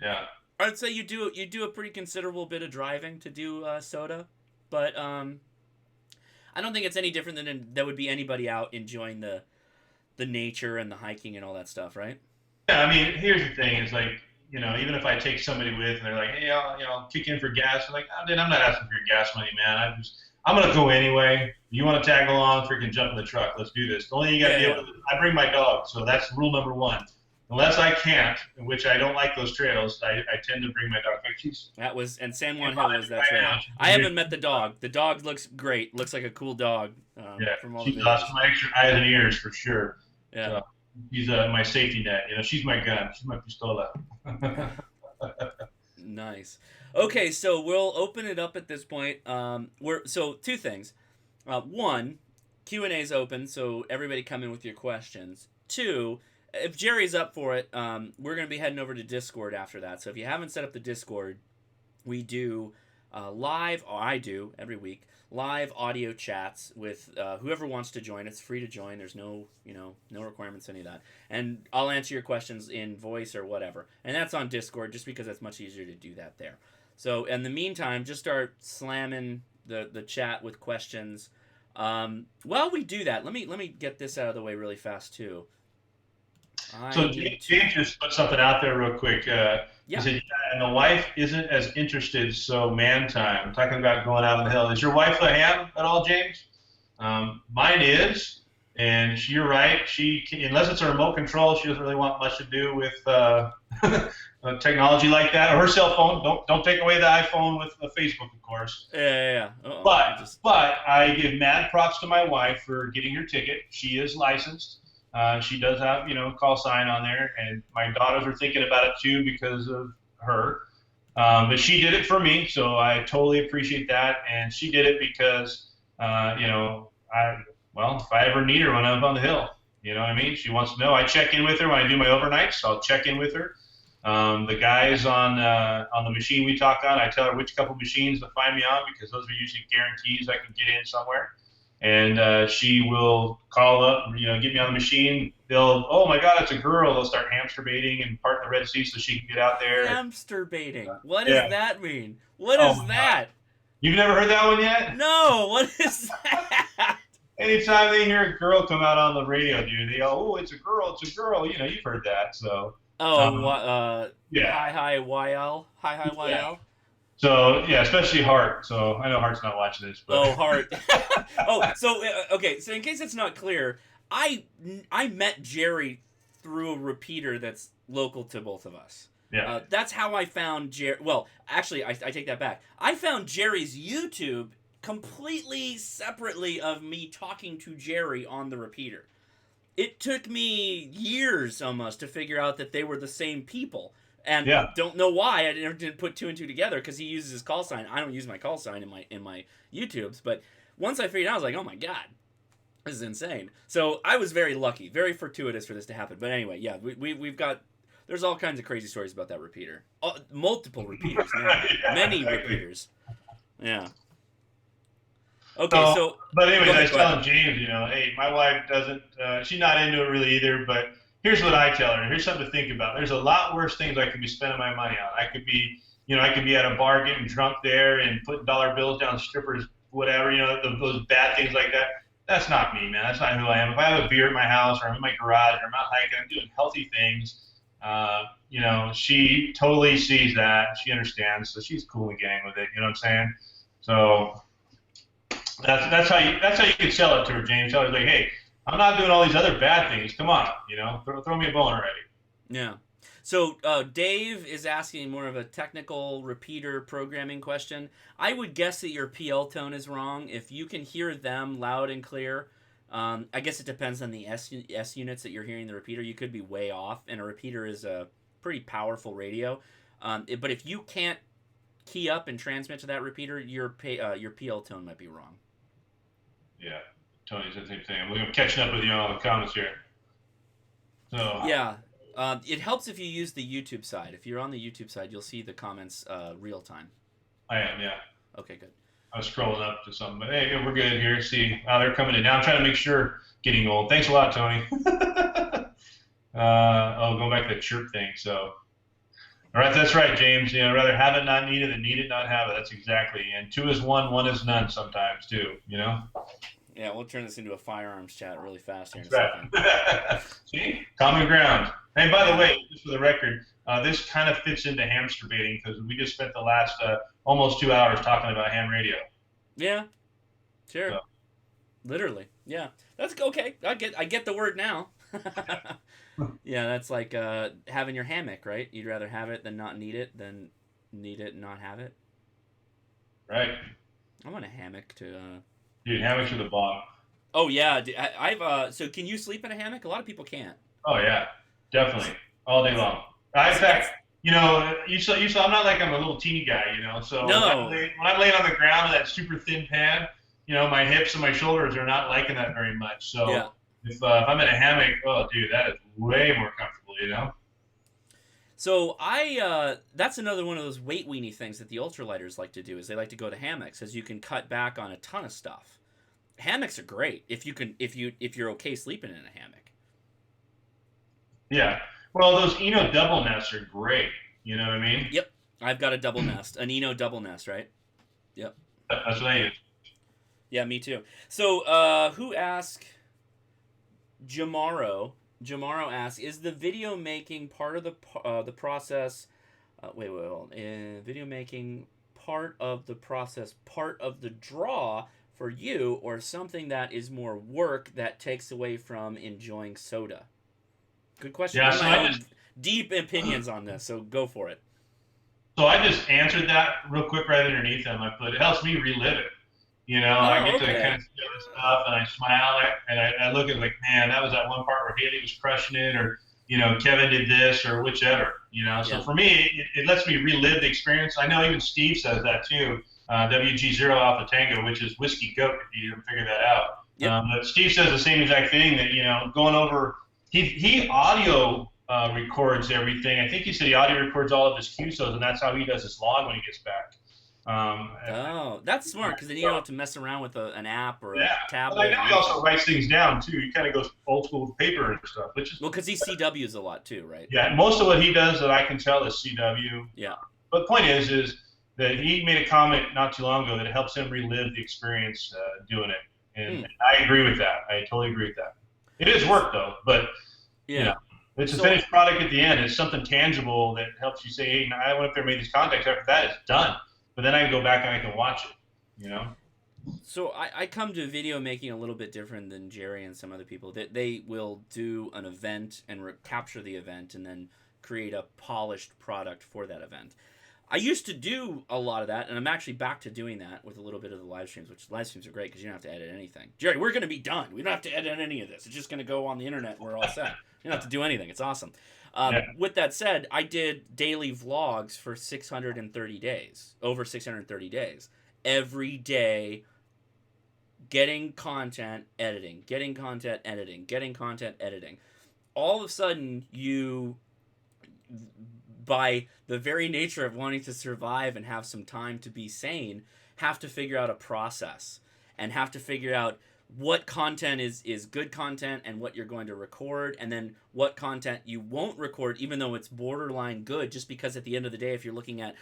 B: Yeah.
A: I'd say you do a pretty considerable bit of driving to do SOTA, but I don't think it's any different than there would be anybody out enjoying the nature and the hiking and all that stuff, right?
B: Yeah. I mean, here's the thing: is like, even if I take somebody with and they're like, hey, I'll kick in for gas. I'm like, oh, dude, I'm not asking for your gas money, man. I'm gonna go anyway. You want to tag along? Freaking jump in the truck. Let's do this. The only thing you gotta be able to, I bring my dog, so that's rule number one. Unless I can't, in which I don't like those trails, I tend to bring my dog.
A: And San Juan Hill was that trail. I haven't met the dog. The dog looks great. Looks like a cool dog.
B: Yeah,
A: from all
B: she's
A: the
B: awesome. My extra eyes and ears for sure.
A: Yeah.
B: So, she's my safety net. She's my gun. She's my pistola.
A: Nice. Okay, so we'll open it up at this point. So two things. One, Q&A is open, so everybody come in with your questions. Two, if Jerry's up for it, we're going to be heading over to Discord after that. So if you haven't set up the Discord, we do live, or I do every week, live audio chats with whoever wants to join. It's free to join. There's no requirements, any of that. And I'll answer your questions in voice or whatever. And that's on Discord, just because it's much easier to do that there. So in the meantime, just start slamming the chat with questions. While we do that, let me get this out of the way really fast too.
B: So James just put something out there real quick.
A: Yeah.
B: He said, and the wife isn't as interested, so man time. I'm talking about going out on the hill. Is your wife a ham at all, James? Mine is, and you're right. Unless it's a remote control, she doesn't really want much to do with technology like that. Or her cell phone. Don't take away the iPhone with Facebook, of course.
A: Yeah.
B: But I give mad props to my wife for getting her ticket. She is licensed. She does have, call sign on there, and my daughters are thinking about it too because of her. But she did it for me, so I totally appreciate that. And she did it because, if I ever need her when I'm on the hill, you know what I mean? She wants to know. I check in with her when I do my overnights, so I'll check in with her. The guys on the machine we talk on, I tell her which couple machines to find me on because those are usually guarantees I can get in somewhere. And she will call up, get me on the machine. Oh my God, it's a girl. They'll start hamster baiting and part the Red Sea so she can get out there.
A: Hamster baiting. What does that mean? What is that?
B: You've never heard that one yet?
A: No. What is that?
B: Anytime they hear a girl come out on the radio, dude, they go, "Oh, it's a girl, it's a girl." You've heard that, so.
A: Yeah. Hi, YL. Hi, YL.
B: Yeah. So, yeah, especially Hart. So, I know Hart's not watching this. But.
A: Oh, Hart. Okay. So, in case it's not clear, I met Jerry through a repeater that's local to both of us.
B: Yeah.
A: That's how I found Jerry. Well, actually, I take that back. I found Jerry's YouTube completely separately of me talking to Jerry on the repeater. It took me years almost to figure out that they were the same people. And don't know why I didn't put two and two together because he uses his call sign. I don't use my call sign in my YouTubes, but once I figured it out, I was like, oh my God, this is insane. So I was very lucky, very fortuitous for this to happen. But anyway, yeah, we've got, there's all kinds of crazy stories about that repeater. Multiple repeaters, many repeaters. Yeah. Okay,
B: But anyways, I was telling James, hey, my wife doesn't, she's not into it really either, but here's what I tell her. Here's something to think about. There's a lot worse things I could be spending my money on. I could be at a bar getting drunk there and putting dollar bills down strippers, whatever, those bad things like that. That's not me, man. That's not who I am. If I have a beer at my house or I'm in my garage or I'm out hiking, I'm doing healthy things. She totally sees that. She understands, so she's cool and gang with it. You know what I'm saying? So that's how you can sell it to her, James. Tell her like, hey, I'm not doing all these other bad things. Come on, throw me a bone already.
A: Yeah. So Dave is asking more of a technical repeater programming question. I would guess that your PL tone is wrong. If you can hear them loud and clear, I guess it depends on the S units that you're hearing the repeater. You could be way off, and a repeater is a pretty powerful radio. But if you can't key up and transmit to that repeater, your PL tone might be wrong.
B: Yeah, Tony's the same thing. I'm catching up with you on all the comments here. So
A: yeah. It helps if you use the YouTube side. If you're on the YouTube side, you'll see the comments real time.
B: I am, yeah.
A: Okay, good.
B: I was scrolling up to something, but hey, we're good here. See, they're coming in now. I'm trying to make sure getting old. Thanks a lot, Tony. Going back to the chirp thing. So, all right, that's right, James. Rather have it not need it than need it not have it. That's exactly. And 2 is 1, 1 is none sometimes too.
A: Yeah, we'll turn this into a firearms chat really fast here in a
B: second. See, common ground. And by the way, just for the record, this kind of fits into hamster baiting because we just spent the last almost 2 hours talking about ham radio.
A: Yeah, sure. So. Literally, yeah. That's okay. I get the word now. Yeah, that's like having your hammock, right? You'd rather have it than not need it, than need it and not have it.
B: Right.
A: I want a hammock to.
B: Dude, hammocks are the bomb.
A: Oh yeah, I've. So can you sleep in a hammock? A lot of people can't.
B: Oh yeah, definitely, all day long. In fact, you saw. I'm not like I'm a little teeny guy, So
A: no.
B: when I'm laying on the ground in that super thin pad, my hips and my shoulders are not liking that very much. So
A: yeah.
B: if I'm in a hammock, oh dude, that is way more comfortable,
A: So that's another one of those weight weenie things that the ultralighters like to do is they like to go to hammocks, as you can cut back on a ton of stuff. Hammocks are great if you're okay sleeping in a hammock.
B: Yeah. Well, those Eno double nests are great. You know what I mean?
A: Yep. I've got a double nest, an Eno double nest, right? Yep.
B: That's what I use.
A: Yeah, me too. So who asked? Jamaro asks, is the video making part of the process? Video making part of the process, part of the draw for you, or something that is more work that takes away from enjoying SOTA? Good question.
B: Yeah, so I just
A: deep opinions on this, so go for it.
B: So I just answered that real quick right underneath them. I put it helps me relive it. I get to kind of see all this stuff, and I smile, and I look at it like, man, that was that one part where Haley was crushing it, or Kevin did this, or whichever. So for me, it lets me relive the experience. I know even Steve says that too. WG0 Alpha Tango, which is Whiskey Goat, if you didn't figure that out.
A: Yep.
B: But Steve says the same exact thing, that going over, he audio records everything. I think he said he audio records all of his QSOs, and that's how he does his log when he gets back.
A: That's smart, because then you don't have to mess around with an app or a tablet.
B: But I know he also writes things down too. He kind of goes old school with paper and stuff, which is
A: because he CWs a lot too, right?
B: Yeah, most of what he does that I can tell is CW.
A: Yeah.
B: But the point is that he made a comment not too long ago that it helps him relive the experience doing it, and I agree with that. I totally agree with that. It is work though, but it's a finished product at the end. It's something tangible that helps you say, hey, I went up there and made these contacts. After that, it's done. But then I can go back and I can watch it,
A: So I come to video making a little bit different than Jerry and some other people. They will do an event and capture the event and then create a polished product for that event. I used to do a lot of that, and I'm actually back to doing that with a little bit of the live streams, which live streams are great because you don't have to edit anything. Jerry, we're going to be done. We don't have to edit any of this. It's just going to go on the internet and we're all set. You don't have to do anything. It's awesome. With that said, I did daily vlogs for 630 days, over 630 days. Every day, getting content, editing, getting content, editing, getting content, editing. All of a sudden, you, by the very nature of wanting to survive and have some time to be sane, have to figure out a process and have to figure out what content is good content and what you're going to record, and then what content you won't record even though it's borderline good, just because at the end of the day, if you're looking at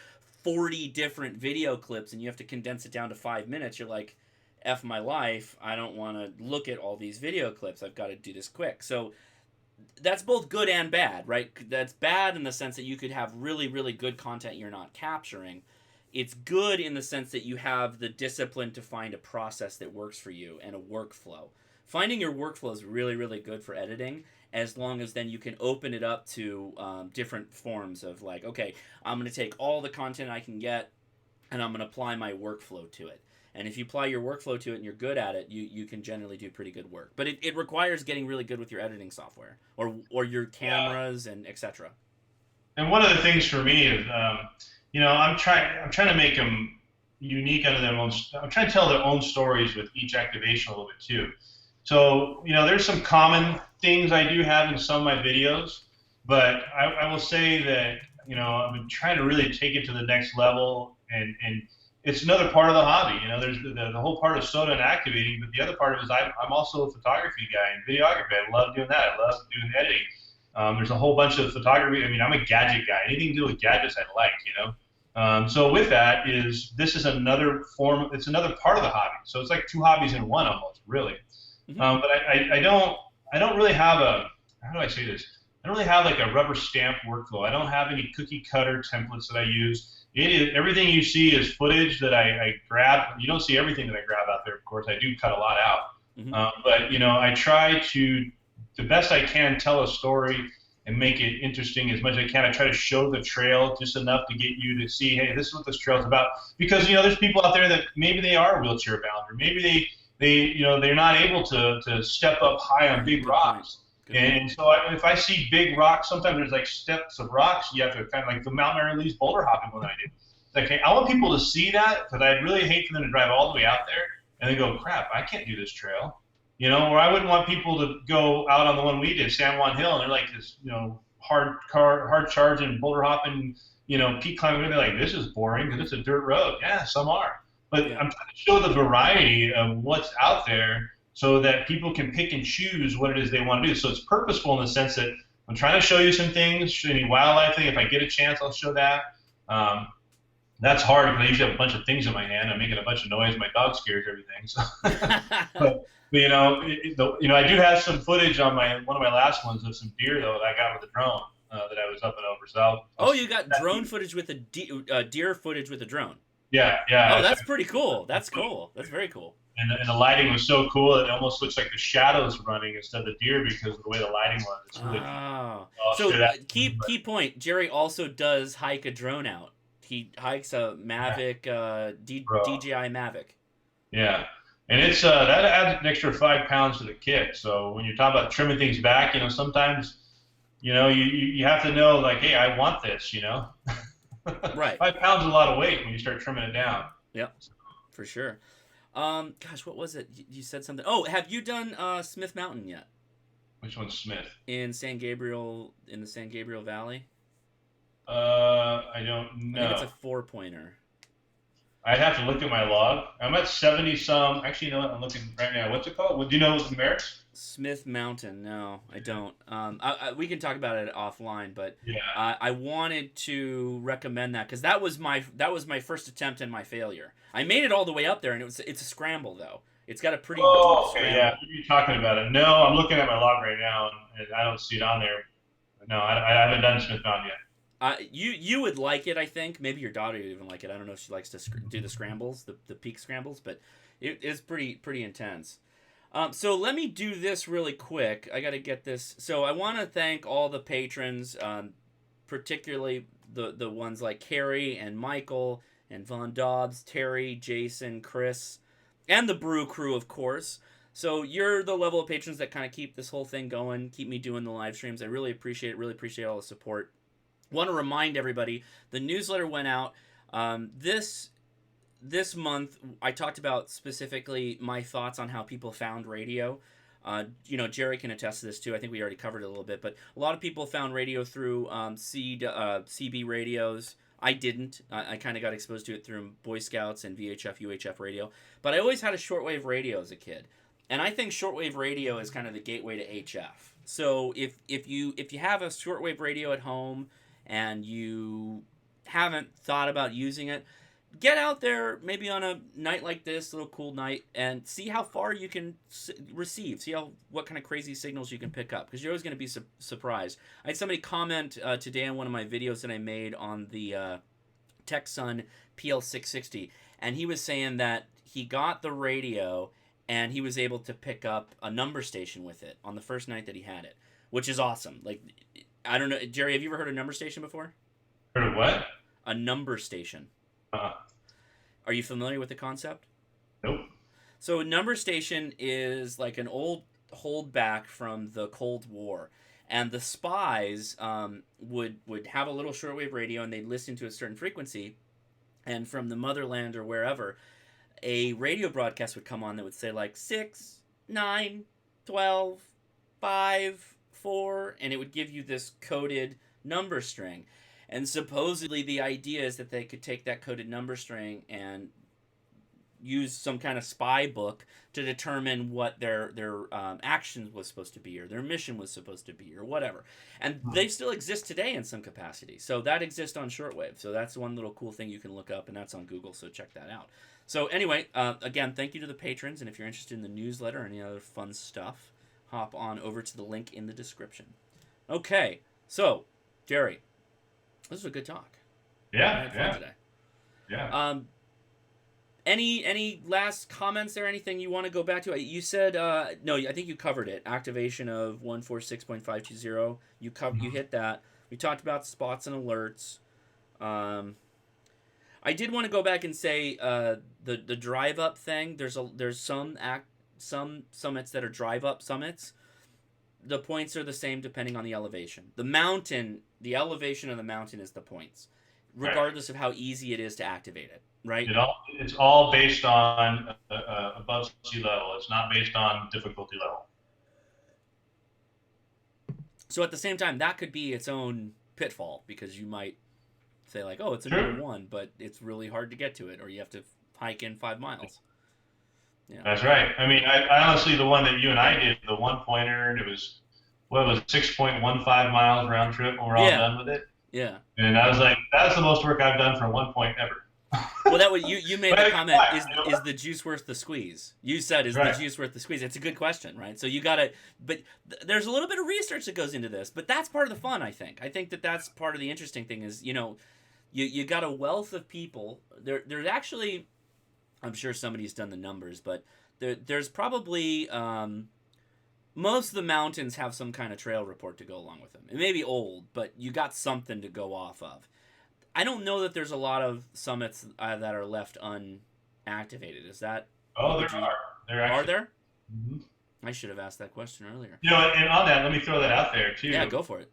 A: 40 different video clips and you have to condense it down to 5 minutes, you're like, F my life, I don't want to look at all these video clips. I've got to do this quick. So that's both good and bad, right? That's bad in the sense that you could have really, really good content you're not capturing. It's good in the sense that you have the discipline to find a process that works for you and a workflow. Finding your workflow is really, really good for editing, as long as then you can open it up to different forms of like, okay, I'm going to take all the content I can get and I'm going to apply my workflow to it. And if you apply your workflow to it and you're good at it, you can generally do pretty good work. But it requires getting really good with your editing software or your cameras and etc.
B: And one of the things for me is, I'm trying to make them unique under their own. I'm trying to tell their own stories with each activation a little bit too. So, there's some common things I do have in some of my videos, but I will say that, I've been trying to really take it to the next level, and it's another part of the hobby. There's the whole part of SOTA and activating, but the other part of it is I'm also a photography guy and videography. I love doing that. I love doing editing. There's a whole bunch of photography. I mean, I'm a gadget guy. Anything to do with gadgets I like, So with that this is another form. It's another part of the hobby. So it's like two hobbies in one almost, really.
A: Mm-hmm.
B: But I don't really have how do I say this? I don't really have like a rubber stamp workflow. I don't have any cookie cutter templates that I use. Everything you see is footage that I grab. You don't see everything that I grab out there, of course. I do cut a lot out.
A: Mm-hmm.
B: But I try to, the best I can, tell a story and make it interesting as much as I can. I try to show the trail just enough to get you to see, hey, this is what this trail is about. Because there's people out there that maybe they are wheelchair bound, or maybe they're not able to step up high on big rocks. And so if I see big rocks, sometimes there's like steps of rocks. You have to kind of like the Mount Mary Lee's boulder hopping one I did. It's like, hey, I want people to see that, because I'd really hate for them to drive all the way out there and then go, crap, I can't do this trail. Or I wouldn't want people to go out on the one we did, San Juan Hill, and they're like this, hard charging, boulder hopping, peak climbing. They're like, this is boring because it's a dirt road. Yeah, some are. But I'm trying to show the variety of what's out there, so that people can pick and choose what it is they want to do. So it's purposeful in the sense that I'm trying to show you some things, any wildlife thing. If I get a chance, I'll show that. That's hard because I usually have a bunch of things in my hand. I'm making a bunch of noise. My dog scares everything. So. but I do have some footage on one of my last ones of some deer though that I got with a drone that I was up and over. So
A: you got drone footage with a deer footage with a drone.
B: Yeah.
A: Oh, that's pretty cool. That's cool. That's very cool.
B: And the lighting was so cool, it almost looks like the shadows running instead of the deer because of the way the lighting was. It's really cool.
A: So key point, Jerry also does hike a drone out. He hikes a Mavic, DJI Mavic.
B: Yeah. And it's that adds an extra 5 pounds to the kit. So when you're talking about trimming things back, sometimes, you have to know, like, hey, I want this, Right. 5 pounds is a lot of weight when you start trimming it down.
A: Yep, for sure. Gosh, what was it? You said something. Oh, have you done Smith Mountain yet?
B: Which one's Smith?
A: In the San Gabriel Valley.
B: I don't know.
A: I think it's a 4-pointer.
B: I'd have to look at my log. I'm at 70 some. Actually, you know what? I'm looking right now. What's it called? Do you know the merits?
A: Smith Mountain. No, I don't. We can talk about it offline, but
B: yeah.
A: I wanted to recommend that because that was my first attempt and my failure. I made it all the way up there, and it's a scramble though. It's got a pretty deep scramble.
B: Yeah. You're talking about it. No, I'm looking at my log right now, and I don't see it on there. No, I haven't done Smith Mountain yet.
A: You would like it, I think. Maybe your daughter would even like it. I don't know if she likes to do the scrambles, the peak scrambles, but it is pretty intense. So let me do this really quick. I got to get this. So I want to thank all the patrons, particularly the ones like Carrie and Michael and Von Dobbs, Terry, Jason, Chris, and the Brew Crew, of course. So you're the level of patrons that kind of keep this whole thing going, keep me doing the live streams. I really appreciate it. Really appreciate all the support. Want to remind everybody, the newsletter went out this month. I talked about specifically my thoughts on how people found radio. Jerry can attest to this too. I think we already covered it a little bit, but a lot of people found radio through CB radios. I didn't. I kind of got exposed to it through Boy Scouts and VHF, UHF radio. But I always had a shortwave radio as a kid, and I think shortwave radio is kind of the gateway to HF. So if you have a shortwave radio at home and you haven't thought about using it, get out there maybe on a night like this, little cool night, and see how far you can receive. See what kind of crazy signals you can pick up, because you're always going to be surprised. I had somebody comment today on one of my videos that I made on the Texan PL660, and he was saying that he got the radio and he was able to pick up a number station with it on the first night that he had it, which is awesome. Like, I don't know, Jerry, have you ever heard of number station before?
B: Heard of what?
A: A number station. Are you familiar with the concept?
B: Nope.
A: So a number station is like an old holdback from the Cold War, and the spies would have a little shortwave radio, and they'd listen to a certain frequency, and from the motherland or wherever, a radio broadcast would come on that would say like 6, 9, 12, 5, 4, and it would give you this coded number string. And supposedly the idea is that they could take that coded number string and use some kind of spy book to determine what their action was supposed to be, or their mission was supposed to be, or whatever. And they still exist today in some capacity. So that exists on shortwave. So that's one little cool thing you can look up, and that's on Google, so check that out. So anyway, again, thank you to the patrons, and if you're interested in the newsletter or any other fun stuff, hop on over to the link in the description. Okay, so, Jerry, this was a good talk.
B: Yeah,
A: fun today.
B: Yeah.
A: Any last comments or anything you want to go back to? You said no. I think you covered it. Activation of 146.520. You hit that. We talked about spots and alerts. I did want to go back and say the drive up thing. There's some summits that are drive up summits. The points are the same depending on the elevation. The elevation of the mountain is the points, regardless of how easy it is to activate it. Right.
B: It's all based on above sea level. It's not based on difficulty level.
A: So at the same time, that could be its own pitfall, because you might say like, oh, it's a number 1, but it's really hard to get to it, or you have to hike in 5 miles.
B: Yeah. That's right. I mean, I honestly, the one that you and I did, the 1-pointer, and it was 6.15 miles round trip when we're all done with it.
A: Yeah.
B: And I was like, that's the most work I've done for 1 point ever.
A: Well, that was you made the comment, is the juice worth the squeeze? You said, is the juice worth the squeeze? It's a good question, right? So you gotta, but there's a little bit of research that goes into this, but that's part of the fun, I think. I think that's part of the interesting thing is, you got a wealth of people. There's actually, I'm sure somebody's done the numbers, but there's probably, most of the mountains have some kind of trail report to go along with them. It may be old, but you got something to go off of. I don't know that there's a lot of summits that are left unactivated. Is that?
B: Oh, there are.
A: Are there?
B: Mm-hmm.
A: I should have asked that question earlier.
B: And on that, let me throw that out there too.
A: Yeah, go for it.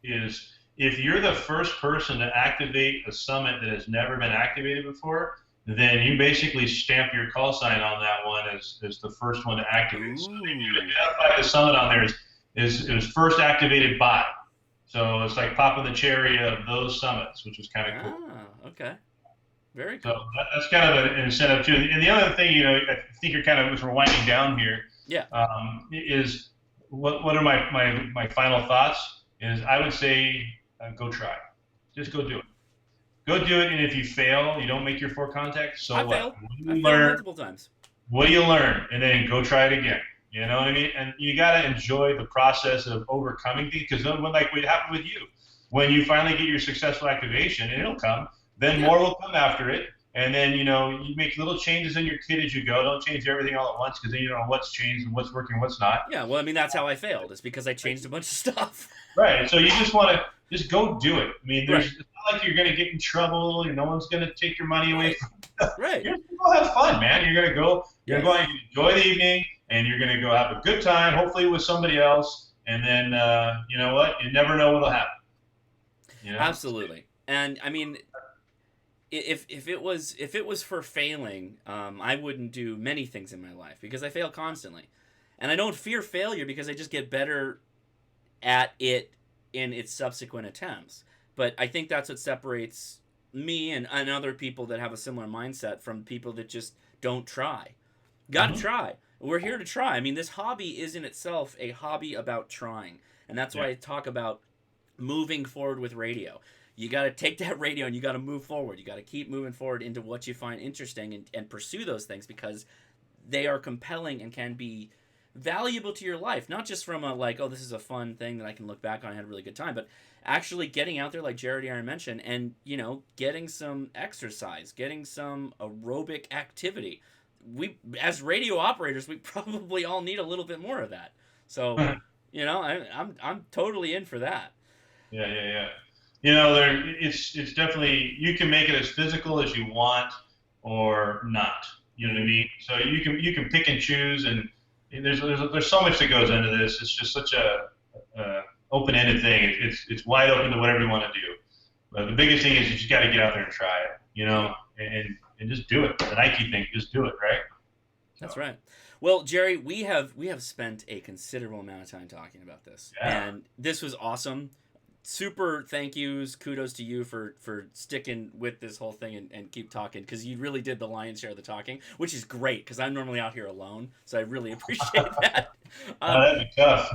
B: Is if you're the first person to activate a summit that has never been activated before, then you basically stamp your call sign on that one as the first one to activate. So you identify the summit on there is it was first activated by. So it's like popping the cherry of those summits, which is kind of cool.
A: Ah, okay. Very cool.
B: So that's kind of an incentive too. And the other thing, I think you're kind of, as we're winding down here, is what are my final thoughts? Is I would say go try, just go do it. Go do it, and if you fail, you don't make your 4 contacts. So
A: I failed. I failed multiple times.
B: What do you learn? And then go try it again. You know what I mean? And you got to enjoy the process of overcoming things, because like what happened with you, when you finally get your successful activation, and it'll come, then more will come after it. And then, you make little changes in your kit as you go. Don't change everything all at once, because then you don't know what's changed and what's working and what's not.
A: Yeah, well, I mean, that's how I failed. It's because I changed a bunch of stuff.
B: Right. So you just want to just go do it. I mean, it's not like you're going to get in trouble. No one's going to take your money away from you.
A: Right.
B: You're going to go have fun, man. You're going to go, you're going to enjoy the evening, and you're going to go have a good time, hopefully with somebody else. And then, you know what? You never know what'll happen.
A: Absolutely. And I mean, if it was for failing, I wouldn't do many things in my life, because I fail constantly. And I don't fear failure, because I just get better at it in its subsequent attempts. But I think that's what separates me and other people that have a similar mindset from people that just don't try. Gotta try. We're here to try. I mean, this hobby is in itself a hobby about trying. And that's why I talk about moving forward with radio. you got to take that radio and you got to move forward. You got to keep moving forward into what you find interesting and pursue those things because they are compelling and can be valuable to your life. Not just from a like, oh, this is a fun thing that I can look back on. I had a really good time, but actually getting out there, like Jared Aaron mentioned, and getting some exercise, getting some aerobic activity. We, as radio operators, we probably all need a little bit more of that. So, I'm totally in for that.
B: Yeah. It's definitely, you can make it as physical as you want or not. You know what I mean? So you can pick and choose, and there's so much that goes into this. It's just such a open-ended thing. It's wide open to whatever you want to do. But the biggest thing is you just got to get out there and try it. And just do it. The Nike thing, just do it, right?
A: That's right. Well, Jerry, we have spent a considerable amount of time talking about this, and this was awesome. Super thank yous, kudos to you for sticking with this whole thing and keep talking, because you really did the lion's share of the talking, which is great because I'm normally out here alone, so I really appreciate that.
B: That'd be tough.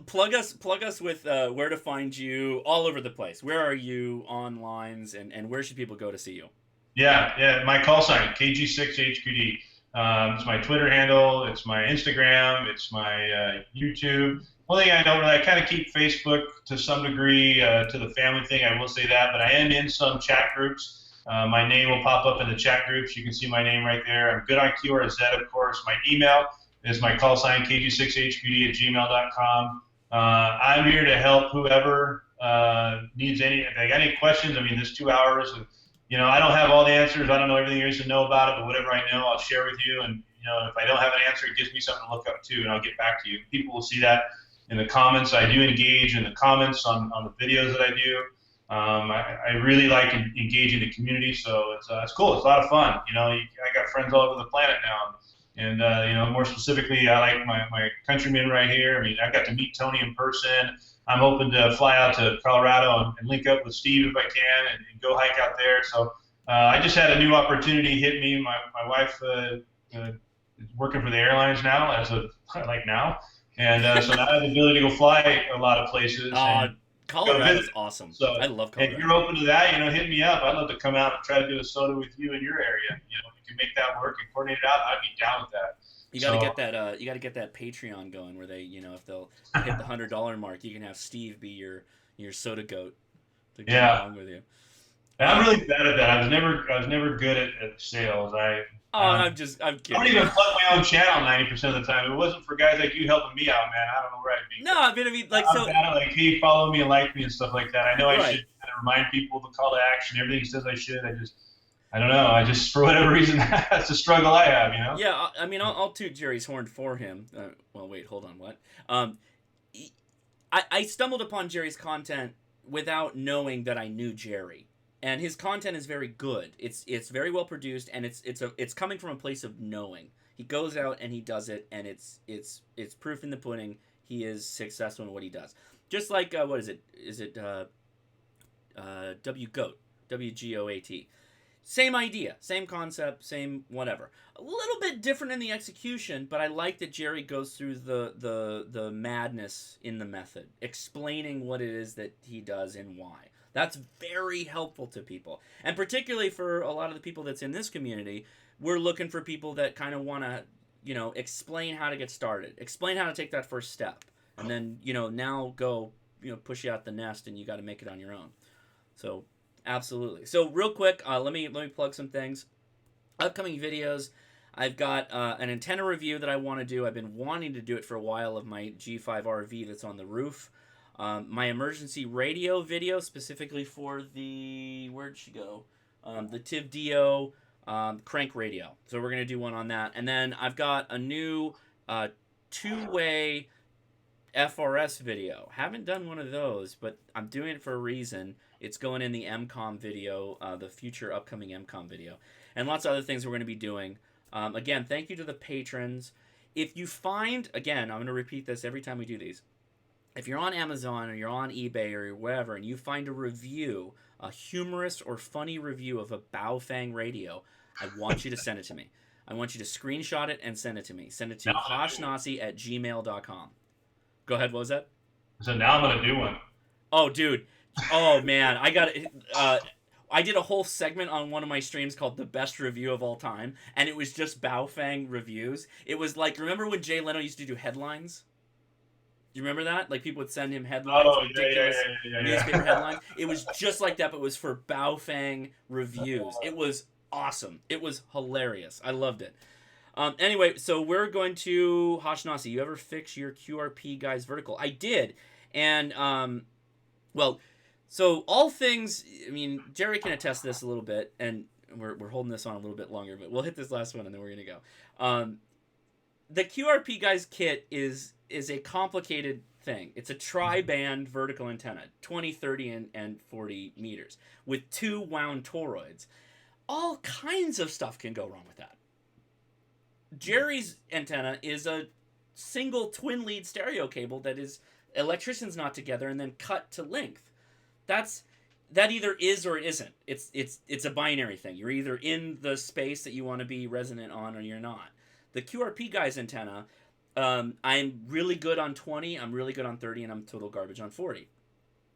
A: plug us with where to find you all over the place. Where are you on lines, and where should people go to see you?
B: Yeah, my call sign, KG6HQD. It's my Twitter handle, it's my Instagram, it's my YouTube. One thing I don't really, I kind of keep Facebook to some degree to the family thing, I will say that, but I am in some chat groups. My name will pop up in the chat groups. You can see my name right there. I'm good on QRZ, of course. My email is my call sign, kg6hqd@gmail.com. I'm here to help whoever needs if they got any questions. I mean, this 2 hours, I don't have all the answers. I don't know everything there is to know about it, but whatever I know, I'll share with you. And, if I don't have an answer, it gives me something to look up too, and I'll get back to you. People will see that in the comments. I do engage in the comments on the videos that I do. I really like engaging the community, so it's cool. It's a lot of fun. I got friends all over the planet now. And, more specifically, I like my countrymen right here. I mean, I got to meet Tony in person. I'm hoping to fly out to Colorado and link up with Steve if I can and go hike out there. So I just had a new opportunity hit me. My wife is working for the airlines now as of now. And so now I have the ability to go fly a lot of places.
A: Colorado is awesome. So I love Colorado.
B: If you're open to that, hit me up. I'd love to come out and try to do a SOTA with you in your area. If you can make that work and coordinate it out, I'd be down with that.
A: You got to get that. You got to get that Patreon going, where they, if they'll hit the $100 mark, you can have Steve be your SOTA goat to go along with you.
B: And I'm really bad at that. I was never good at sales. I'm
A: kidding.
B: I don't even plug my own channel 90% of the time. If it wasn't for guys like you helping me out, man, I don't know where I'd be.
A: No, I mean, like,
B: I'm bad at, like, hey, follow me and like me and stuff like that. I know I should kind of remind people the call to action. Everything he says I should. I don't know. I just, for whatever reason, that's a struggle I have,
A: Yeah, I mean, I'll toot Jerry's horn for him. Well, wait, hold on, what? I stumbled upon Jerry's content without knowing that I knew Jerry. And his content is very good. It's very well produced, and it's coming from a place of knowing. He goes out and he does it, and it's proof in the pudding. He is successful in what he does. Just like what is it? Is it WGOAT? Same idea, same concept, same whatever. A little bit different in the execution, but I like that Jerry goes through the madness in the method, explaining what it is that he does and why. That's very helpful to people. And particularly for a lot of the people that's in this community, we're looking for people that kind of want to, explain how to get started, explain how to take that first step, and then, now go, push you out the nest, and you got to make it on your own. So, absolutely. So, real quick, let me plug some things. Upcoming videos, I've got an antenna review that I want to do. I've been wanting to do it for a while of my G5 RV that's on the roof. My emergency radio video, specifically for the, where'd she go? The Devoe crank radio. So we're going to do one on that. And then I've got a new two-way FRS video. Haven't done one of those, but I'm doing it for a reason. It's going in the MCOM video, the future upcoming MCOM video. And lots of other things we're going to be doing. Again, thank you to the patrons. If you find, again, I'm going to repeat this every time we do these. If you're on Amazon or you're on eBay or wherever and you find a review, a humorous or funny review of a Baofeng radio, I want you to send it to me. I want you to screenshot it and send it to me. Send it to hoshnasi@gmail.com. Go ahead, what was that?
B: So now I'm going to do one.
A: Oh, dude. Oh man, I did a whole segment on one of my streams called "The Best Review of All Time," and it was just Baofeng reviews. It was like, remember when Jay Leno used to do headlines? Do you remember that? Like people would send him headlines,
B: Oh yeah, yeah,
A: ridiculous
B: yeah, yeah,
A: newspaper
B: yeah.
A: headlines. It was just like that, but it was for Baofeng reviews. It was awesome. It was hilarious. I loved it. Anyway, so we're going to Hashnasi. You ever fix your QRP guys vertical? I did, and well, so all things. I mean, Jerry can attest to this a little bit, and we're holding this on a little bit longer, but we'll hit this last one, and then we're gonna go. The QRP guys kit is a complicated thing. It's a tri-band vertical antenna, 20, 30, and 40 meters, with 2 wound toroids. All kinds of stuff can go wrong with that. Jerry's antenna is a single twin lead stereo cable that is electricians not together and then cut to length. That either is or it isn't. It's a binary thing. You're either in the space that you want to be resonant on or you're not. The QRP guy's antenna, I'm really good on 20, I'm really good on 30, and I'm total garbage on 40.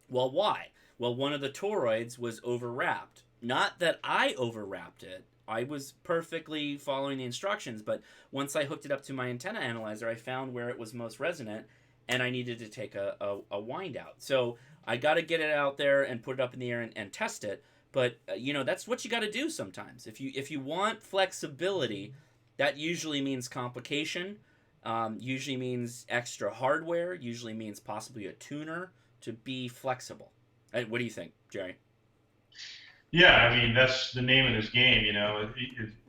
A: Well, why? Well, one of the toroids was overwrapped. Not that I overwrapped it. I was perfectly following the instructions, but once I hooked it up to my antenna analyzer, I found where it was most resonant, and I needed to take a wind out. So I got to get it out there and put it up in the air and test it. But that's what you got to do sometimes. If you want flexibility, that usually means complication. Usually means extra hardware. Usually means possibly a tuner to be flexible. What do you think, Jerry?
B: Yeah, I mean that's the name of this game.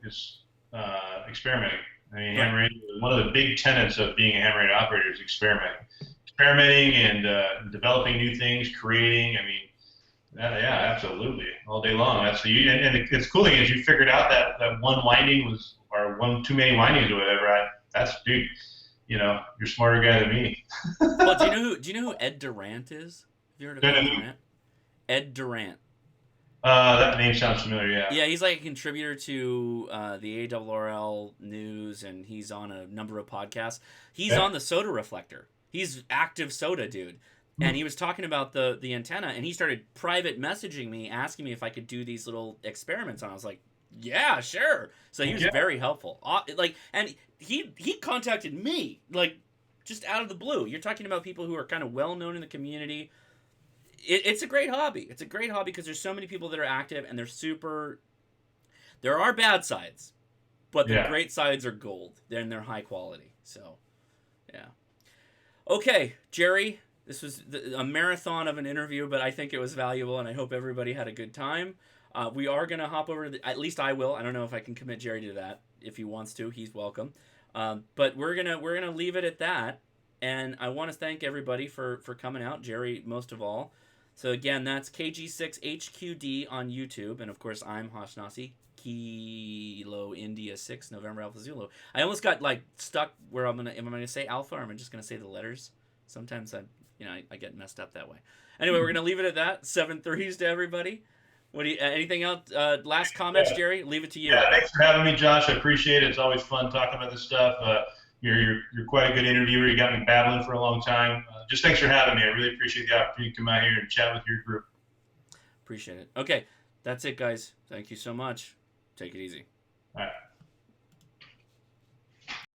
B: It's experimenting. I mean,
A: Right.
B: ham radio. One of the big tenets of being a ham radio operator is experimenting and developing new things, creating. I mean, yeah, absolutely, all day long. That's and the cool thing is you figured out that one winding was or one too many windings or whatever. That's dude. You're a smarter guy than me.
A: Well, do you know who Ed Durant is? Have you heard of Ed Durant? Ed Durant.
B: That name sounds familiar. Yeah.
A: Yeah, he's like a contributor to the ARRL news, and he's on a number of podcasts. He's
B: Okay.
A: on the SOTA reflector. He's active SOTA dude, and he was talking about the antenna, and he started private messaging me, asking me if I could do these little experiments, and I was like, yeah, sure. So he was
B: Yeah.
A: very helpful. And he contacted me like just out of the blue. You're talking about people who are kind of well known in the community. It's a great hobby. It's a great hobby because there's so many people that are active and they're super. There are bad sides, but the
B: Yeah.
A: great sides are gold. They're high quality. So, yeah. Okay, Jerry. This was a marathon of an interview, but I think it was valuable, and I hope everybody had a good time. We are gonna hop over to at least I will. I don't know if I can commit Jerry to that. If he wants to, he's welcome. But we're gonna leave it at that. And I want to thank everybody for coming out. Jerry, most of all. So again, that's KG6HQD on YouTube, and of course I'm Hashnasi Kilo India 6 November Alpha Zulu. I almost got like stuck where am I gonna say Alpha or am I just gonna say the letters? Sometimes I get messed up that way. Anyway, we're gonna leave it at that. 7 threes to everybody. What do you anything else? Last comments,
B: Yeah.
A: Jerry? Leave it to you.
B: Yeah. Thanks for having me, Josh. I appreciate it. It's always fun talking about this stuff. You're quite a good interviewer. You got me babbling for a long time. Just thanks for having me. I really appreciate the opportunity to come out here and chat with your group.
A: Appreciate it. Okay, that's it, guys. Thank you so much. Take it easy.
B: All right.